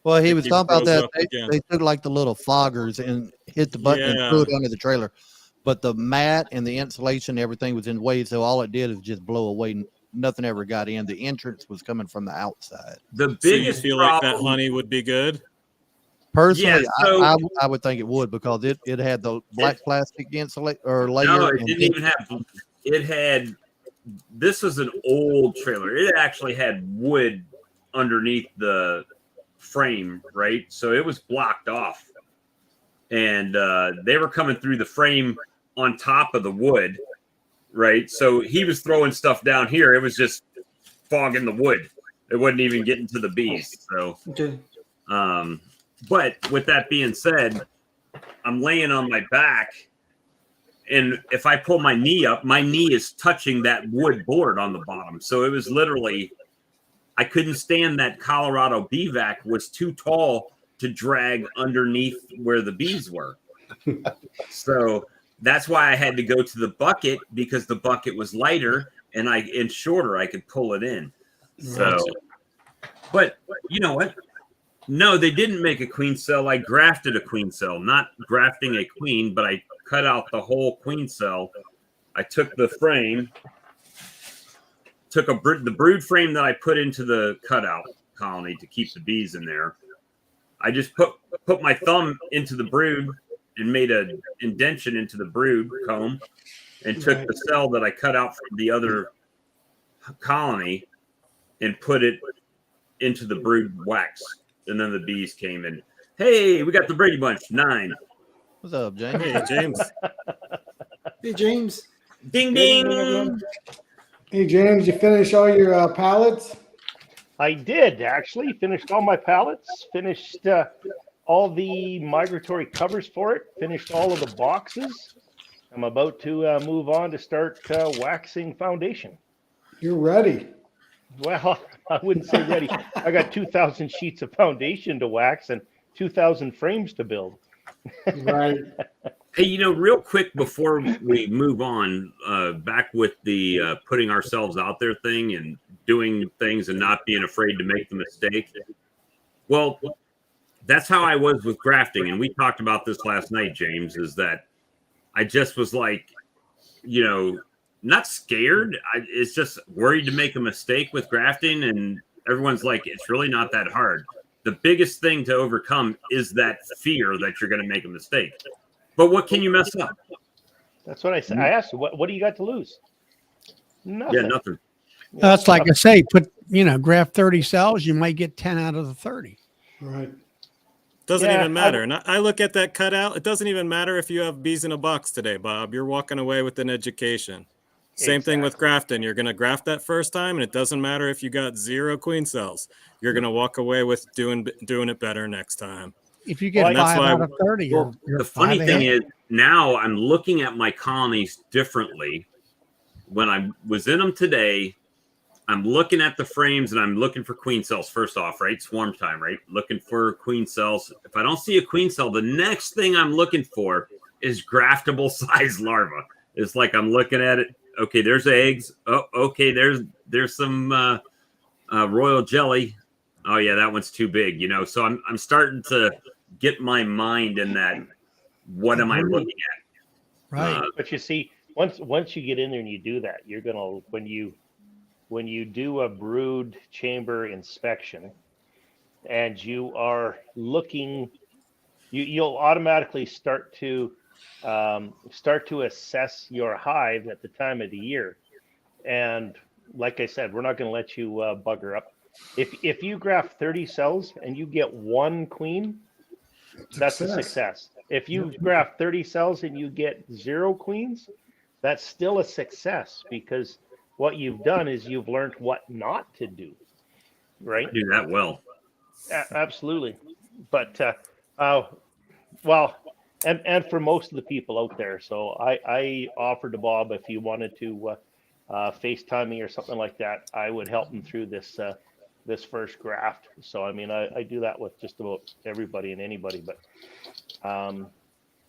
Well, he If was you talking about broke that. up again. They took like the little foggers and hit the button and threw it under the trailer. But the mat and the insulation, everything was in the way. So all it did is just blow away. Nothing ever got in. The entrance was coming from the outside. The So you biggest feel problem, like that honey would be good? Personally, Yeah, so- I would think it would because it had the black plastic insulate or layer. No, it and didn't even have. It had. This was an old trailer. It actually had wood underneath the frame, right? So it was blocked off, and they were coming through the frame on top of the wood, right? So he was throwing stuff down here. It was just fogging the wood. It wasn't even getting to the bees. So, Okay. But with that being said, I'm laying on my back, and if I pull my knee up, my knee is touching that wood board on the bottom. So it was literally, I couldn't stand that Colorado bee vac was too tall to drag underneath where the bees were. So that's why I had to go to the bucket, because the bucket was lighter and shorter. I could pull it in. So, but you know what? No, they didn't make a queen cell. I grafted a queen cell, not grafting a queen, but I cut out the whole queen cell. I took the frame, took the brood frame that I put into the cutout colony to keep the bees in there. I just put my thumb into the brood and made an indention into the brood comb, and took the cell that I cut out from the other colony and put it into the brood wax. And then the bees came in. Hey, we got the Brady Bunch 9. What's up, James? Hey, James. Hey, James. Ding Good evening, ding. everyone. Hey, James, you finish all your pallets? I did actually finished all my pallets, finished all the migratory covers for it, finished all of the boxes. I'm about to move on to start waxing foundation. You're ready. Well, I wouldn't say ready. I got 2,000 sheets of foundation to wax and 2,000 frames to build. Right. Hey, real quick before we move on, back with the putting ourselves out there thing and doing things and not being afraid to make the mistake. Well, that's how I was with grafting. And we talked about this last night, James, is that I just was like, not scared. It's just worried to make a mistake with grafting. And everyone's like, it's really not that hard. The biggest thing to overcome is that fear that you're going to make a mistake. But what can you mess up? That's what I said. I asked you, what do you got to lose? Nothing. Yeah, nothing. That's like I say, graft 30 cells, you might get 10 out of the 30. Right. Doesn't Yeah, even matter. And I look at that cutout. It doesn't even matter if you have bees in a box today, Bob. You're walking away with an education. Same thing with grafting. You're going to graft that first time, and it doesn't matter if you got 0 queen cells. You're going to walk away with doing it better next time. If you get 5 out of 30, you're The funny 5 thing ahead. is, now I'm looking at my colonies differently. When I was in them today, I'm looking at the frames and I'm looking for queen cells first off, right? Swarm time, right? Looking for queen cells. If I don't see a queen cell, the next thing I'm looking for is graftable size larva. It's like I'm looking at it. Okay, there's eggs. Oh, okay, there's some royal jelly. Oh yeah, that one's too big, So I'm starting to get my mind in that. What am I looking at? Right. But you see, once you get in there and you do that, you're gonna when you do a brood chamber inspection, and you are looking you'll automatically start to assess your hive at the time of the year. And like I said, we're not going to let you bugger up. If you graft 30 cells and you get 1 queen, that's a success. If you graft 30 cells and you get 0 queens, that's still a success, because what you've done is you've learned what not to do, right? I do that well. Absolutely. But well, and for most of the people out there, so I offered to Bob, if you wanted to FaceTime me or something like that, I would help him through this this first graft. So I mean, I do that with just about everybody and anybody. But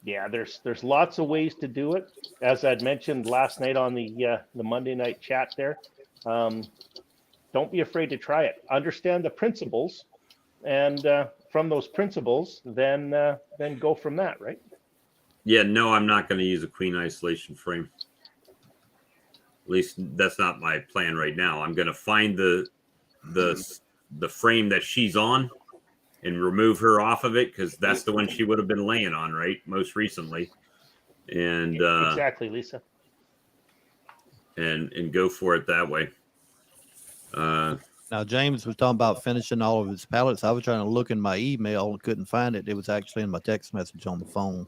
yeah, there's lots of ways to do it. As I'd mentioned last night on the Monday night chat there, don't be afraid to try it. Understand the principles, and from those principles, then go from that, right? Yeah, no, I'm not going to use a queen isolation frame. At least that's not my plan right now. I'm going to find the frame that she's on and remove her off of it, because that's the one she would have been laying on, right, most recently. And exactly, Lisa. And go for it that way. Now, James was talking about finishing all of his pallets. I was trying to look in my email and couldn't find it. It was actually in my text message on the phone.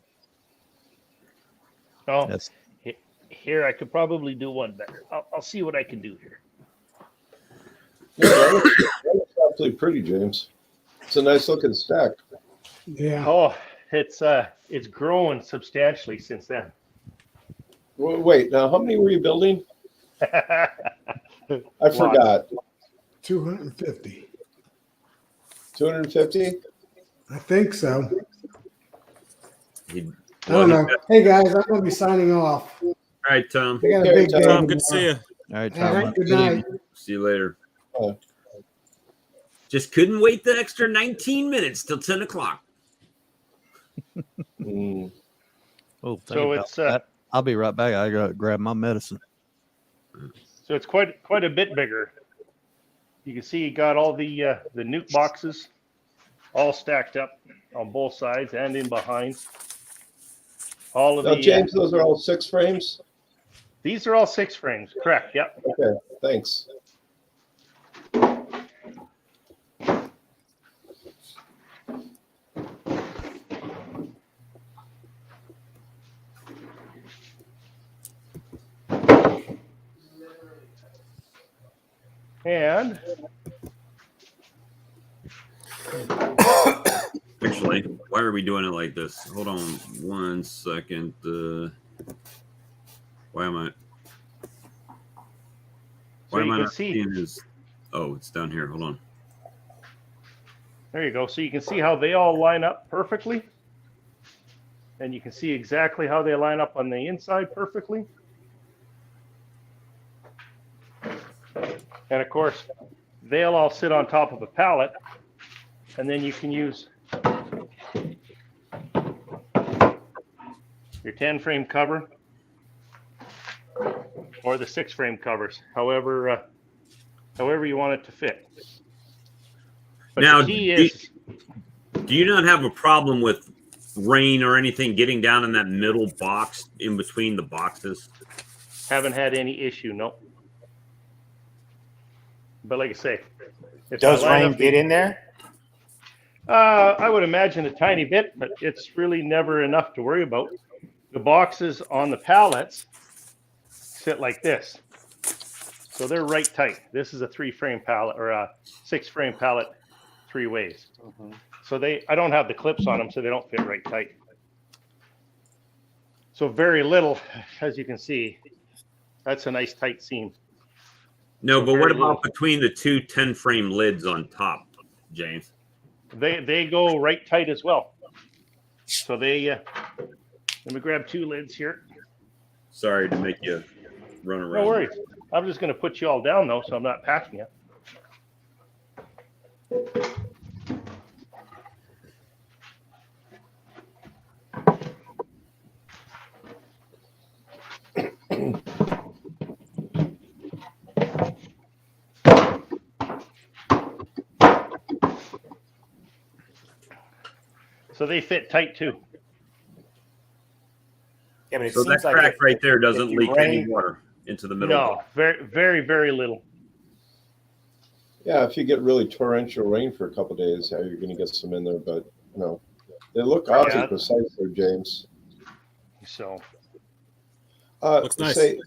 Oh, here I could probably do one better. I'll see what I can do here. Yeah, that's absolutely pretty, James. It's a nice looking stack. Yeah. Oh, it's grown substantially since then. Wait, now how many were you building? I forgot. 250. 250? I think so. I I don't know. Hey guys, I'm going to be signing off. All right, Tom. We got a Okay, big Tom, day Tom, good to see tomorrow. you. All right, All Tom. right, good night. See you later. Oh. Just couldn't wait the extra 19 minutes till 10 o'clock. Mm. Oh, think So about it's that. I'll be right back. I got to grab my medicine. so it's quite a bit bigger. You can see you got all the newt boxes all stacked up on both sides and in behind. All of Now, the James, those are all 6 frames? these are all 6 frames, correct? Yep. Okay, thanks. And Actually, why are we doing it like this? Hold on 1 second. Why am I? so Why am you I can not see. seeing this? Oh, it's down here. Hold on. There you go. So you can see how they all line up perfectly. And you can see exactly how they line up on the inside perfectly. And of course, they'll all sit on top of a pallet. And then you can use your 10 frame cover or the 6 frame covers, however you want it to fit. But Now, the key is, do you not have a problem with rain or anything getting down in that middle box in between the boxes? haven't had any issue, no. But like I say, if Does I line rain up get in there? I would imagine a tiny bit, but it's really never enough to worry about. The boxes on the pallets sit like this. So they're right tight. This is a 3 frame pallet or a 6 frame pallet 3 ways. So I don't have the clips on them, so they don't fit right tight. So very little, as you can see, that's a nice tight seam. No, So but what very about little. between the 2 10 frame lids on top, James? They go right tight as well. So they, let me grab 2 lids here. Sorry to make you run around. No worries. I'm just going to put you all down though, so I'm not packing you. So they fit tight too. Yeah, but it So that seems like crack if- right there if doesn't you leak any rain- water into the middle. No, very, very, very little. Yeah, if you get really torrential rain for a couple of days, yeah, you're going to get some in there. But they look awfully Yeah. precise there, James. So Looks nice. Say,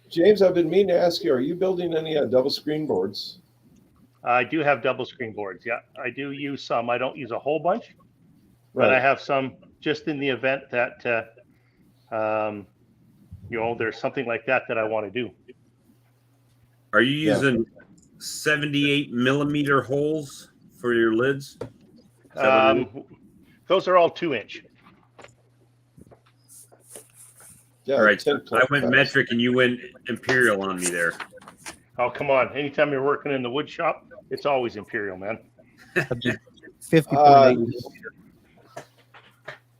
James, I've been meaning to ask you: are you building any double screen boards? I do have double screen boards. Yeah, I do use some. I don't use a whole bunch, but I have some just in the event that there's something like that I want to do. Are you using 78 millimeter holes for your lids? Those are all 2-inch. Yeah, All right. 10 I went metric and you went imperial on me there. Oh, come on. Anytime you're working in the wood shop, it's always imperial, man. 50.8.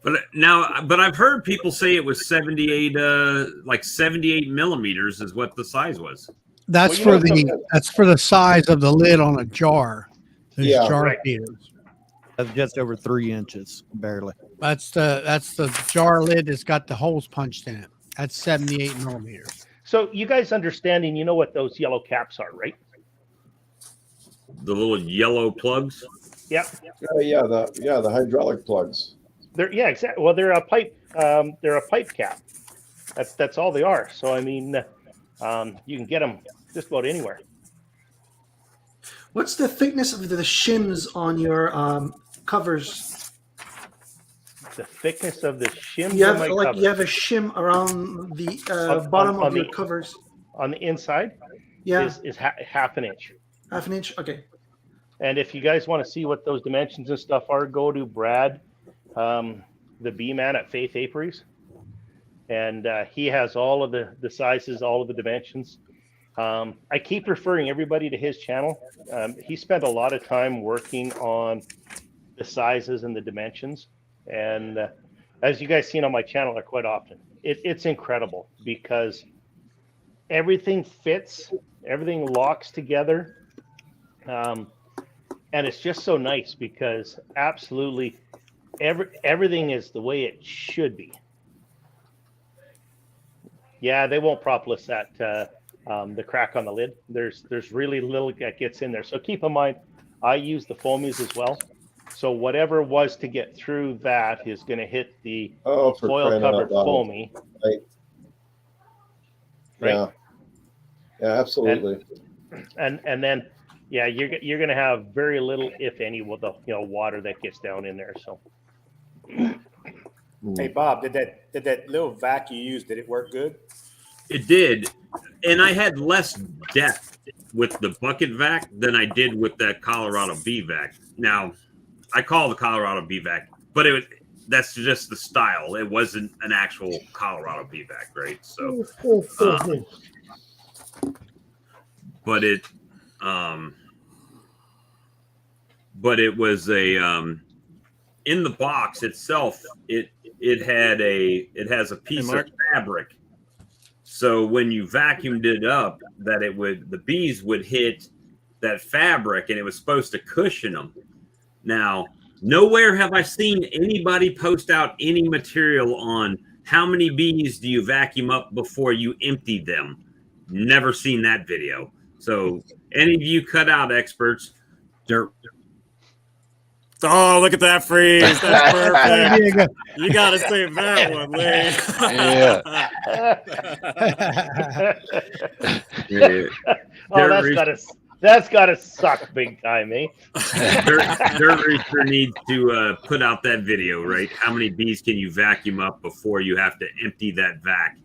But I've heard people say it was 78, like 78 millimeters is what the size was. That's Well, for that's for the size of the lid on a jar. Those Yeah, jar right. feeders. That's just over 3 inches, barely. That's the jar lid that's got the holes punched in it. That's 78 millimeters. So you guys understanding, you know what those yellow caps are, right? The little yellow plugs. Yep. The hydraulic plugs. Exactly. Well, they're a pipe. They're a pipe cap. That's all they are. So I mean, you can get them just about anywhere. What's the thickness of the shims on your covers? The thickness of the shims. You on have my cover. you have a shim around the bottom of your covers. On the inside. Yeah, Is half an inch. half an inch. Okay. And if you guys want to see what those dimensions and stuff are, go to Brad, the bee man at Faith Apiaries. And he has all of the sizes, all of the dimensions. I keep referring everybody to his channel. He spent a lot of time working on the sizes and the dimensions. And as you guys seen on my channel quite often, it's incredible because everything fits, everything locks together. And it's just so nice because absolutely everything is the way it should be. Yeah, they won't propolis that the crack on the lid. There's really little that gets in there. So keep in mind, I use the foamies as well. So whatever was to get through that is going to hit the foil covered foamy. Right. Yeah, absolutely. And then you're going to have very little, if any, with the water that gets down in there. So. Hey Bob, did that little vac you used, did it work good? It did, and I had less depth with the bucket vac than I did with that Colorado bee vac. Now, I call the Colorado bee vac, but that's just the style. It wasn't an actual Colorado bee vac, right? So, but it was a in the box itself. It has a piece of fabric. So when you vacuumed it up, the bees would hit that fabric, and it was supposed to cushion them. Now, nowhere have I seen anybody post out any material on how many bees do you vacuum up before you empty them. Never seen that video. So any of you cutout experts, Oh, look at that freeze. That's perfect. You got to save that one, Lee. Yeah. That's gotta suck big time, eh? Dirt Rooster needs to put out that video, right? How many bees can you vacuum up before you have to empty that vac?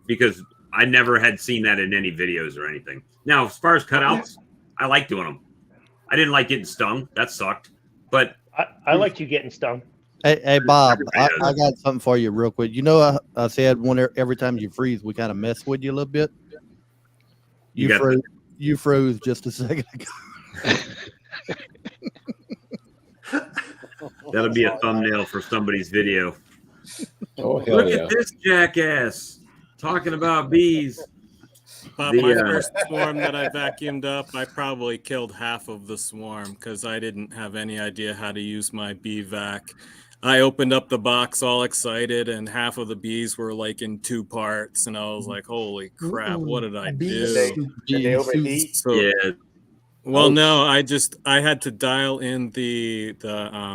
Because I never had seen that in any videos or anything. Now, as far as cutouts, I like doing them. I didn't like getting stung. That sucked. But I liked you getting stung. Hey Bob, I got something for you real quick. You know, I said every time you freeze, we kind of mess with you a little bit. You froze just a second ago. That'll be a thumbnail for somebody's video. Oh, hell Look at this jackass talking about bees. Bob, my first swarm that I vacuumed up, I probably killed half of the swarm because I didn't have any idea how to use my bee vac. I opened up the box all excited, and half of the bees were like in 2 parts, and I was like, "Holy crap! What did I do?" Did they overheat? So, Yeah. well, no, I had to dial in the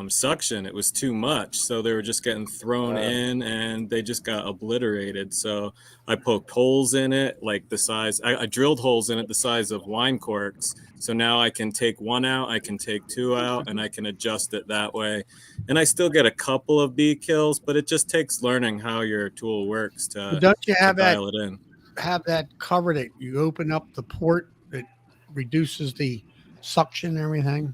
suction. It was too much, so they were just getting thrown in, and they just got obliterated. So I poked holes in it, like the size. I drilled holes in it the size of wine corks. So now I can take 1 out, I can take 2 out, and I can adjust it that way. And I still get a couple of bee kills, but it just takes learning how your tool works to, Don't you have dial it in. Have that covered it? You open up the port that reduces the suction and everything.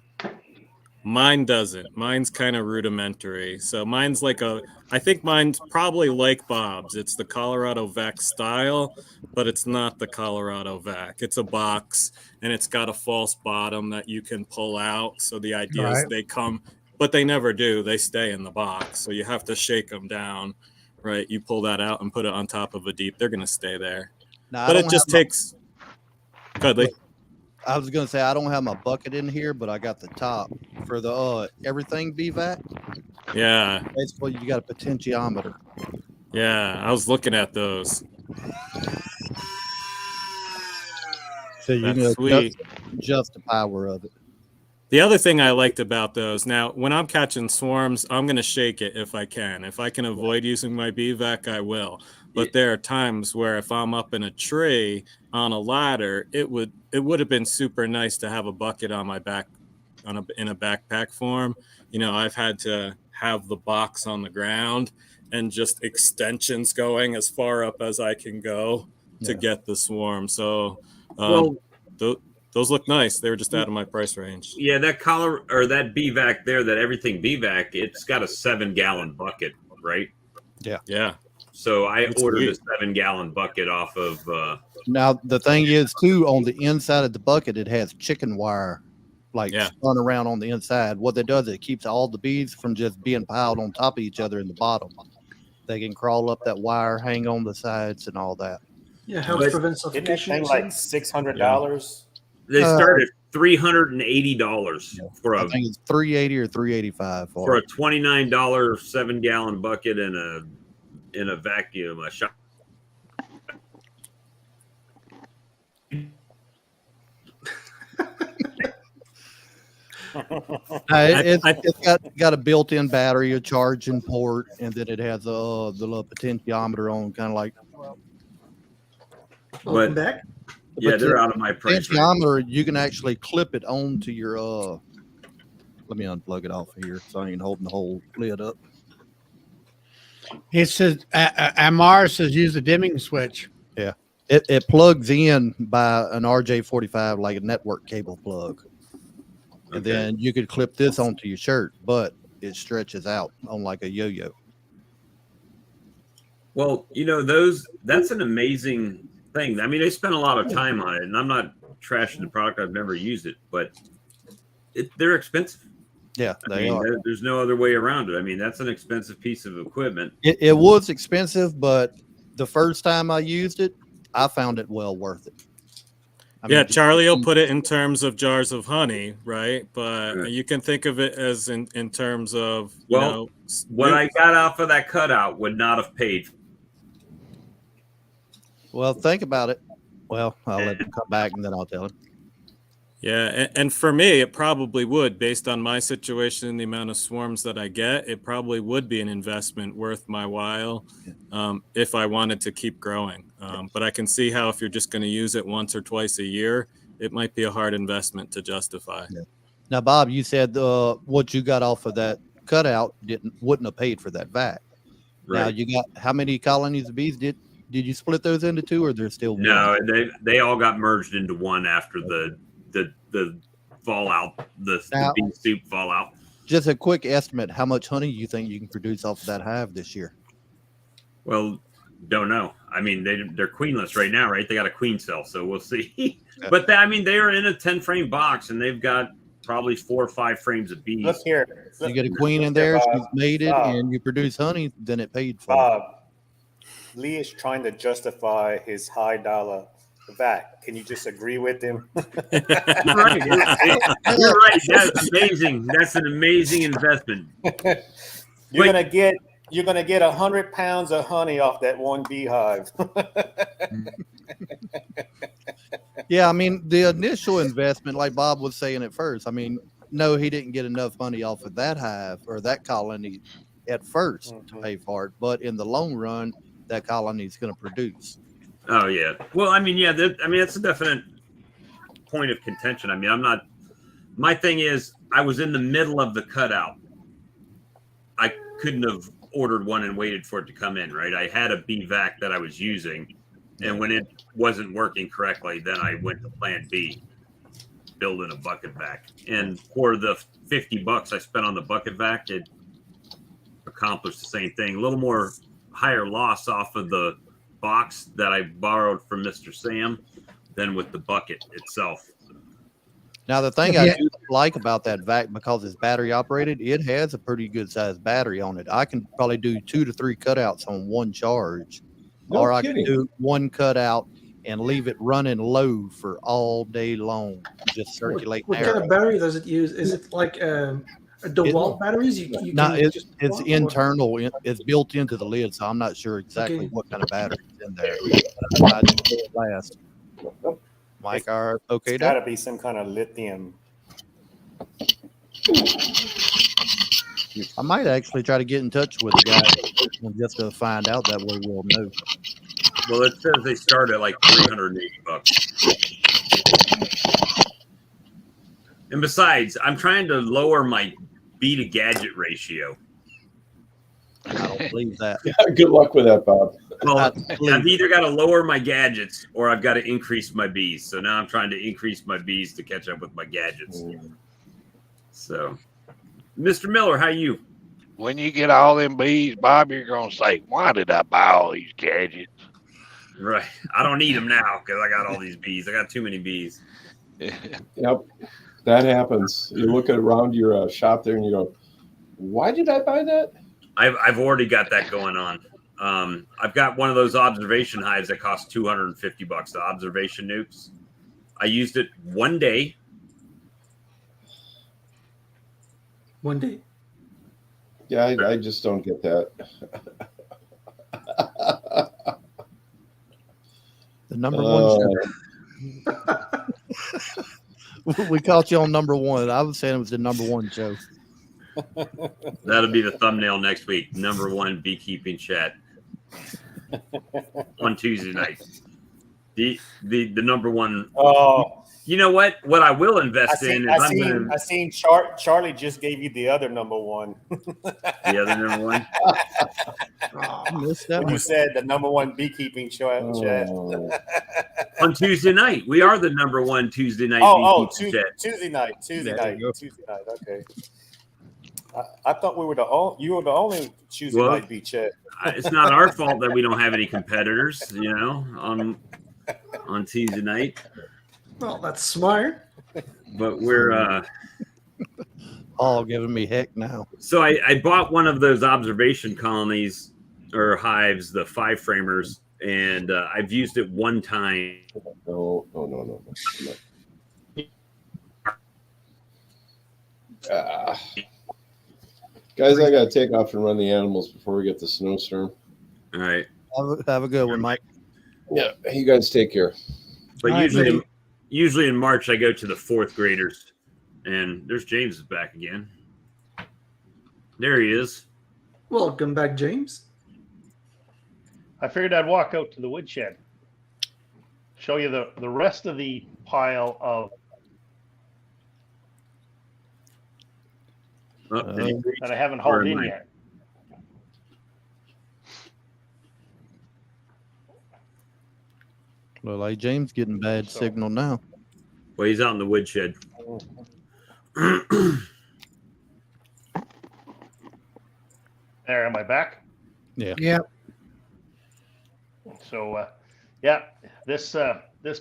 Mine doesn't. Mine's kind of rudimentary. So mine's like I think mine's probably like Bob's. It's the Colorado Vac style, but it's not the Colorado Vac. It's a box, and it's got a false bottom that you can pull out. So the idea is they come, but they never do. They stay in the box. So you have to shake them down, right? You pull that out and put it on top of a deep. They're going to stay there. Now, but it just takes. Go ahead, Lee. I was gonna say I don't have my bucket in here, but I got the top for the everything BVAC. Yeah. Basically, you got a potentiometer. Yeah, I was looking at those. So you That's can adjust the power of it. The other thing I liked about those, now when I'm catching swarms, I'm going to shake it if I can. If I can avoid using my BVAC, I will. But there are times where if I'm up in a tree on a ladder, it would have been super nice to have a bucket on my back in a backpack form. You know, I've had to have the box on the ground and just extensions going as far up as I can go to get the swarm. So those look nice. They were just out of my price range. Yeah, that collar or that BVAC there, that everything BVAC, it's got a 7-gallon bucket, right? Yeah. Yeah. So I ordered a 7-gallon bucket off of. Now the thing is too, on the inside of the bucket, it has chicken wire, spun around on the inside. What that does, it keeps all the bees from just being piled on top of each other in the bottom. They can crawl up that wire, hang on the sides, and all that. Yeah, helps prevent Isn't that suffocation. thing like $600? They start at $380 for a. I think it's $380 or $385 for a $29 7-gallon bucket in a vacuum. A shop. It's got a built-in battery, a charging port, and then it has the little potentiometer on, kind of like. Welcome back. Yeah, they're out of my price. Potentiometer, you can actually clip it onto your. Let me unplug it off here so I ain't holding the whole lid up. It says Amar says use the dimming switch. Yeah, it plugs in by an RJ45, like a network cable plug. And then you could clip this onto your shirt, but it stretches out on like a yo-yo. Well, you know, that's an amazing thing. I mean, they spent a lot of time on it, and I'm not trashing the product. I've never used it, but they're expensive. Yeah, they are. There's no other way around it. I mean, that's an expensive piece of equipment. It was expensive, but the first time I used it, I found it well worth it. I mean, mean, Charlie will put it in terms of jars of honey, right? But you can think of it as in terms of, what I got off of that cutout would not have paid. Well, think about it. Well, I'll let him come back and then I'll tell him. Yeah, and for me, it probably would, based on my situation and the amount of swarms that I get, it probably would be an investment worth my while if I wanted to keep growing. But I can see how if you're just going to use it once or twice a year, it might be a hard investment to justify. Yeah. Now, Bob, you said what you got off of that cutout wouldn't have paid for that vac. Right. Now, you got how many colonies of bees did you split those into two, or there's still one? No, they all got merged into one after the fallout, the bee soup fallout. Just a quick estimate, how much honey you think you can produce off of that hive this year? Well, don't know. I mean, they're queenless right now, right? They got a queen cell, so we'll see. But they are in a 10-frame box, and they've got probably 4 or 5 frames of bees. Look here. You get a queen in there, she's mated, and you produce honey, then it paid for. Lee is trying to justify his high dollar vac. Can you just agree with him? You're right. You're right. That's amazing. That's an amazing investment. You're gonna get 100 pounds of honey off that one beehive. Yeah, I mean, the initial investment, like Bob was saying at first, I mean, no, he didn't get enough money off of that hive or that colony at first to pay for it, but in the long run, that colony is going to produce. Oh yeah. Well, I mean, yeah. That's a definite point of contention. I mean, I'm not. My thing is, I was in the middle of the cutout. I couldn't have ordered one and waited for it to come in. Right. I had a bee vac that I was using, and when it wasn't working correctly, then I went to Plan B, building a bucket vac. And for the $50 I spent on the bucket vac, it accomplished the same thing. A little more higher loss off of the box that I borrowed from Mr. Sam than with the bucket itself. Now, the thing I do like about that vac, because it's battery operated, it has a pretty good sized battery on it. I can probably do 2 to 3 cutouts on one charge, or I can do one cutout and leave it running low for all day long, just circulate. What kind of battery does it use? Is it like DeWalt batteries? No, it's internal. It's built into the lid, so I'm not sure exactly what kind of battery is in there. I just it last. Mike, are okay? It's got to be some kind of lithium. I might actually try to get in touch with the guy just to find out. That way we'll know. Well, it says they start at like $380. And besides, I'm trying to lower my bee to gadget ratio. I don't believe that. Good luck with that, Bob. Well, I've either got to lower my gadgets or I've got to increase my bees. So now I'm trying to increase my bees to catch up with my gadgets. So, Mr. Miller, how you? When you get all them bees, Bob, you're going to say, why did I buy all these gadgets? Right. I don't need them now because I got all these bees. I got too many bees. Yep. That happens. You look at around your shop there and you go, why did I buy that? I've already got that going on. I've got one of those observation hives that costs $250, the observation nukes. I used it one day. One day. Yeah, I just don't get that. The number one show. We caught you on number one. I was saying it was the number one show. That'll be the thumbnail next week. Number one beekeeping chat on Tuesday night. The number one. Oh, you know what? What I will invest in is I seen Charlie just gave you the other number one. The other number one. I missed that When one. you said the number one beekeeping chat. On Tuesday night. We are the number one Tuesday night beekeeping chat. Tuesday night. Okay. I thought you were the only Tuesday night bee chat. It's not our fault that we don't have any competitors, you know, on Tuesday night. Well, that's smart. But we're all giving me heck now. So I bought one of those observation colonies or hives, the 5-framers, and I've used it one time. No. Guys, I got to take off and run the animals before we get the snowstorm. All right. Have a good one, Mike. Yeah, you guys take care. But usually in March, I go to the 4th graders, and there's James is back again. There he is. Welcome back, James. I figured I'd walk out to the woodshed, show you the rest of the pile of that I haven't hauled in yet. Look like James getting bad signal now. Well, he's out in the woodshed. There, am I back? Yeah. Yep. So, this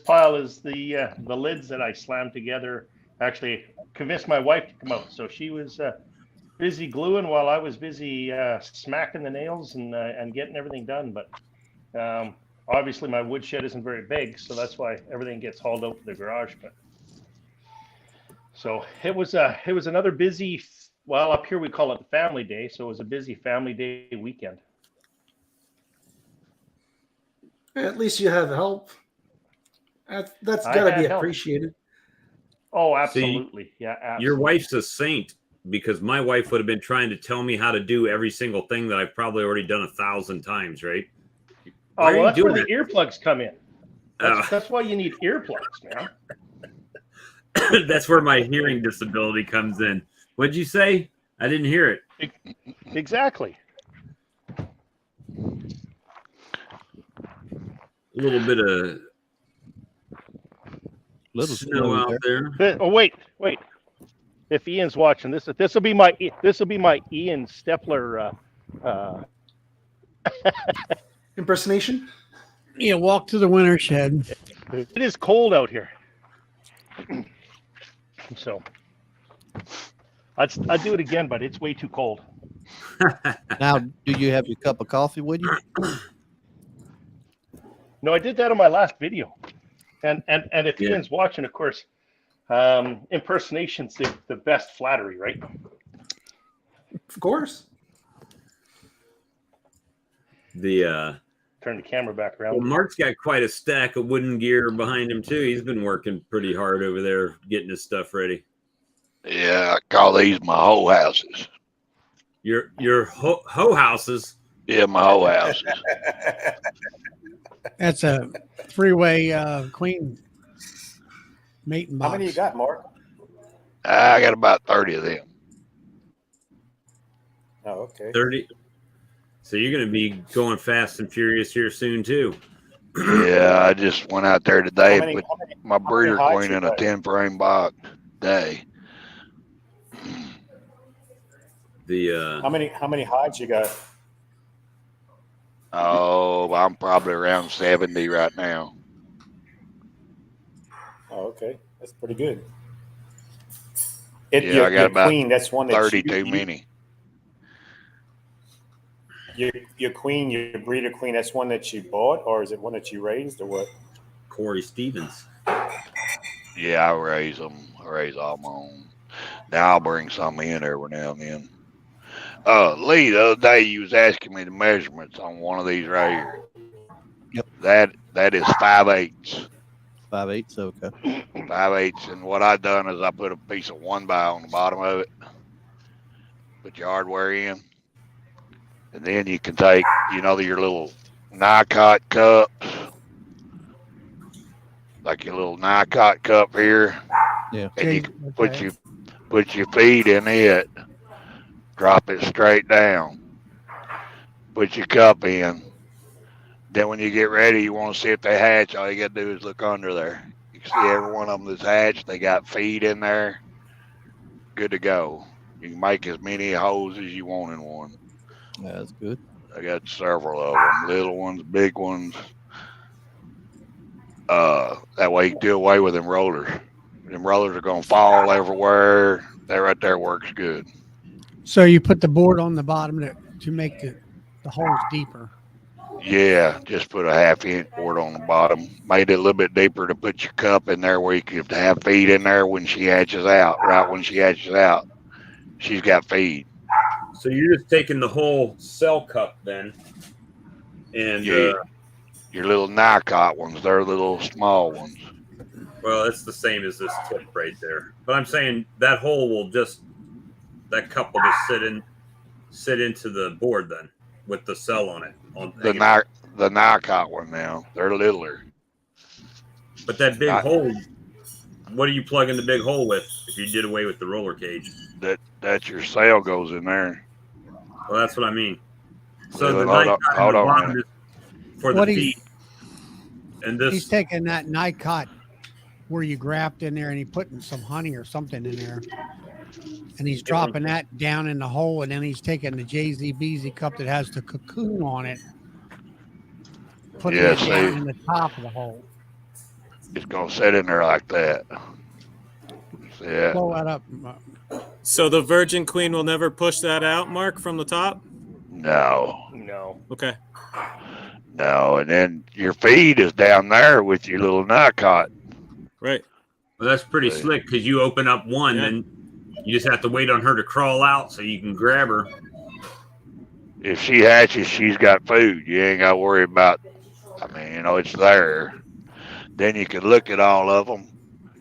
pile is the lids that I slammed together. Actually, convinced my wife to come out, so she was busy gluing while I was busy smacking the nails and getting everything done. But obviously my woodshed isn't very big, so that's why everything gets hauled out to the garage. But so it was another busy. Well, up here we call it family day, so it was a busy family day weekend. At least you have help. That's I gotta had be help. appreciated. Oh, absolutely. Yeah, absolutely. Your wife's a saint, because my wife would have been trying to tell me how to do every single thing that I've probably already done 1,000 times, right? Why are well, you that's where doing the earplugs come in. that? That's why you need earplugs, man. That's where my hearing disability comes in. What'd you say? I didn't hear it. Exactly. A little bit of snow out there. Oh, wait. If Ian's watching this will be my Ian Stepler Impersonation? Yeah, walk to the winter shed. It is cold out here. So I'd do it again, but it's way too cold. Now, do you have your cup of coffee with you? No, I did that on my last video. And if Ian's watching, of course, impersonation's the best flattery, right? Of course. Turn the camera back around. Well, Mark's got quite a stack of wooden gear behind him too. He's been working pretty hard over there getting his stuff ready. Yeah, I call these my hoe houses. Your hoe houses? Yeah, my hoe houses. That's a three-way queen mating box. How many you got, Mark? I got about 30 of them. Oh, okay. 30. So you're going to be going fast and furious here soon too. Yeah, I just went out there today How many- with how many- my breeder hides queen you in a got? 10-frame box day. How many hides you got? Oh, I'm probably around 70 right now. Oh, okay. That's pretty good. Yeah, I got about queen, that's one that 30 too many. Your queen, your breeder queen, that's one that you bought, or is it one that you raised, or what? Corey Stevens. Yeah, I raise them. I raise all my own. Now I'll bring some in every now and then. Lee, the other day you was asking me the measurements on one of these right here. Yep. That is 5/8. 5/8, okay. 5/8, and what I done is I put a piece of 1x on the bottom of it. Put your hardware in, and then you can take, your little Nycot cups, like your little Nycot cup here. Yeah. And you can put your feed in it. Drop it straight down. Put your cup in. Then when you get ready, you want to see if they hatch. All you got to do is look under there. You can see every one of them that's hatched. They got feed in there. Good to go. You can make as many holes as you want in one. Yeah, that's good. I got several of them. Little ones, big ones. That way you can do away with them rollers. Them rollers are going to fall everywhere. That right there works good. So you put the board on the bottom to make the holes deeper. Yeah, just put a 1/2-inch board on the bottom. Made it a little bit deeper to put your cup in there where you can have feed in there when she hatches out. Right when she hatches out, she's got feed. So you're just taking the whole cell cup then, and Yeah. Your little Nycot ones, they're little small ones. well, it's the same as this tip right there. But I'm saying that hole will that cup will just sit into the board then with the cell on it. The Nycot one now, they're littler. But that big hole, what are you plugging the big hole with if you did away with the roller cage? That your cell goes in there. Well, that's what I mean. So Yeah, the hold Nycot on on the a bottom minute. is for the feet. And this He's taking that Nycot where you graft in there and he's putting some honey or something in there. And he's dropping that down in the hole, and then he's taking the JZBZ cup that has the cocoon on it, putting it down in the top of the hole. It's gonna sit in there like that. Yeah. Blow that up. So the Virgin Queen will never push that out, Mark, from the top? No. No. Okay. No, and then your feed is down there with your little nicot. Right. Well, that's pretty Right. slick because you open up one, Yeah. then you just have to wait on her to crawl out so you can grab her. If she hatches, she's got food. You ain't got to worry about. I mean, you know, it's there. Then you can look at all of them.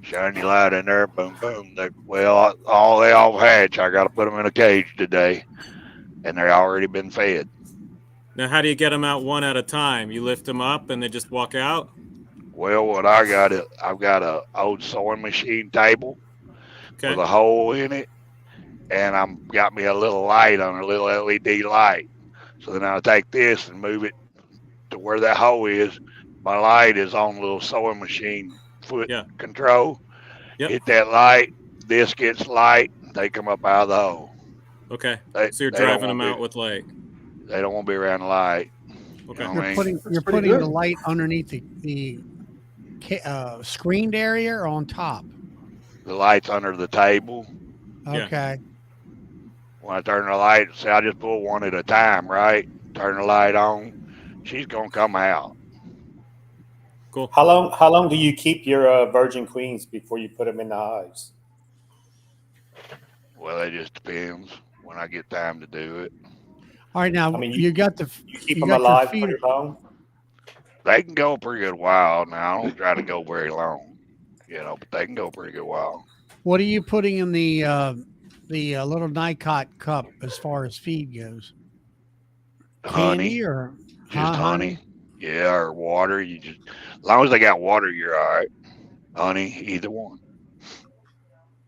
Shine your light in there, boom, boom. They all hatch. I got to put them in a cage today, and they're already been fed. Now, how do you get them out one at a time? You lift them up and they just walk out? Well, what I got is I've got a old sewing machine table Okay. with a hole in it, and I'm got me a little light on a little LED light. So then I'll take this and move it to where that hole is. My light is on a little sewing machine foot control. Yep. Hit that light, this gets light, they come up out of the hole. Okay. They, So you're they don't driving them wanna out with light. They don't want to be around the light. Okay. You know what You're I mean? putting good. the light underneath the screened area or on top? The light's under the table. Yeah. Okay. When I turn the light, say I just pull one at a time, right? Turn the light on. She's gonna come out. Cool. How long do you keep your virgin queens before you put them in the hives? Well, it just depends when I get time to do it. All right. Now I mean, you got the You keep you them got your alive feeder- pretty long. They can go a pretty good while. Now I don't try to go very long, you know, but they can go a pretty good while. What are you putting in the little Nicot cup as far as feed goes? Honey, Candy or just honey. Yeah, or water. You just as long as they got water, you're all right. Honey, either one.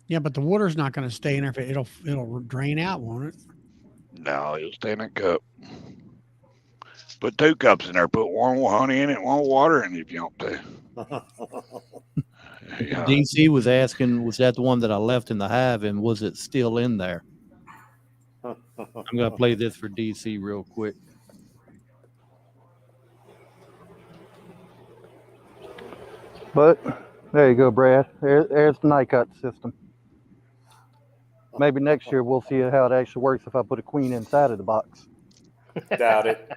Yeah, but the water's not going to stay in there. It'll drain out, won't it? No, it'll stay in a cup. Put 2 cups in there. Put one with honey in it, one with water in it if you want to. Yeah. DC was asking, was that the one that I left in the hive, and was it still in there? I'm gonna play this for DC real quick. But there you go, Brad. There's the Nicot system. Maybe next year we'll see how it actually works if I put a queen inside of the box. Doubt it.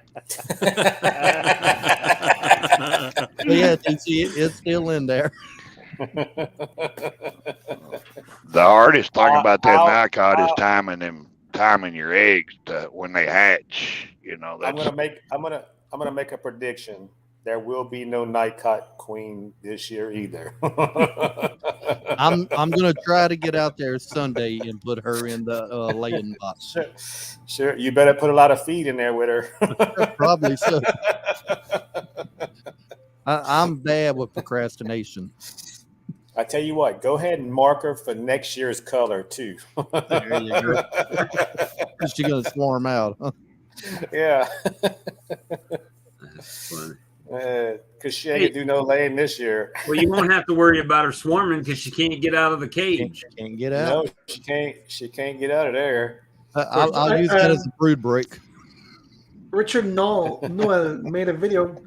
But yeah, DC, it's still in there. The hardest thing about that How- Nicot is timing your eggs to when they hatch. You know, I'm that's gonna make a prediction. There will be no Nicot queen this year either. I'm gonna try to get out there Sunday and put her in the laying box. Sure. You better put a lot of feed in there with her. Probably so. I'm bad with procrastination. I tell you what, go ahead and mark her for next year's color too. There you go. She's gonna swarm out. Huh? Yeah. That's funny. Because she ain't gonna do no laying this year. Well, you won't have to worry about her swarming because she can't get out of the cage. Can't get out. No, she can't. She can't get out of there. I'll use that as a brood break. Richard Noel made a video,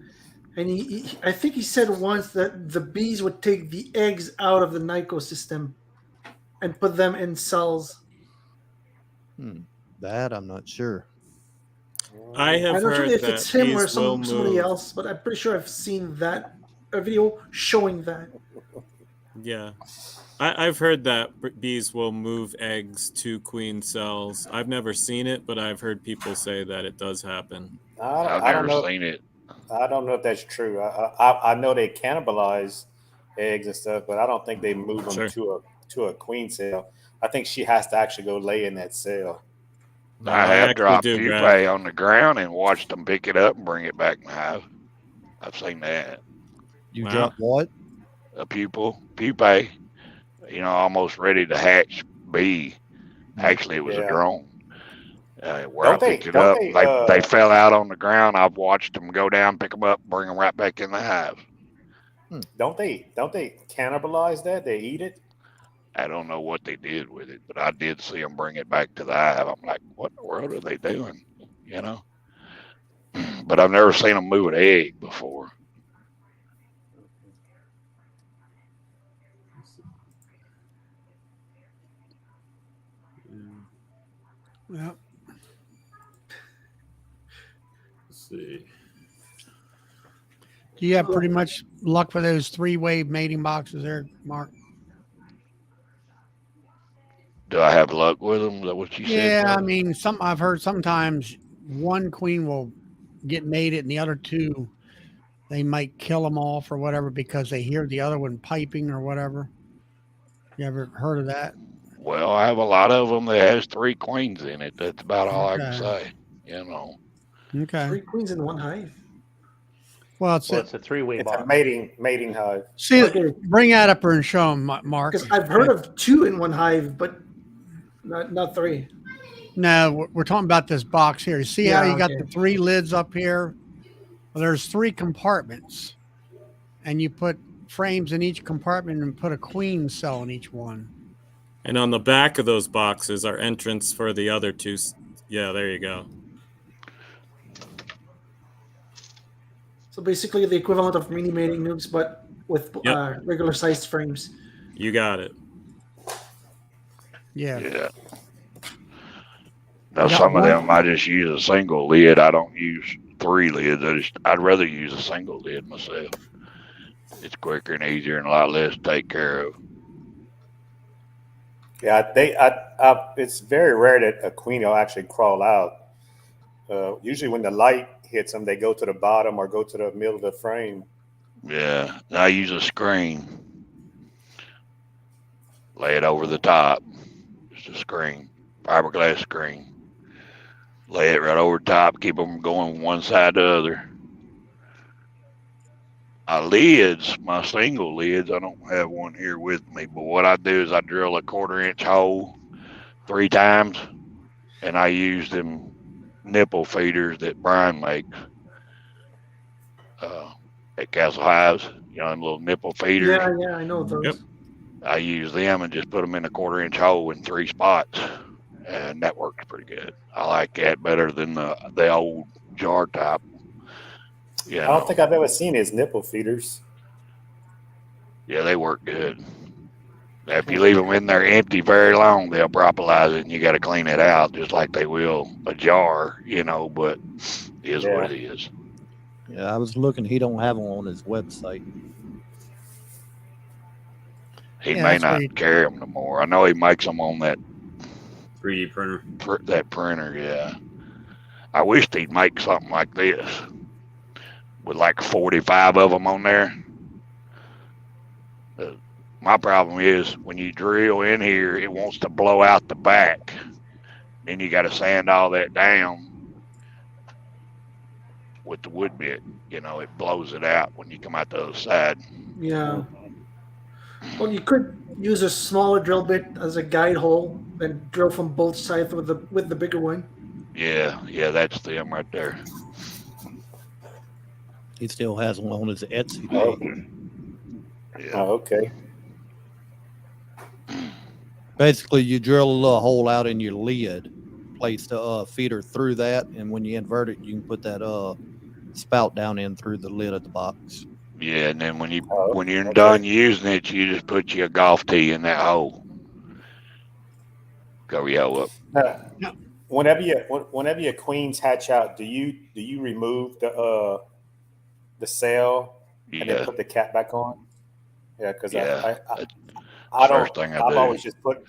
and I think he said once that the bees would take the eggs out of the Nico system and put them in cells. That I'm not sure. I have I'm not sure heard if that it's him or bees will somebody move. else, but I'm pretty sure I've seen a video showing that. Yeah. I've heard that bees will move eggs to queen cells. I've never seen it, but I've heard people say that it does happen. I've I don't never know. seen it. I don't know if that's true. I know they cannibalize eggs and stuff, but I don't think they move them to a queen cell. I think she has to actually go lay in that cell. I have dropped pupae on the ground and watched them pick it up and bring it back in the hive. I've seen that. You dropped what? A pupae, you know, almost ready to hatch bee. Actually, it was a drone. Where I picked it up, they fell out on the ground. I've watched them go down, pick them up, bring them right back in the hive. Don't they cannibalize that? They eat it? I don't know what they did with it, but I did see them bring it back to the hive. I'm like, what in the world are they doing? You know? But I've never seen them move an egg before. Yep. Let's see. Do you have pretty much luck for those 3-way mating boxes there, Mark? Do I have luck with them? Is that what you said? Yeah, I Tony? mean, I've heard sometimes one queen will get mated and the other two, they might kill them off or whatever because they hear the other one piping or whatever. You ever heard of that? Well, I have a lot of them that has 3 queens in it. That's about all I can Okay. say. You know. Okay. 3 queens in one hive. Well, it's It's a 3-way It's box. a mating hive. see, Okay. bring that up and show them, Mark. Because I've heard of 2 in one hive, but not 3. No, we're talking about this box here. You see how Yeah, you got okay. the 3 lids up here? Well, there's 3 compartments, and you put frames in each compartment and put a queen cell in each one. And on the back of those boxes are entrance for the other 2. Yeah, there you go. So basically the equivalent of mini mating nukes, but with Yep. regular sized frames. You got it. Yeah. Yeah. Now, Yeah, some of one- them I just use a single lid. I don't use 3 lids. I'd rather use a single lid myself. It's quicker and easier and a lot less to take care of. Yeah, it's very rare that a queen will actually crawl out. Usually when the light hits them, they go to the bottom or go to the middle of the frame. Yeah, I use a screen. Lay it over the top. Just a screen, fiberglass screen. Lay it right over top. Keep them going one side to the other. Lids, my single lids, I don't have one here with me, but what I do is I drill a 1/4-inch hole 3 times, and I use them nipple feeders that Brian makes at Castle Hives, them little nipple feeders. Yeah, I know those. Yep. I use them and just put them in a 1/4-inch hole in 3 spots, and that works pretty good. I like that better than the old jar type. I don't think I've ever seen his nipple feeders. Yeah, they work good. If you leave them in there empty very long, they'll propylize it, and you got to clean it out just like they will a jar, but it is what it is. Yeah, I was looking. He don't have them on his website. He Yeah, may that's not where you- carry them no more. I know he makes them on that 3D printer. that printer. Yeah, I wished he'd make something like this with like 45 of them on there. My problem is when you drill in here, it wants to blow out the back. Then you got to sand all that down with the wood bit. It blows it out when you come out the other side. Yeah. Well, you could use a smaller drill bit as a guide hole and drill from both sides with the bigger one. Yeah, that's them right there. He still has one on his Etsy Oh, page. Yeah. okay. Basically, you drill a little hole out in your lid, place the feeder through that, and when you invert it, you can put that spout down in through the lid of the box. Yeah, and then when you're okay. done using it, you just put your golf tee in that hole. Cover your hole up. Whenever your queens hatch out, do you remove the cell and then Yeah, put the cap back on? Yeah, because yeah. I don't. First thing I I've do. always just put.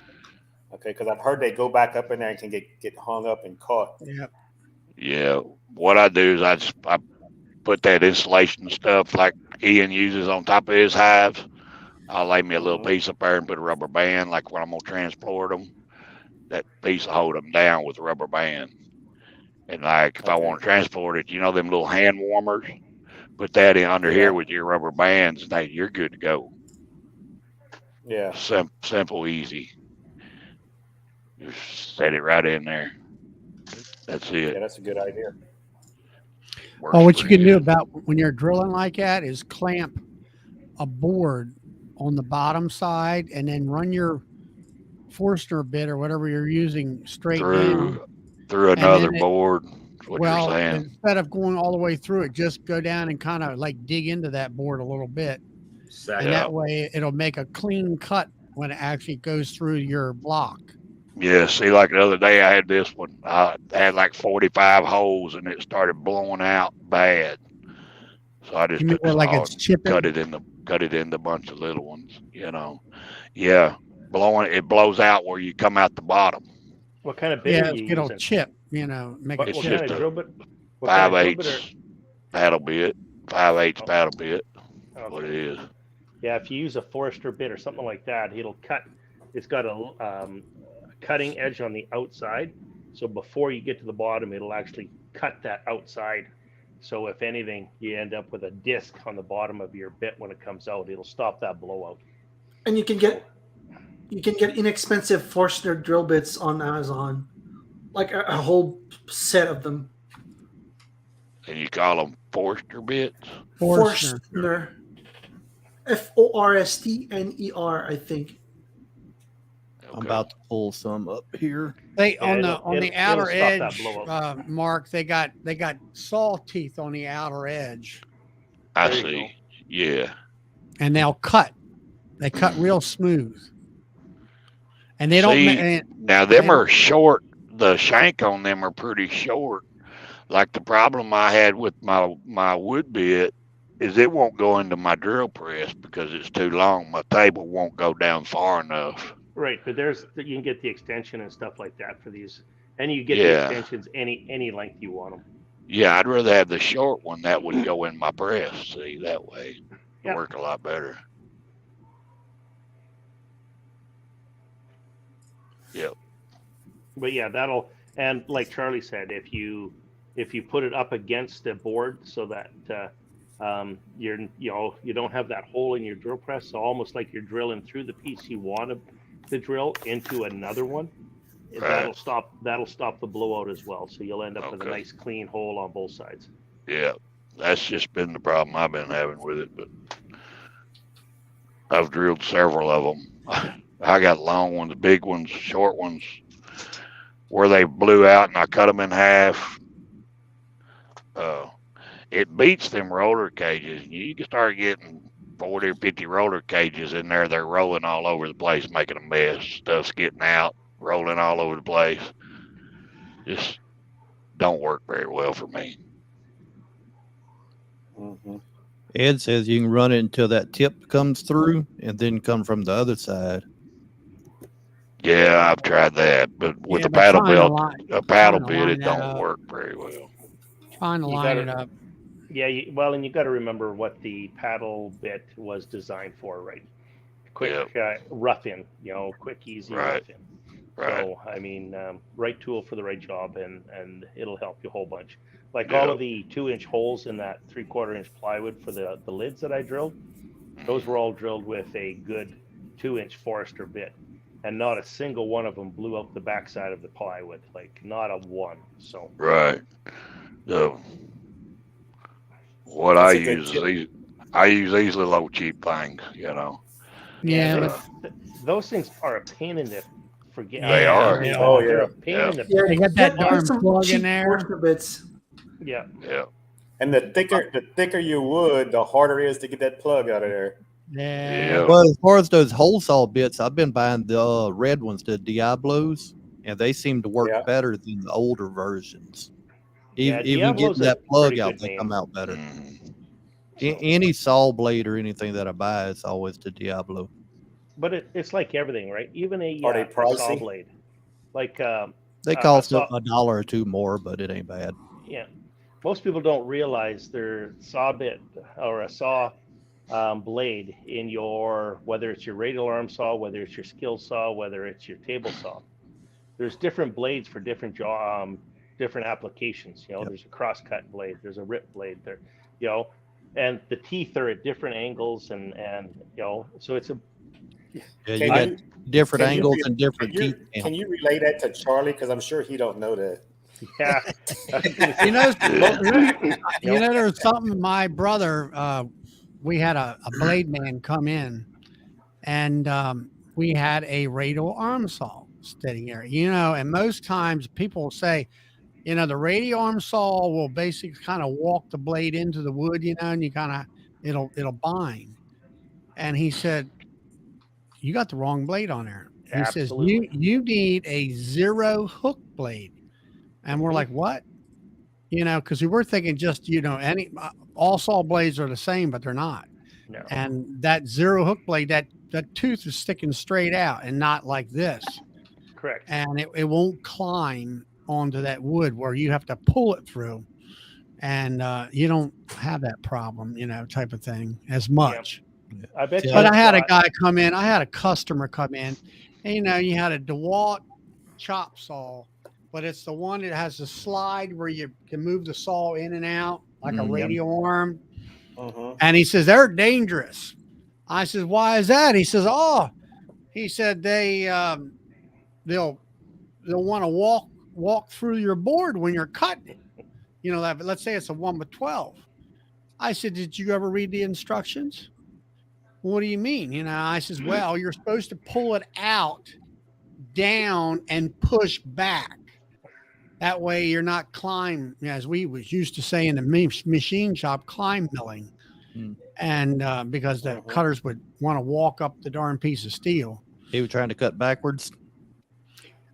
Okay, because I've heard they go back up in there and can get hung up and caught. Yeah. Yeah, what I do is I put that insulation stuff like Ian uses on top of his hives. I'll lay me a little piece up there and put a rubber band, like when I'm gonna transport them. That piece will hold them down with a rubber band. And like if I want to transport it, them little hand warmers, put that in under here with your rubber bands, and hey, you're good to go. Yeah. Simple, easy. Just set it right in there. That's Yeah, it. that's a good idea. Works Well, what you pretty can do good. about when you're drilling like that is clamp a board on the bottom side and then run your Forstner bit or whatever you're using straight down. through And another then board. Is what Well, you're saying. instead of going all the way through it, just go down and kind of like dig into that board a little bit. Sack And Yeah. that way it'll make a clean cut when it actually goes through your block. Yeah, see, like the other day, I had this one. I had like 45 holes, and it started blowing out bad. So I just You mean took the like saw it's and chipping? cut it into a bunch of little ones, Yeah. It blows out where you come out the bottom. What kind of bit are you It'll using? chip, make What, it what chip. kind of drill bit? What kind Five of drill bit eighths paddle bit. 5/8 Oh. paddle bit. are, What it is. Yeah, if you use a Forester bit or something like that, it'll cut. It's got a cutting edge on the outside, so before you get to the bottom, it'll actually cut that outside. So if anything, you end up with a disc on the bottom of your bit when it comes out. It'll stop that blowout. And you can get inexpensive Forstner drill bits on Amazon, like a whole set of them. And you call them Forster bits? Forstner, Forstner, I think. I'm about to pull some up here. They Yeah, on the it'll outer stop that edge, blowout. Mark. They got saw teeth on the outer edge, I There you see. go. Yeah. and they'll cut. They cut real smooth, and they don't. See, now them are short. The shank on them are pretty short. Like the problem I had with my wood bit is it won't go into my drill press because it's too long. My table won't go down far enough. Right, but you can get the extension and stuff like that for these, and you get Yeah. the extensions any length you want them. Yeah, I'd rather have the short one that would go in my press. See, that way it Yeah. work a lot better. Yep. But yeah, and like Charlie said, if you put it up against the board so that you don't have that hole in your drill press, so almost like you're drilling through the piece you want to drill into another one, Right. that'll stop the blowout as well. So you'll end up with a Okay. nice clean hole on both sides. Yeah, that's just been the problem I've been having with it. But I've drilled several of them. I got long ones, big ones, short ones, where they blew out and I cut them in half. It beats them roller cages. You can start getting 40 or 50 roller cages in there. They're rolling all over the place, making a mess. Stuff's getting out, rolling all over the place. Just don't work very well for me. Mm-hmm. Ed says you can run it until that tip comes through and then come from the other side. Yeah, I've tried that, but with Yeah, a but paddle trying to belt, line- a paddle trying to bit, line it that don't up. work very well. Trying to You line gotta- it up. Yeah, and you got to remember what the paddle bit was designed for, right? Quick rough in, quick, easy Right. rough in. Right. So, I mean, right tool for the right job, and it'll help you a whole bunch. Like Yeah. all of the 2-inch holes in that 3/4-inch plywood for the lids that I drilled, those were all drilled with a good 2-inch Forester bit, and not a single one of them blew out the backside of the plywood, like not a one. So Right. So what That's I a good use is tip. I use these little old cheap things, Yeah, they- but those things are a pain in the forget. They are. they Oh, They're yeah. a pain Yeah. in the Yeah, They got that get darn some plug in cheap there. Forstner bits. yeah. Yeah. And the thicker your wood, the harder it is to get that plug out of there. Yeah. Yeah. Well, as far as those hole saw bits, I've been buying the red ones, the Diablos, and they seem to work Yeah. better than the older versions. Yeah, Even Diablo's getting a that plug pretty out, good they name. come out better. Mhm. Any saw blade or anything that I buy is always the Diablo. But it's like everything, right? Even a Are they a saw pricey? blade, like They a cost saw. $1 or $2 more, but it ain't bad. Yeah, most people don't realize their saw bit or a saw blade in your, whether it's your radial arm saw, whether it's your skill saw, whether it's your table saw. There's different blades for different different applications. Yep. There's a cross cut blade, there's a rip blade there, and the teeth are at different angles, and so it's a Yeah, Can you got you- different can you angles re- and different Can teeth. you, can you relay that to Charlie? Because I'm sure he don't know that. yeah. You know, Nope. there's something. My brother, we had a blade man come in, and we had a radial arm saw sitting there. And most times people will say, the radial arm saw will basically kind of walk the blade into the wood, and you kind of it'll bind. And he said, "You got the wrong blade on there." He Absolutely. says, "You need a 0 hook blade." And we're like, "What?" Because we were thinking just, any all saw blades are the same, but they're not. No. And that zero hook blade, that tooth is sticking straight out and not like this. Correct. And it won't climb onto that wood where you have to pull it through. And you don't have that problem, type of thing as much. Yep. I bet you. But I had a guy come in. I had a customer come in, and you had a DeWalt chop saw, but it's the one that has a slide where you can move the saw in and out like a radial arm. And he says they're dangerous. I says, why is that? He says, he said they'll want to walk through your board when you're cutting it. That, but let's say it's a 1/12. I said, did you ever read the instructions? What do you mean? I says, well, you're supposed to pull it out, down, and push back. That way you're not as we was used to say in the machine shop, climb milling. And because the cutters would want to walk up the darn piece of steel. He was trying to cut backwards.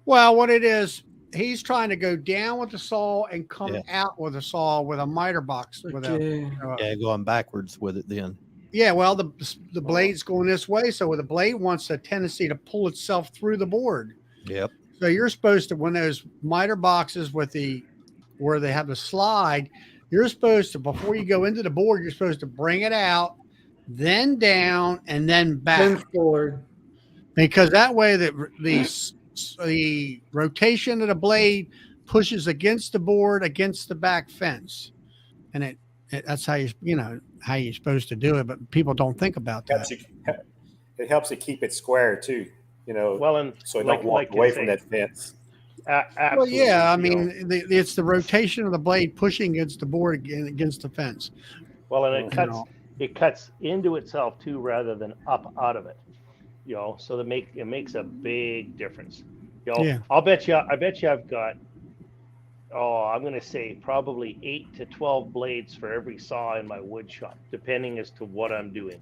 Well, what it is, he's trying to go down with the saw and come out with a saw with a miter box. Going backwards with it then. Yeah, well, the blade's going this way, so the blade wants a tendency to pull itself through the board. Yep. So you're supposed to, when those miter boxes where they have the slide, you're supposed to, before you go into the board, you're supposed to bring it out, then down, and then back. Then forward. Because that way the rotation of the blade pushes against the board, against the back fence. And that's how how you're supposed to do it, but people don't think about that. It helps to keep it square too, Well, and so it don't walk away from that fence. Absolutely. Well, yeah, I mean, it's the rotation of the blade pushing against the board against the fence. Well, and it cuts into itself too, rather than up out of it. So it makes a big difference. Yeah. I bet you I've got, I'm going to say probably 8 to 12 blades for every saw in my wood shop, depending as to what I'm doing.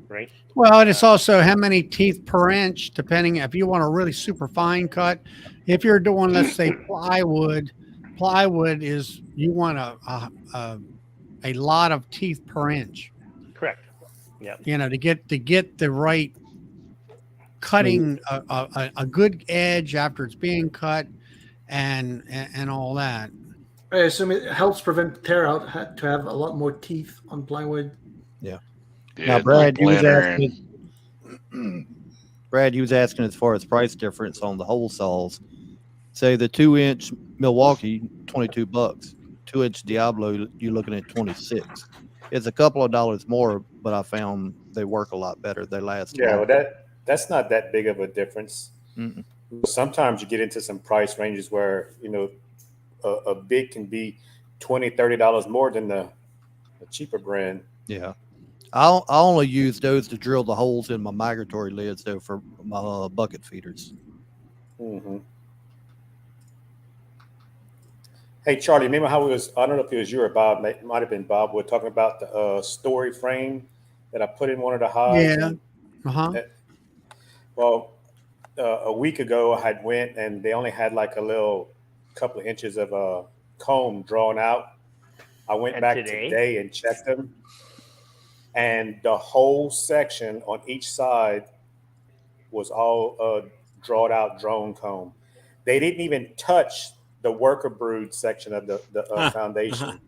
Right. Well, and it's also how many teeth per inch, depending if you want a really super fine cut. If you're doing, let's say, plywood is, you want a lot of teeth per inch. Correct. Yeah. To get the right cutting, a good edge after it's being cut, and all that. I assume it helps prevent tear out to have a lot more teeth on plywood. Yeah. Yeah, Now, Brad, you was asking as far as price difference on the hole saws. Say the 2-inch Milwaukee, $22. 2-inch Diablo, you're looking at $26. It's a couple of dollars more, but I found they work a lot better. They last. Yeah, well, that's not that big of a difference. Mm-mm. Sometimes you get into some price ranges where a big can be $20-$30 more than the cheaper brand. Yeah. I only use those to drill the holes in my migratory lids, though, for my bucket feeders. Mm-hmm. Hey, Charlie, remember how I don't know if it was you or Bob, it might have been Bob, we were talking about the story frame that I put in one of the hives. Yeah. Well, a week ago I had went and they only had like a little couple of inches of comb drawn out. I went back today and checked them. And the whole section on each side was all drawn out drone comb. They didn't even touch the worker brood section of the foundation.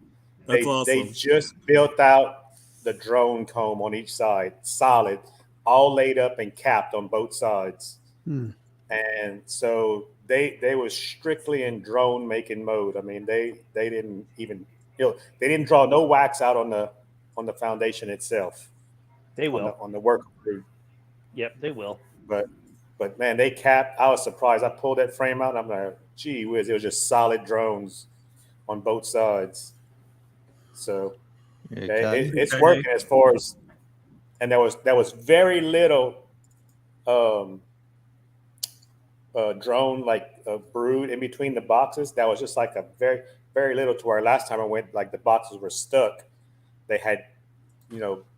That's awesome. They just built out the drone comb on each side, solid, all laid up and capped on both sides. And so they were strictly in drone making mode. I mean, they didn't even they didn't draw no wax out on the foundation itself. They will on the worker brood. Yep, they will. But man, they capped. I was surprised. I pulled that frame out and I'm like, gee whiz, it was just solid drones on both sides. So it's working as far as, and there was very little drone brood in between the boxes. That was just like a very, very little, to where last time I went, like the boxes were stuck. They had,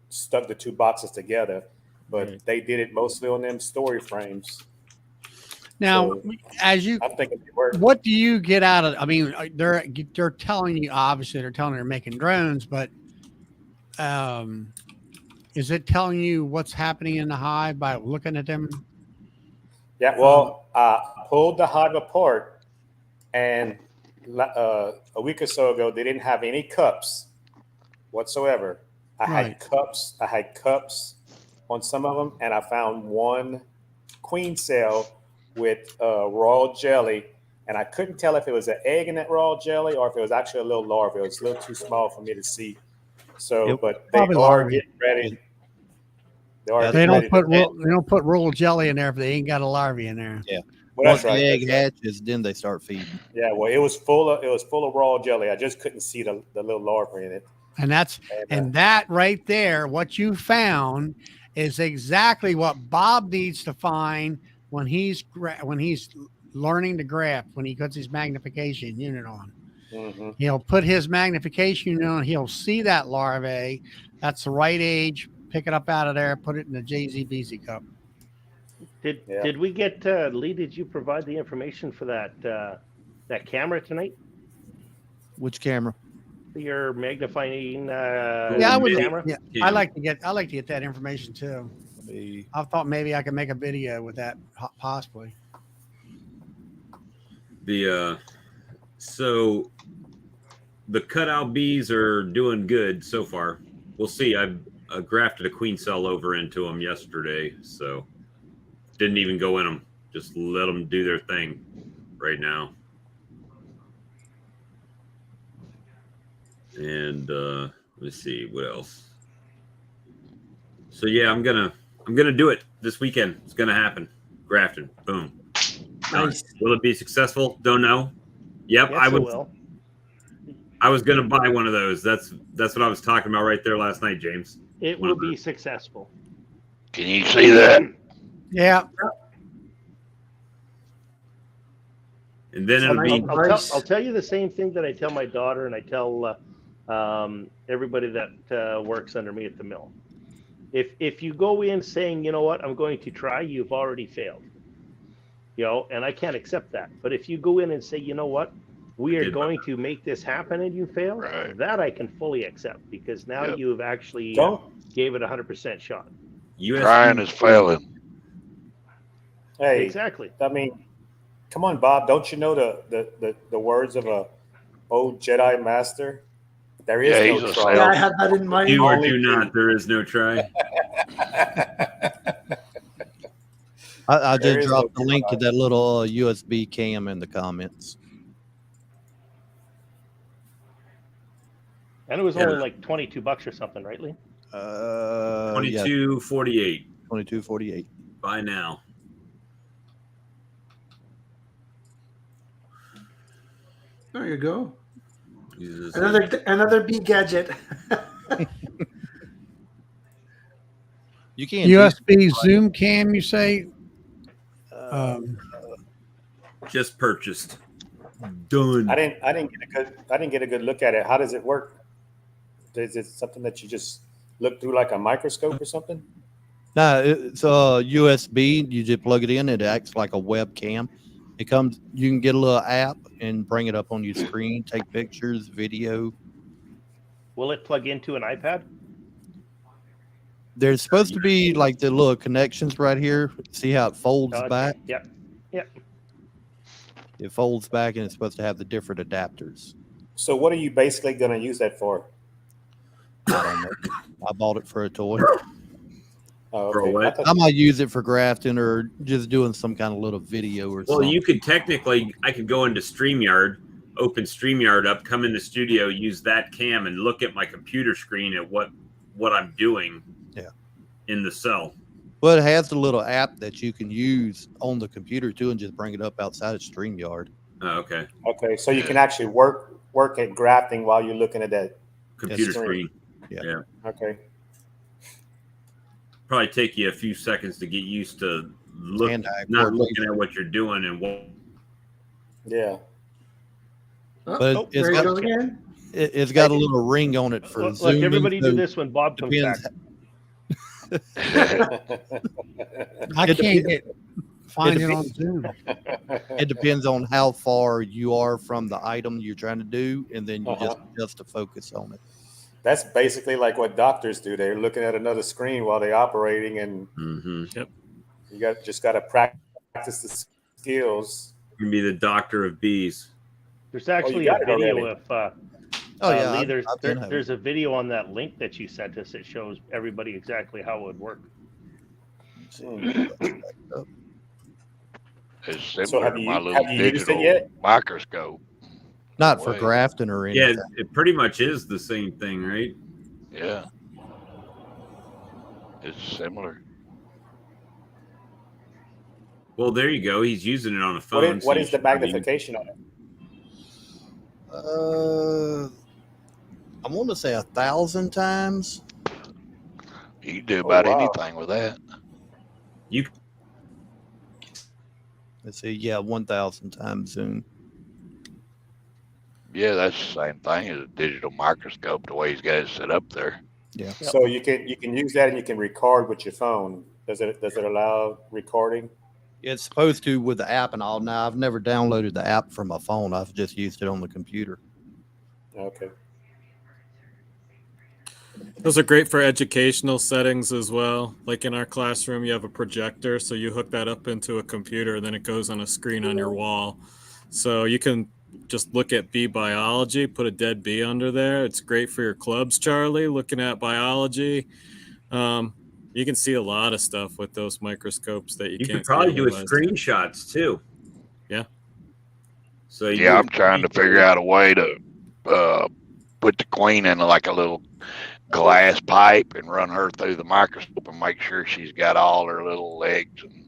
stuck the two boxes together, but they did it mostly on them story frames. Now, So, as you, I'm thinking it worked. what do you get out of? I mean, they're telling you, obviously they're telling you they're making drones, but Is it telling you what's happening in the hive by looking at them? Yeah, well, I pulled the hive apart, and a week or so ago, they didn't have any cups whatsoever. I had cups on some of them, and I found one queen cell with raw jelly, and I couldn't tell if it was an egg in that raw jelly or if it was actually a little larva. It was a little too small for me to see. So, but they Probably are larvae. getting ready. They don't put roll jelly in there if they ain't got a larvae in there. Yeah. Well, Once that's right. the egg hatches, then they start feeding. Yeah, well, it was full of raw jelly. I just couldn't see the little larva in it. And that right there, what you found is exactly what Bob needs to find when he's learning to graft, when he puts his magnification unit on. Mm-hmm. He'll put his magnification unit on. He'll see that larvae. That's the right age. Pick it up out of there. Put it in the JZBZ cup. Did we get Lee? Did you provide the information for that camera tonight? Which camera? Your magnifying I would. camera. Yeah, I like to get that information too. I thought maybe I could make a video with that, possibly. So the cutout bees are doing good so far. We'll see. I grafted a queen cell over into them yesterday, so didn't even go in them. Just let them do their thing right now. And let's see what else. So yeah, I'm gonna do it this weekend. It's gonna happen. Grafting, boom. Nice. Will it be successful? Don't know. Yep, Yes, it will. I was gonna buy one of those. That's what I was talking about right there last night, James. It will be successful. Can you see that? Yeah. And then it'll be. I'll tell you the same thing that I tell my daughter, and I tell everybody that works under me at the mill. If you go in saying, you know what, I'm going to try, you've already failed. You know, and I can't accept that. But if you go in and say, you know what, we are going to make this happen, and you fail, that I can fully accept, because now you've actually gave it 100% shot. Trying is failing. Hey, exactly. I mean, come on, Bob. Don't you know the words of a old Jedi master? There is no try. Yeah, I had that in mind. Do or do not. There is no try. I just dropped the link to that little USB cam in the comments. And it was only like $22 or something, right, Lee? $22.48. $22.48. Buy now. There you go. Jesus. Another bee gadget. You can't USB Zoom cam, you say? Just purchased. Done. I didn't get a good look at it. How does it work? Is it something that you just look through like a microscope or something? No, it's USB. You just plug it in. It acts like a webcam. It comes. You can get a little app and bring it up on your screen. Take pictures, video. Will it plug into an iPad? There's supposed to be like the little connections right here. See how it folds back? Yep. Yep. It folds back, and it's supposed to have the different adapters. So what are you basically going to use that for? I don't know. I bought it for a toy. Oh, For what? I might use it for grafting or just doing some kind of little video or something. Well, you could technically, I could go into StreamYard, open StreamYard up, come in the studio, use that cam, and look at my computer screen at what I'm doing. In the cell. Well, it has a little app that you can use on the computer too, and just bring it up outside of StreamYard. Oh, okay. Okay, so you can actually work at grafting while you're looking at that computer screen. Yeah. Okay. Probably take you a few seconds to get used to not looking at what you're doing and what. Yeah. But it's got a little ring on it for look, zooming. Look, everybody do this when Bob comes back. I can't find it on Zoom. It depends on how far you are from the item you're trying to do, and then you just adjust the focus on it. That's basically like what doctors do. They're looking at another screen while they're operating, and Yep. you just got to practice the skills. You can be the doctor of bees. There's actually got a it video already. of Lee, I've there's a video on that link that you sent us that shows everybody exactly how it would work. It's similar So have to you- my have little you used it digital yet? microscope. Not for Way. grafting or Yeah, anything. it pretty much is the same thing, right? Yeah. It's similar. Well, there you go. He's using it on a phone. What so is the you should be- magnification on it? I want to say 1,000 times. You can do about wow. anything with that. You Let's see. Yeah, 1,000 times zoom. Yeah, that's the same thing as a digital microscope, the way he's got it set up there. Yeah. So you can use that and you can record with your phone. Does it allow recording? It's supposed to with the app and all. Now, I've never downloaded the app from my phone. I've just used it on the computer. Okay. Those are great for educational settings as well. Like in our classroom, you have a projector, so you hook that up into a computer, then it goes on a screen on your wall. So you can just look at bee biology, put a dead bee under there. It's great for your clubs, Charlie, looking at biology. You can see a lot of stuff with those microscopes that you could can't probably do with visualize. screenshots too. Yeah. So you Yeah, do- I'm trying to figure out a way to put the queen in like a little glass pipe and run her through the microscope and make sure she's got all her little legs and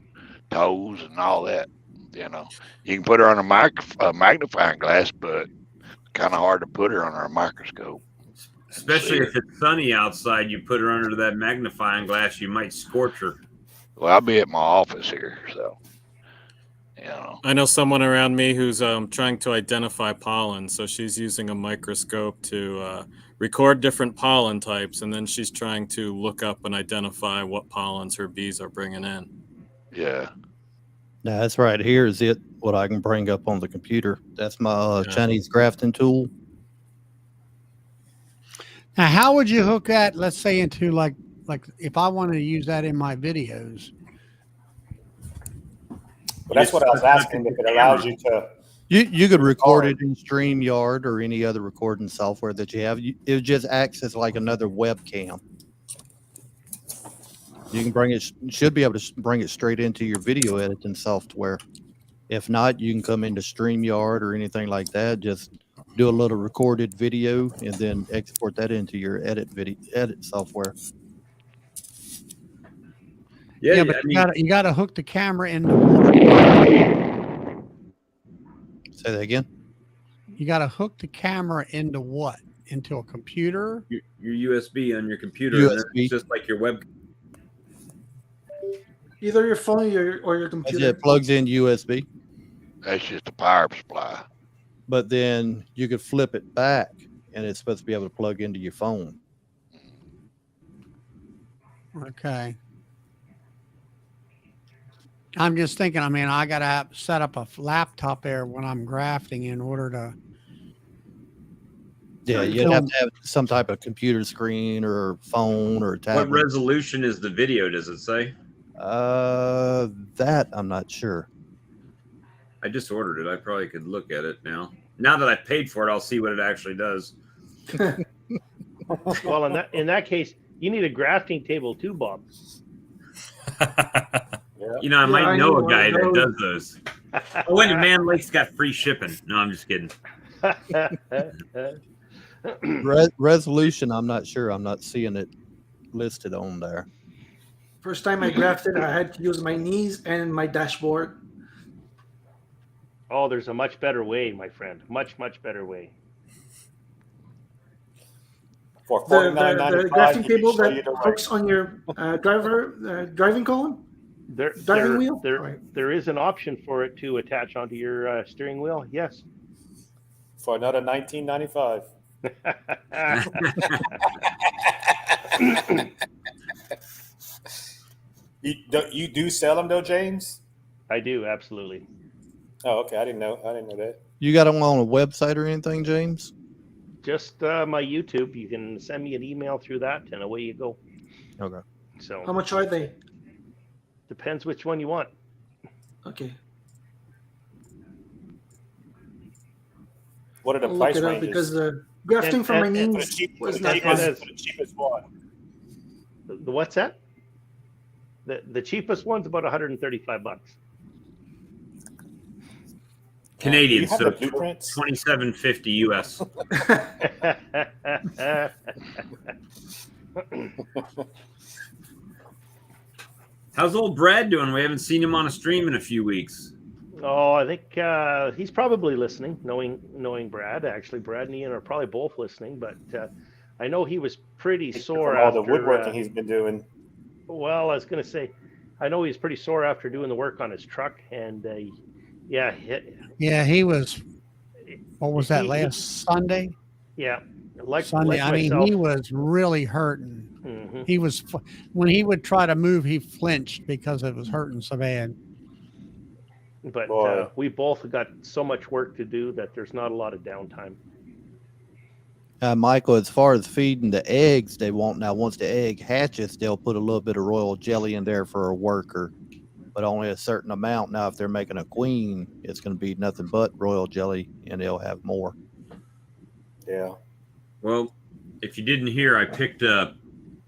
toes and all that. You know, you can put her on a magnifying glass, but kind of hard to put her under a microscope. Especially if it's sunny outside, you put her under that magnifying glass, you might scorch her. Well, I'll be at my office here, so you know. I know someone around me who's trying to identify pollen. So she's using a microscope to record different pollen types, and then she's trying to look up and identify what pollens her bees are bringing in. Yeah. Now, that's right here is it, what I can bring up on the computer. That's my Chinese grafting tool. Now, how would you hook that, let's say, into like if I wanted to use that in my videos? But that's what I was asking. If it allows you to, You could record it in StreamYard or any other recording software that you have. It just acts as like another webcam. You can bring it, should be able to bring it straight into your video editing software. If not, you can come into StreamYard or anything like that. Just do a little recorded video and then export that into your edit software. Yeah, but you gotta hook the camera into what? Say that again. You gotta hook the camera into what? Into a computer? Your USB on your computer. USB. And it's just like your web. Either your phone or your computer. Yeah, it plugs in USB. That's just a power supply. But then you could flip it back and it's supposed to be able to plug into your phone. Okay. I'm just thinking, I mean, I got to set up a laptop there when I'm grafting in order to. Yeah, you'd have to have some type of computer screen or phone or tablet. What resolution is the video? Does it say? That I'm not sure. I just ordered it. I probably could look at it now. Now that I paid for it, I'll see what it actually does. Well, in that case, you need a grafting table too, Bob. You know, I might know a guy that those. does those. Oh, wait, Man Lake's got free shipping. No, I'm just kidding. Resolution, I'm not sure. I'm not seeing it listed on there. First time I grafted, I had to use my knees and my dashboard. Oh, there's a much better way, my friend. Much, much better way. for The grafting $49.95, table show you that the right. hooks on your driving column? Driving wheel? There is an option for it to attach onto your steering wheel. Yes. For another $19.95. You do sell them though, James? I do, absolutely. Oh, okay. I didn't know that. You got them on a website or anything, James? Just my YouTube. You can send me an email through that, and away you go. Okay. So How much are they? depends which one you want. Okay. What are the I'll look price it up ranges? because the grafting for my and- for the knees cheap, for was the not cheapest, fun. for the cheapest one. The what's that? The cheapest one's about $135. Canadian, Do you have so the blueprints? $27.50 US. How's old Brad doing? We haven't seen him on a stream in a few weeks. Oh, I think he's probably listening. Knowing Brad, actually, Brad and Ian are probably both listening. But I know he was pretty sore From all after the woodworking he's been doing. Well, I was going to say, I know he's pretty sore after doing the work on his truck, and yeah, He was. What was that? He- Last Sunday? yeah, like Sunday. like I mean, myself. he was really hurting. Mhm. He was when he would try to move, he flinched because it was hurting so bad. But Boy. we both got so much work to do that there's not a lot of downtime. Michael, as far as feeding the eggs, they won't now. Once the egg hatches, they'll put a little bit of royal jelly in there for a worker, but only a certain amount. Now, if they're making a queen, it's going to be nothing but royal jelly, and they'll have more. Yeah. Well, if you didn't hear, I picked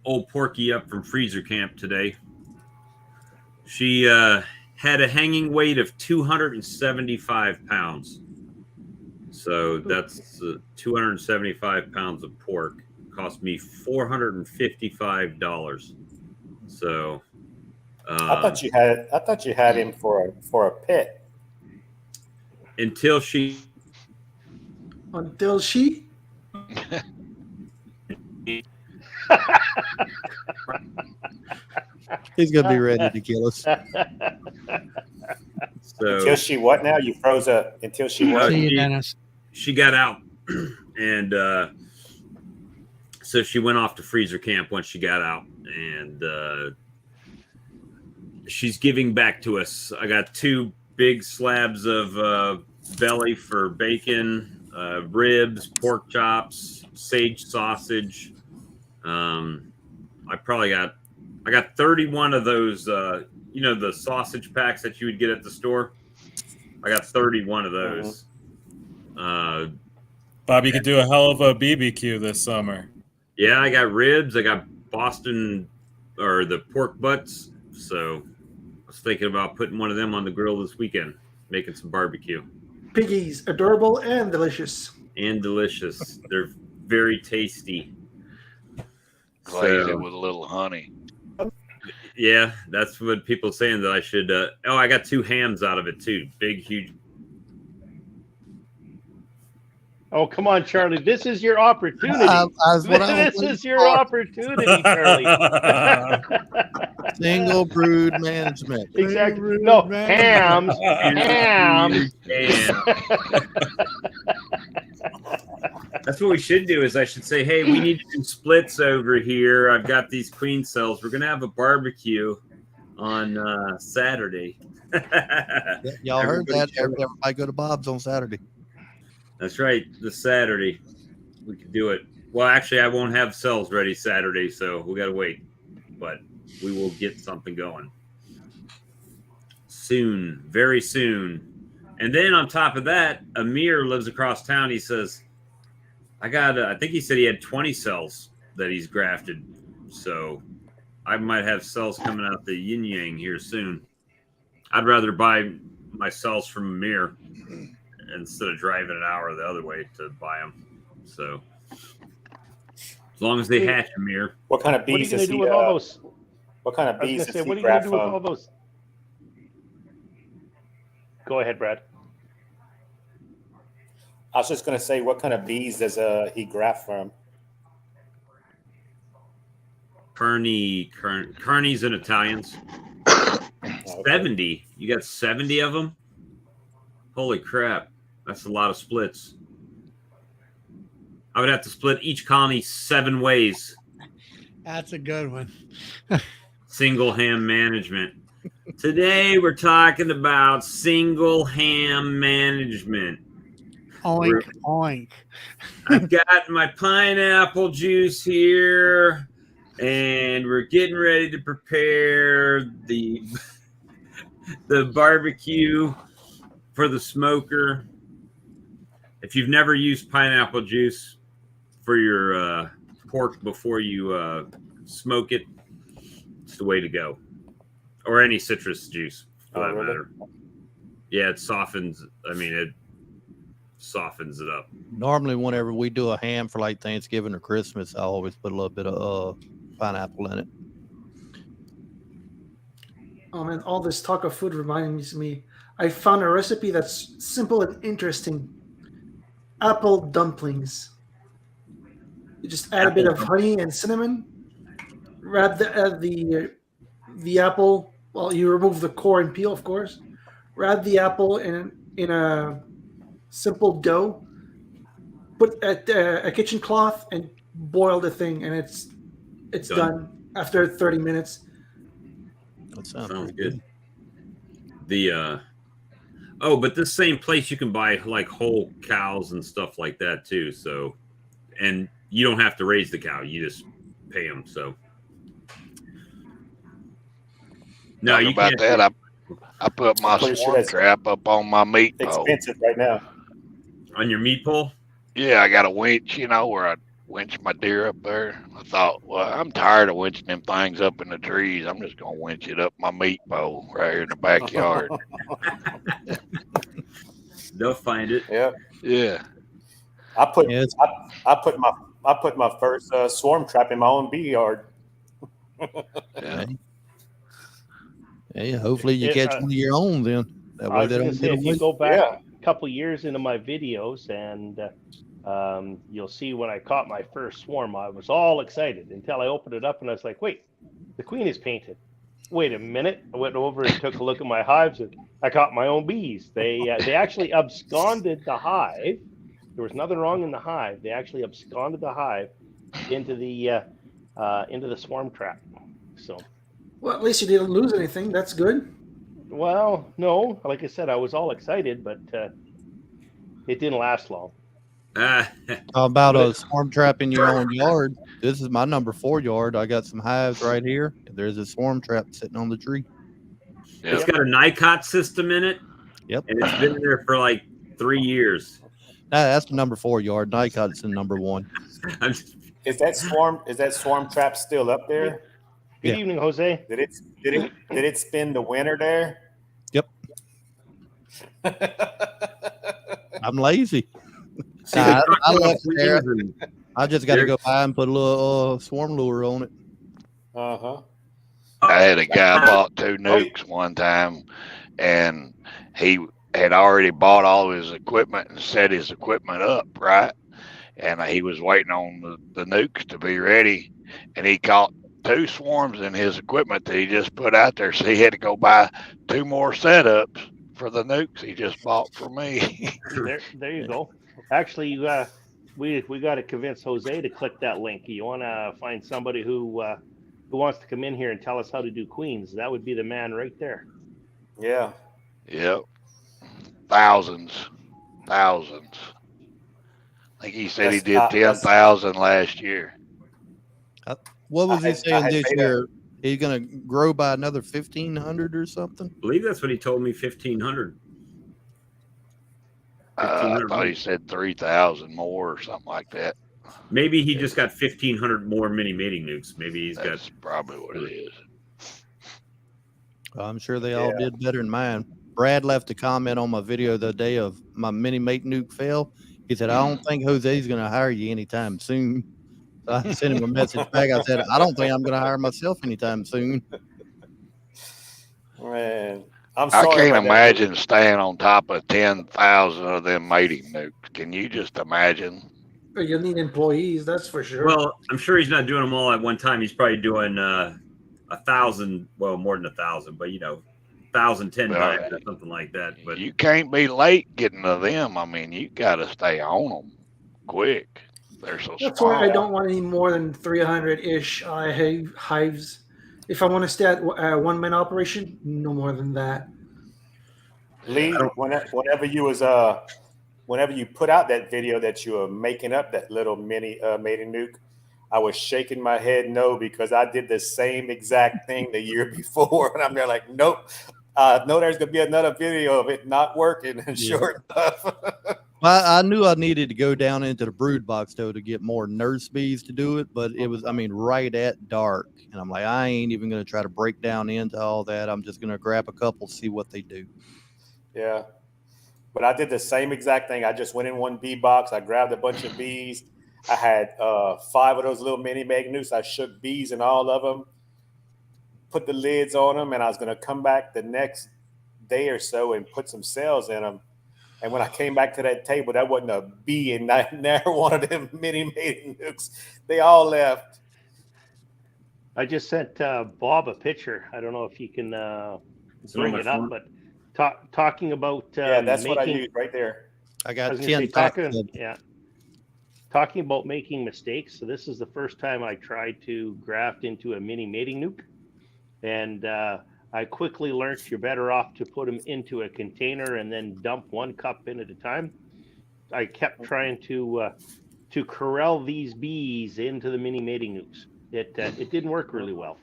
old Porky up from freezer camp today. She had a hanging weight of 275 pounds. So that's 275 pounds of pork. Cost me $455. So I thought you had him for a pet. until she He's going to be ready to kill us. so Until she what now? You froze up. Until she what? See you, Dennis. she got out and so she went off to freezer camp once she got out, and she's giving back to us. I got 2 big slabs of belly for bacon, ribs, pork chops, sage sausage. I got 31 of those the sausage packs that you would get at the store. I got 31 of those. Bob, you could do a hell of a BBQ this summer. Yeah, I got ribs. I got Boston or the pork butts. So I was thinking about putting one of them on the grill this weekend, making some barbecue. Piggies, adorable and delicious. And delicious. They're very tasty. Glaze So, it with a little honey. yeah, that's what people are saying that I should. I got 2 hams out of it too. Big, huge. Oh, come on, Charlie. This is your opportunity. This is your opportunity, Charlie. Single brood management. Exactly. No, hams. That's what we should do. Is I should say, hey, we need to do splits over here. I've got these queen cells. We're gonna have a barbecue on Saturday. Y'all heard Everybody that? show up. Everybody go to Bob's on Saturday. That's right. This Saturday, we could do it. Well, actually, I won't have cells ready Saturday, so we gotta wait. But we will get something going soon, very soon. And then on top of that, Amir lives across town. He says, I think he said he had 20 cells that he's grafted. So I might have cells coming out the yin yang here soon. I'd rather buy my cells from Amir instead of driving an hour the other way to buy them. So as long as they hatch, Amir. What kind of What are you bees going does to he? do with all those? What kind of I was bees going to does say, he what are you going to graft do with all from? those? Go ahead, Brad. I was just going to say, what kind of bees does he graft from? Kearneys and Italians. Oh, okay. 70. You got 70 of them? Holy crap. That's a lot of splits. I would have to split each colony 7 ways. That's a good one. Single ham management. Today we're talking about single ham management. Oink, oink. I've got my pineapple juice here, and we're getting ready to prepare the barbecue for the smoker. If you've never used pineapple juice for your pork before you smoke it, it's the way to go. Or any citrus juice, for that matter. Yeah, it softens. I mean, it softens it up. Normally, whenever we do a ham for like Thanksgiving or Christmas, I always put a little bit of pineapple in it. Oh man, all this talk of food reminds me. I found a recipe that's simple and interesting. Apple dumplings. You just add a bit of honey and cinnamon. Wrap the apple. Well, you remove the core and peel, of course. Wrap the apple in a simple dough. Put a kitchen cloth and boil the thing, and it's done after 30 minutes. That sounds good. But this same place you can buy like whole cows and stuff like that too. So, and you don't have to raise the cow; you just pay them. So, no, you about can't. that. I put my swarm trap up on my meat pole. Expensive right now. On your meat pole? Yeah, I got a winch, where I winch my deer up there. I thought, well, I'm tired of winching them things up in the trees. I'm just gonna winch it up my meat pole right here in the backyard. They'll find it. Yeah. Yeah. I put my first swarm trap in my own bee yard. Yeah. Hey, hopefully you catch one of your own then. That way they don't get if away. you go back a couple years into my videos, and you'll see when I caught my first swarm, I was all excited until I opened it up and I was like, wait, the queen is painted. Wait a minute. I went over and took a look at my hives, and I caught my own bees. They actually absconded the hive. There was nothing wrong in the hive. They actually absconded the hive into the swarm trap. So, well, at least you didn't lose anything. That's good. Well, no, like I said, I was all excited, but it didn't last long. How about a swarm trap in your own yard? This is my number 4 yard. I got some hives right here. There's a swarm trap sitting on the tree. It's got a NICOT system in it. Yep. And it's been there for like 3 years. That's the number 4 yard. NICOT's in number 1. Is that swarm trap still up there? Good evening, Jose. Did it spend the winter there? Yep. I'm lazy. See, I left it there. I just got to go by and put a little swarm lure on it. I had a guy bought 2 nukes one time, and he had already bought all of his equipment and set his equipment up, right? And he was waiting on the nukes to be ready, and he caught 2 swarms in his equipment that he just put out there. So he had to go buy 2 more setups for the nukes he just bought for me. There you go. Actually, we got to convince Jose to click that link. You want to find somebody who wants to come in here and tell us how to do queens? That would be the man right there. Yeah. Yep. Thousands. I think he said he did 10,000 last year. What was he saying this year? He's going to grow by another 1,500 or something? I believe that's what he told me, 1,500. I thought he said 3,000 more or something like that. Maybe he just got 1,500 more mini mating nukes. Maybe That's probably what it is. I'm sure they all did better than mine. Brad left a comment on my video the day of my mini mate nuke fail. He said, I don't think Jose's going to hire you anytime soon. So I sent him a message back. I said, I don't think I'm going to hire myself anytime soon. Man, I can't imagine staying on top of 10,000 of them mating nukes. Can you just imagine? You'll need employees, that's for sure. Well, I'm sure he's not doing them all at one time. He's probably doing 1,000, well, more than 1,000, but 1,000 10 times or something like that. But you can't be late getting to them. I mean, you got to stay on them quick. They're so That's small. why I don't want any more than 300-ish hives. If I want to stay at one-man operation, no more than that. Lee, whenever you was whenever you put out that video that you were making up that little mini mating nuke, I was shaking my head no, because I did the same exact thing the year before. And I'm there like, nope. No, there's going to be another video of it not working. And sure enough. Well, I knew I needed to go down into the brood box, though, to get more nurse bees to do it. But it was, I mean, right at dark. And I'm like, I ain't even going to try to break down into all that. I'm just going to grab a couple, see what they do. Yeah. But I did the same exact thing. I just went in one bee box. I grabbed a bunch of bees. I had 5 of those little mini magnus. I shook bees in all of them, put the lids on them, and I was going to come back the next day or so and put some cells in them. And when I came back to that table, that wasn't a bee in never one of them mini mating nukes. They all left. I just sent Bob a picture. I don't know if you can bring it up, but talking about that's what I used right there. I got 10 talking about making mistakes. So this is the first time I tried to graft into a mini mating nuke, and I quickly learned you're better off to put them into a container and then dump 1 cup in at a time. I kept trying to corral these bees into the mini mating nukes. It didn't work really well.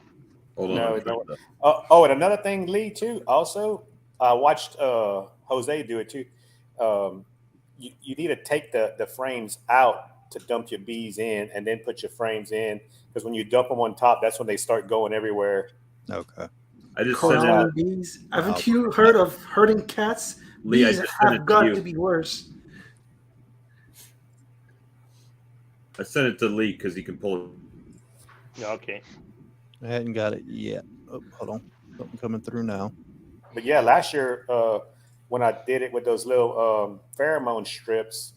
Hold on. And another thing, Lee, too. Also, I watched Jose do it too. You need to take the frames out to dump your bees in, and then put your frames in, because when you dump them on top, that's when they start going everywhere. Okay. I just corralling bees. Haven't you heard of herding cats? Lee, Bees have got to be worse. I sent it to Lee because he can pull it. Okay. I hadn't got it yet. Oh, hold on. Something coming through now. But yeah, last year when I did it with those little pheromone strips,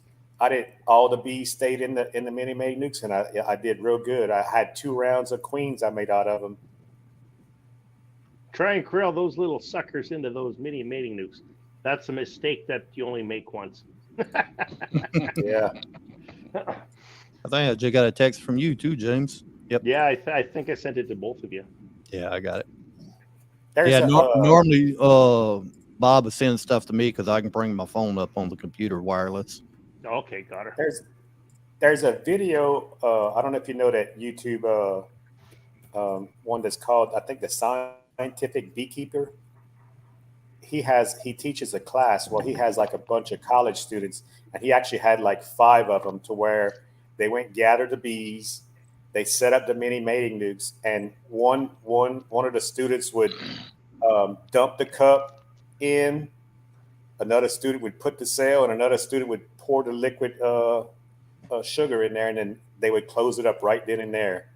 all the bees stayed in the mini mating nukes, and I did real good. I had 2 rounds of queens I made out of them. Try and corral those little suckers into those mini mating nukes. That's a mistake that you only make once. Yeah. I think I just got a text from you too, James. Yep. Yeah, I think I sent it to both of you. Yeah, I got it. There's normally Bob is sending stuff to me because I can bring my phone up on the computer wireless. Okay, got her. There's a video. I don't know if you know that YouTube one that's called, I think, the Scientific Beekeeper. He teaches a class. Well, he has like a bunch of college students, and he actually had like 5 of them, to where they went gather the bees. They set up the mini mating nukes, and one of the students would dump the cup in. Another student would put the cell, and another student would pour the liquid sugar in there, and then they would close it up right then and there.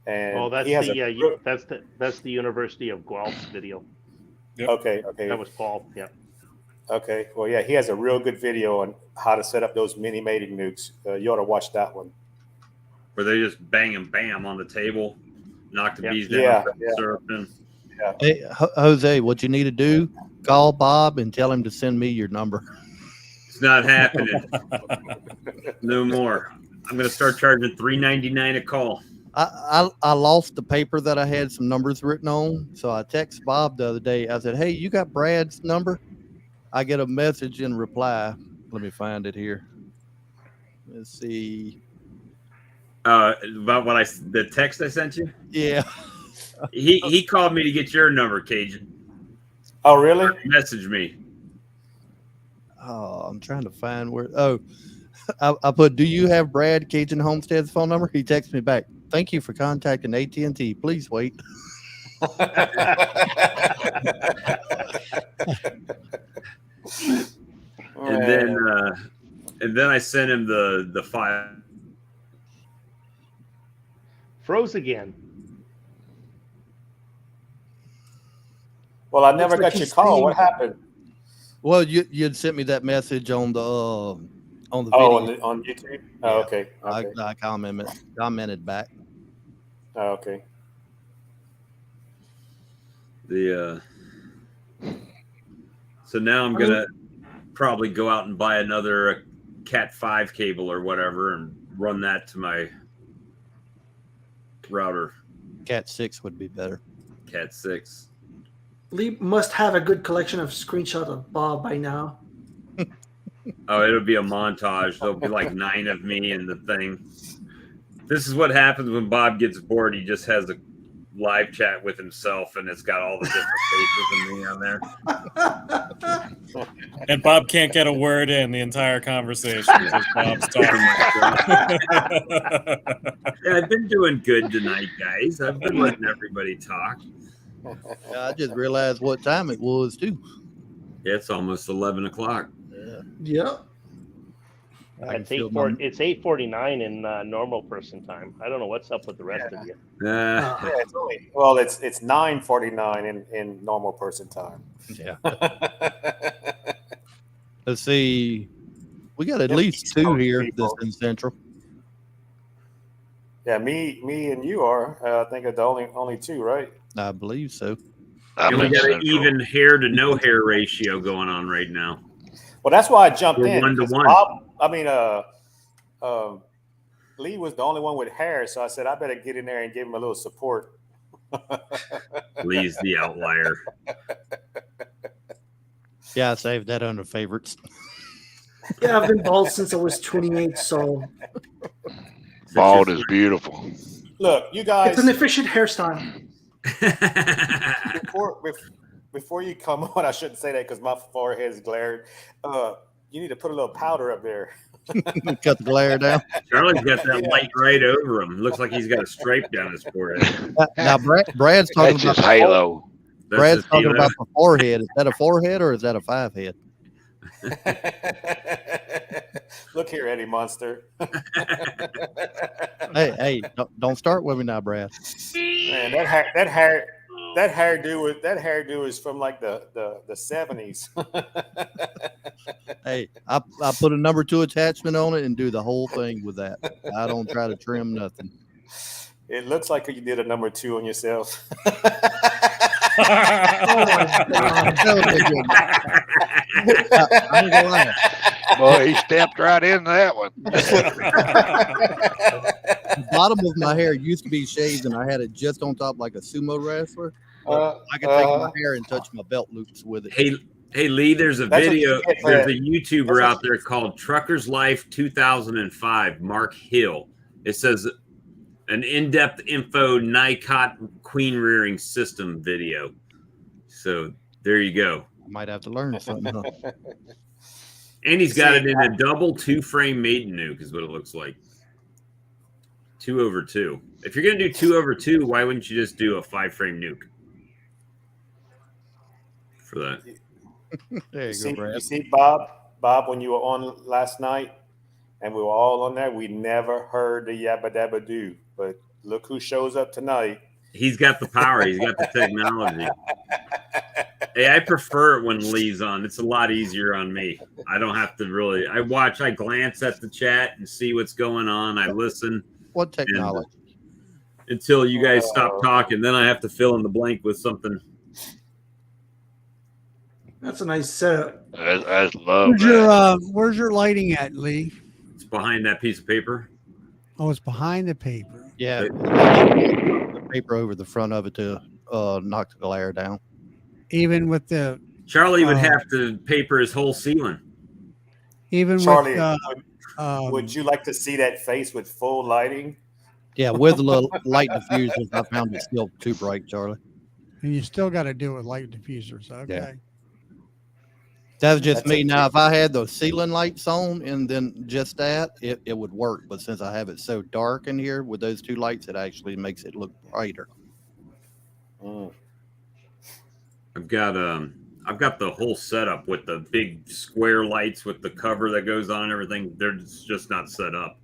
And that's the University of Guelph's video. Yep. Okay. That was Paul. Yeah. Okay. Well, yeah, he has a real good video on how to set up those mini mating nukes. You ought to watch that one. Where they just bang and bam on the table, knock the bees down, syrup in. Yeah. Hey, Jose, what you need to do, call Bob and tell him to send me your number. It's not happening. No more. I'm going to start charging $3.99 a call. I lost the paper that I had some numbers written on. So I texted Bob the other day. I said, hey, you got Brad's number? I get a message in reply. Let me find it here. Let's see. About the text I sent you? Yeah. He called me to get your number, Cajun. Oh, really? Message me. Oh, I'm trying to find where. Oh, I put, do you have Brad Cajun Homestead's phone number? He texted me back. Thank you for contacting AT&T. Please wait. And then I sent him the file. Froze again. Well, I never got your call. What happened? Well, you'd sent me that message on the video. On YouTube. Oh, okay. I commented back. Oh, okay. So now I'm gonna probably go out and buy another Cat 5 cable or whatever and run that to my router. Cat 6 would be better. Cat 6. Lee must have a good collection of screenshots of Bob by now. Oh, it'll be a montage. There'll be like 9 of me in the thing. This is what happens when Bob gets bored. He just has a live chat with himself, and it's got all the different faces of me on there. And Bob can't get a word in the entire conversation because Bob's talking. Yeah, I've been doing good tonight, guys. I've been letting everybody talk. I just realized what time it was too. Yeah, it's almost 11 o'clock. Yeah. Yep. It's 8:49 in normal person time. I don't know what's up with the rest of you. Yeah, it's 9:49 in normal person time. Yeah. Let's see. We got at least 2 here that's in Central. Yeah, me and you are. I think are the only 2, right? I believe so. And we got an even hair to no hair ratio going on right now. Well, that's why I jumped We're in. 1 to 1. Lee was the only one with hair, so I said I better get in there and give him a little support. Lee's the outlier. Yeah, I saved that under favorites. Yeah, I've been bald since I was 28, so Bald is beautiful. Look, you guys. it's an efficient hairstyle. Before you come on, I shouldn't say that because my forehead is glared. You need to put a little powder up there. Cut the glare down. Charlie's got that light right over him. Looks like he's got a stripe down his forehead. Now, Brad's talking That's about just halo. Brad's talking about the forehead. Is that a 4-head or is that a 5-head? Look here, Eddie Monster. Hey, don't start with me now, Brad. Man, that hairdo is from like the 70s. Hey, I put a number 2 attachment on it and do the whole thing with that. I don't try to trim nothing. It looks like you did a number 2 on yourself. Oh my God. I ain't gonna lie. Boy, he stepped right into that one. The bottom of my hair used to be shaved, and I had it just on top like a sumo wrestler. I could take my hair and touch my belt loops with it. Hey, Lee, there's a video. There's a YouTuber out there called Trucker's Life 2005, Mark Hill. It says an in-depth info NICOT queen rearing system video. So there you go. I might have to learn something. Huh? And he's got it in a double 2-frame maiden nuke is what it looks like. 2/2. If you're going to do 2/2, why wouldn't you just do a 5-frame nuke for that? There you go, Brad. You see, Bob, when you were on last night and we were all on there, we never heard the yabba dabba do. But look who shows up tonight. He's got the power. He's got the technology. Hey, I prefer it when Lee's on. It's a lot easier on me. I don't have to really. I glance at the chat and see what's going on. I listen. What technology? Until you guys stop talking. Then I have to fill in the blank with something. That's a nice setup. I love that. Where's your lighting at, Lee? It's behind that piece of paper. Oh, it's behind the paper. Yeah, the paper over the front of it to knock the glare down. Even with the Charlie would have to paper his whole ceiling. even Charlie, with would you like to see that face with full lighting? Yeah, with a little light diffusers, I found it still too bright, Charlie. and you still got to do it with light diffusers. Okay. Yeah. That was just That's me. it. Now, if I had the ceiling lights on and then just that, it would work. But since I have it so dark in here with those 2 lights, it actually makes it look brighter. I've got the whole setup with the big square lights with the cover that goes on and everything. They're just not set up.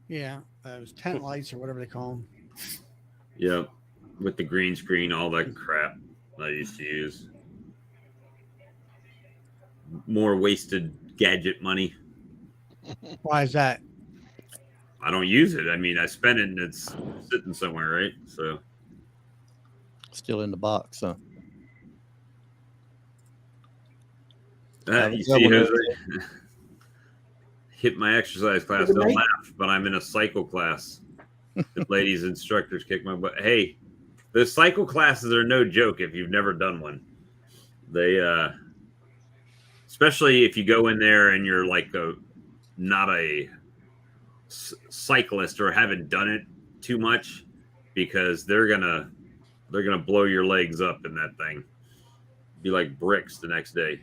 Yeah, those tent lights or whatever they call them. Yep. With the green screen, all that crap I used to use. More wasted gadget money. Why is that? I don't use it. I mean, I spend it and it's sitting somewhere, right? So Still in the box, huh? you see, Jose, hit my exercise class. Don't laugh, but I'm in a cycle class. The ladies instructors kick my butt. Hey, the cycle classes are no joke if you've never done one. They especially if you go in there and you're like not a cyclist or haven't done it too much, because they're gonna blow your legs up in that thing. Be like bricks the next day.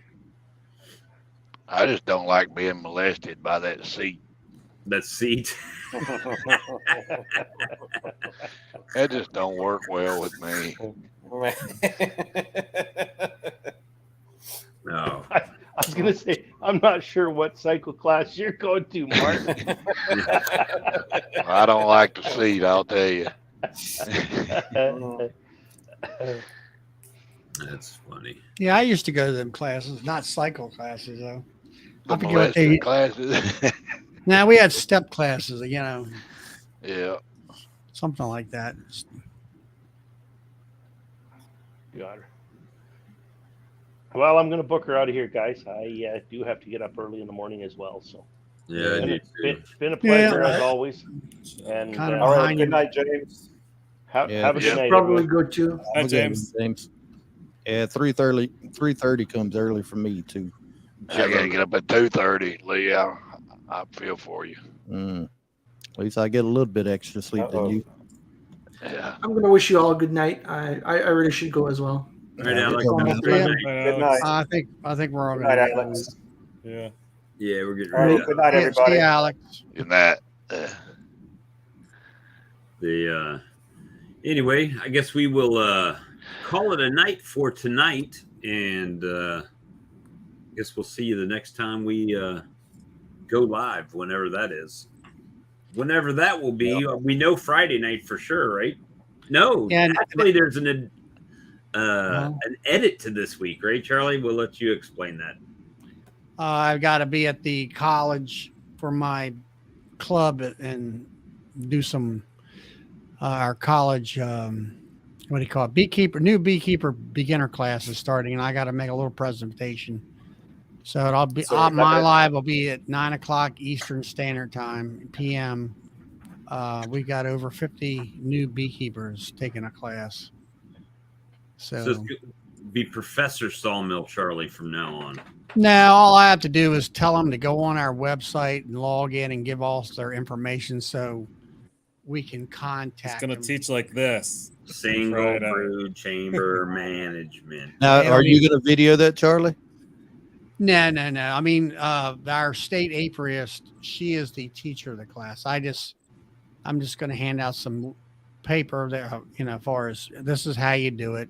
I just don't like being molested by that seat. That seat. That just don't work well with me. No. I was going to say, I'm not sure what cycle class you're going to, Mark. I don't like the seat, I'll tell you. That's funny. Yeah, I used to go to them classes, not cycle classes though. The I forget what they. molested classes. Now we had step classes, you know, Yeah. something like that. Got her. Well, I'm going to book her out of here, guys. I do have to get up early in the morning as well. So Yeah, I do too. it's been a pleasure Yeah. as always. And Kind of All right. behind Good you. night, James. have Yeah. a good night, Probably everyone. good too. Hi, Okay, James. Yeah, 3:30 comes early for me too. I gotta get up at 2:30, Lee. I feel for you. At least I get a little bit extra sleep than you. Yeah. I'm gonna wish you all a good night. I really should go as well. All right, Alex. Almost Have a three. good night. Good night. I think we're all Good going night, to. Alex. Yeah. Yeah, we're getting All ready. right. Good night, See everybody. you, Alex. Good night. Anyway, I guess we will call it a night for tonight, and I guess we'll see you the next time we go live, whenever that is. Whenever that will be. We know Friday night for sure, right? No, And- actually, there's an edit to this week, right, Charlie? We'll let you explain that. I've got to be at the college for my club and do some our college. What do you call it? New beekeeper beginner class is starting, and I got to make a little presentation. So I'll be So you my got- live will be at 9:00 Eastern Standard Time PM. We got over 50 new beekeepers taking a class. So So it's gonna be Professor Sawmill Charlie from now on. now all I have to do is tell them to go on our website and log in and give all their information so we can He's contact gonna them. teach like this. Single Friday. brood chamber management. Now, They are don't you going to video that, Charlie? No. I mean, our state apiarist, she is the teacher of the class. I'm just going to hand out some paper that, as far as this is how you do it.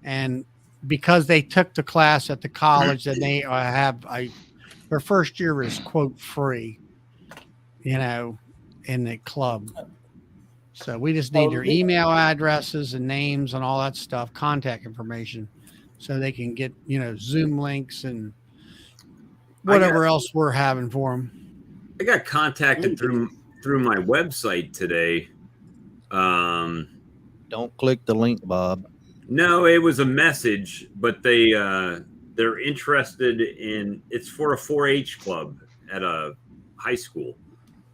And because they took the class at the college, and they their first year is quote free, in the club. So we just need their email addresses and names and all that stuff, contact information, so they can get, Zoom links and whatever else we're having for them. I got contacted through my website today. Don't click the link, Bob. No, it was a message, but they're interested in, it's for a 4-H club at a high school.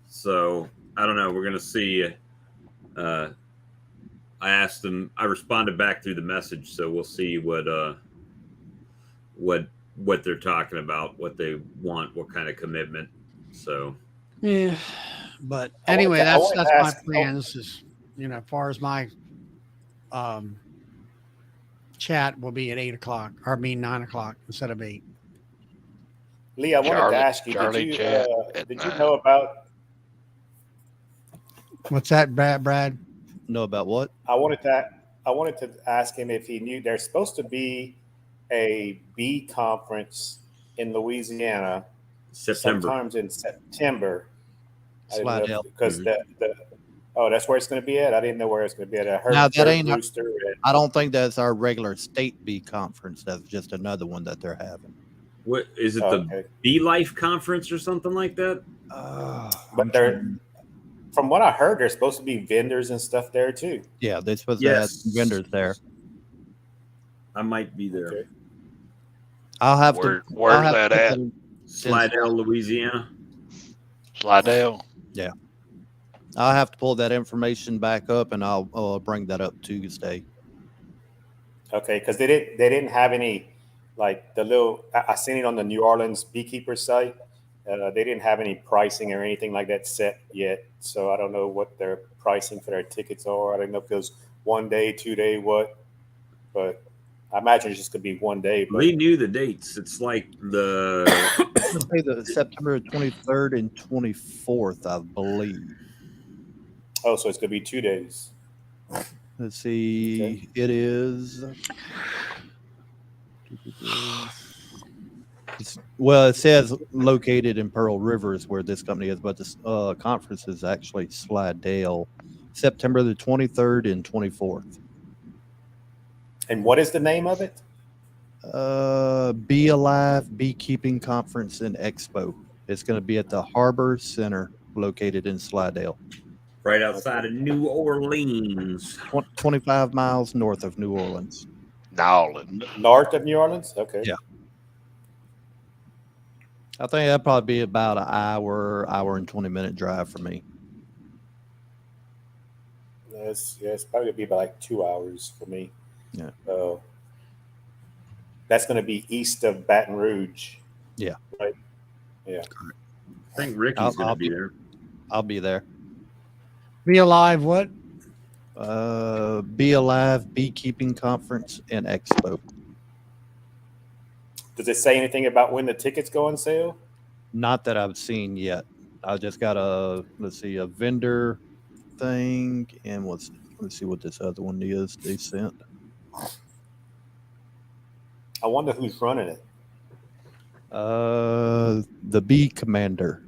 So I don't know. We're gonna see. I asked them. I responded back through the message, so we'll see what they're talking about, what they want, what kind of commitment. So Yeah, but I anyway, wanted that's to my ask- plan. This is, as far as my chat will be at 8:00, or I mean 9:00 instead of 8. Lee, I wanted Charlie- to ask you, Charlie did chat at you 9. know about, What's that, Brad? Know about what? I wanted to ask him if he knew there's supposed to be a bee conference in Louisiana September. sometimes in September. Slidell. Because that's where it's going to be at. I didn't know where it's going to be at. I heard Now, that ain't- Rooster and- I don't think that's our regular state bee conference. That's just another one that they're having. What is it? Oh, The okay. Bee Life Conference or something like that? But from what I heard, there's supposed to be vendors and stuff there too. Yeah, they're supposed to have Yes. some vendors there. I might be there. Okay. I'll have Where's to. I'll have that to put at? the- Slidell, Louisiana. Slidell. I'll have to pull that information back up, and I'll bring that up Tuesday. Okay, because they didn't have any Like the little, I seen it on the New Orleans Beekeeper site. They didn't have any pricing or anything like that set yet. So I don't know what their pricing for their tickets are. I don't know if it was 1 day, 2 day, what, but I imagine it's just gonna be 1 day. But Lee knew the dates. It's like the Say the September 23rd and 24th, I believe. oh, so it's gonna be 2 days. Let's see. Okay. It is. Well, it says located in Pearl River is where this company is, but this conference is actually Slidell, September the 23rd and 24th. And what is the name of it? Be Alive Beekeeping Conference and Expo. It's going to be at the Harbor Center located in Slidell. right outside of New Orleans. 25 miles north of New Orleans. Nolans. North of New Orleans? Okay. Yeah. I think that'd probably be about an hour and 20-minute drive for me. It's probably gonna be about like 2 hours for me. Yeah. That's gonna be east of Baton Rouge. Yeah. Right. Yeah. I think Ricky's going to be there. I'll be there. Be Alive what? Be Alive Beekeeping Conference and Expo. Does it say anything about when the tickets go on sale? Not that I've seen yet. I just got a vendor thing, and let's see what this other one is they sent. I wonder who's running it. The Bee Commander.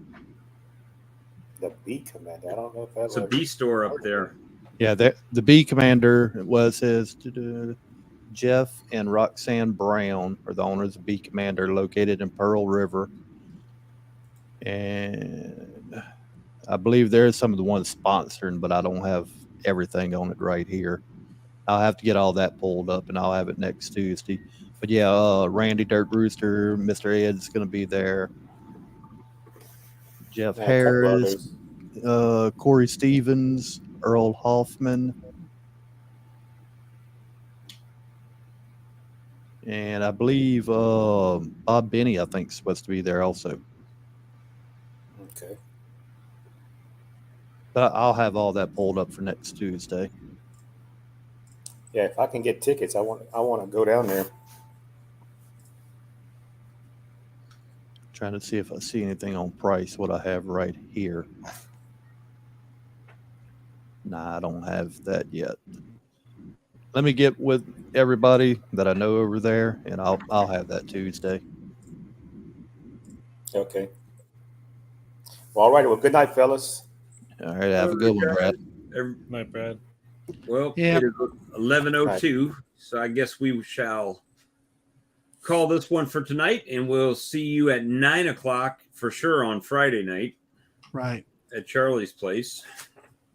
The Bee Commander. I don't know if that's It's a bee store up there. Yeah, the Bee Commander was his Jeff and Roxanne Brown are the owners of Bee Commander, located in Pearl River. And I believe there's some of the ones sponsoring, but I don't have everything on it right here. I'll have to get all that pulled up, and I'll have it next Tuesday. But yeah, Randy Dirt Rooster, Mr. Ed's going to be there. Jeff Harris, Corey Stevens, Earl Hoffman. And I believe Bob Benny, I think, is supposed to be there also. Okay. But I'll have all that pulled up for next Tuesday. Yeah, if I can get tickets, I want to go down there. Trying to see if I see anything on price, what I have right here. Nah, I don't have that yet. Let me get with everybody that I know over there, and I'll have that Tuesday. Okay. Well, all right. Well, good night, fellas. All right, have a good one, Brad. Night, Brad. Well, Yeah. it is 11:02, so I guess we shall call this one for tonight, and we'll see you at 9 o'clock for sure on Friday night. Right. At Charlie's place.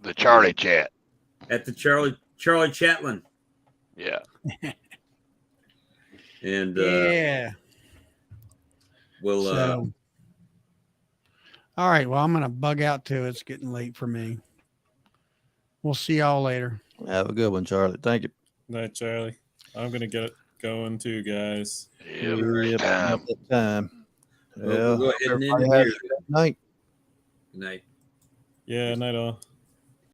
The Charlie Chat. At the Charlie Chatlin. Yeah. And Yeah. we'll all right. Well, I'm gonna bug out too. It's getting late for me. We'll see y'all later. Have a good one, Charlie. Thank you. Night, Charlie. I'm gonna get it going too, guys. Yeah, Yep, time. about that time. we'll go ahead and end everybody it have here. a good night. Good night. Yeah, night all.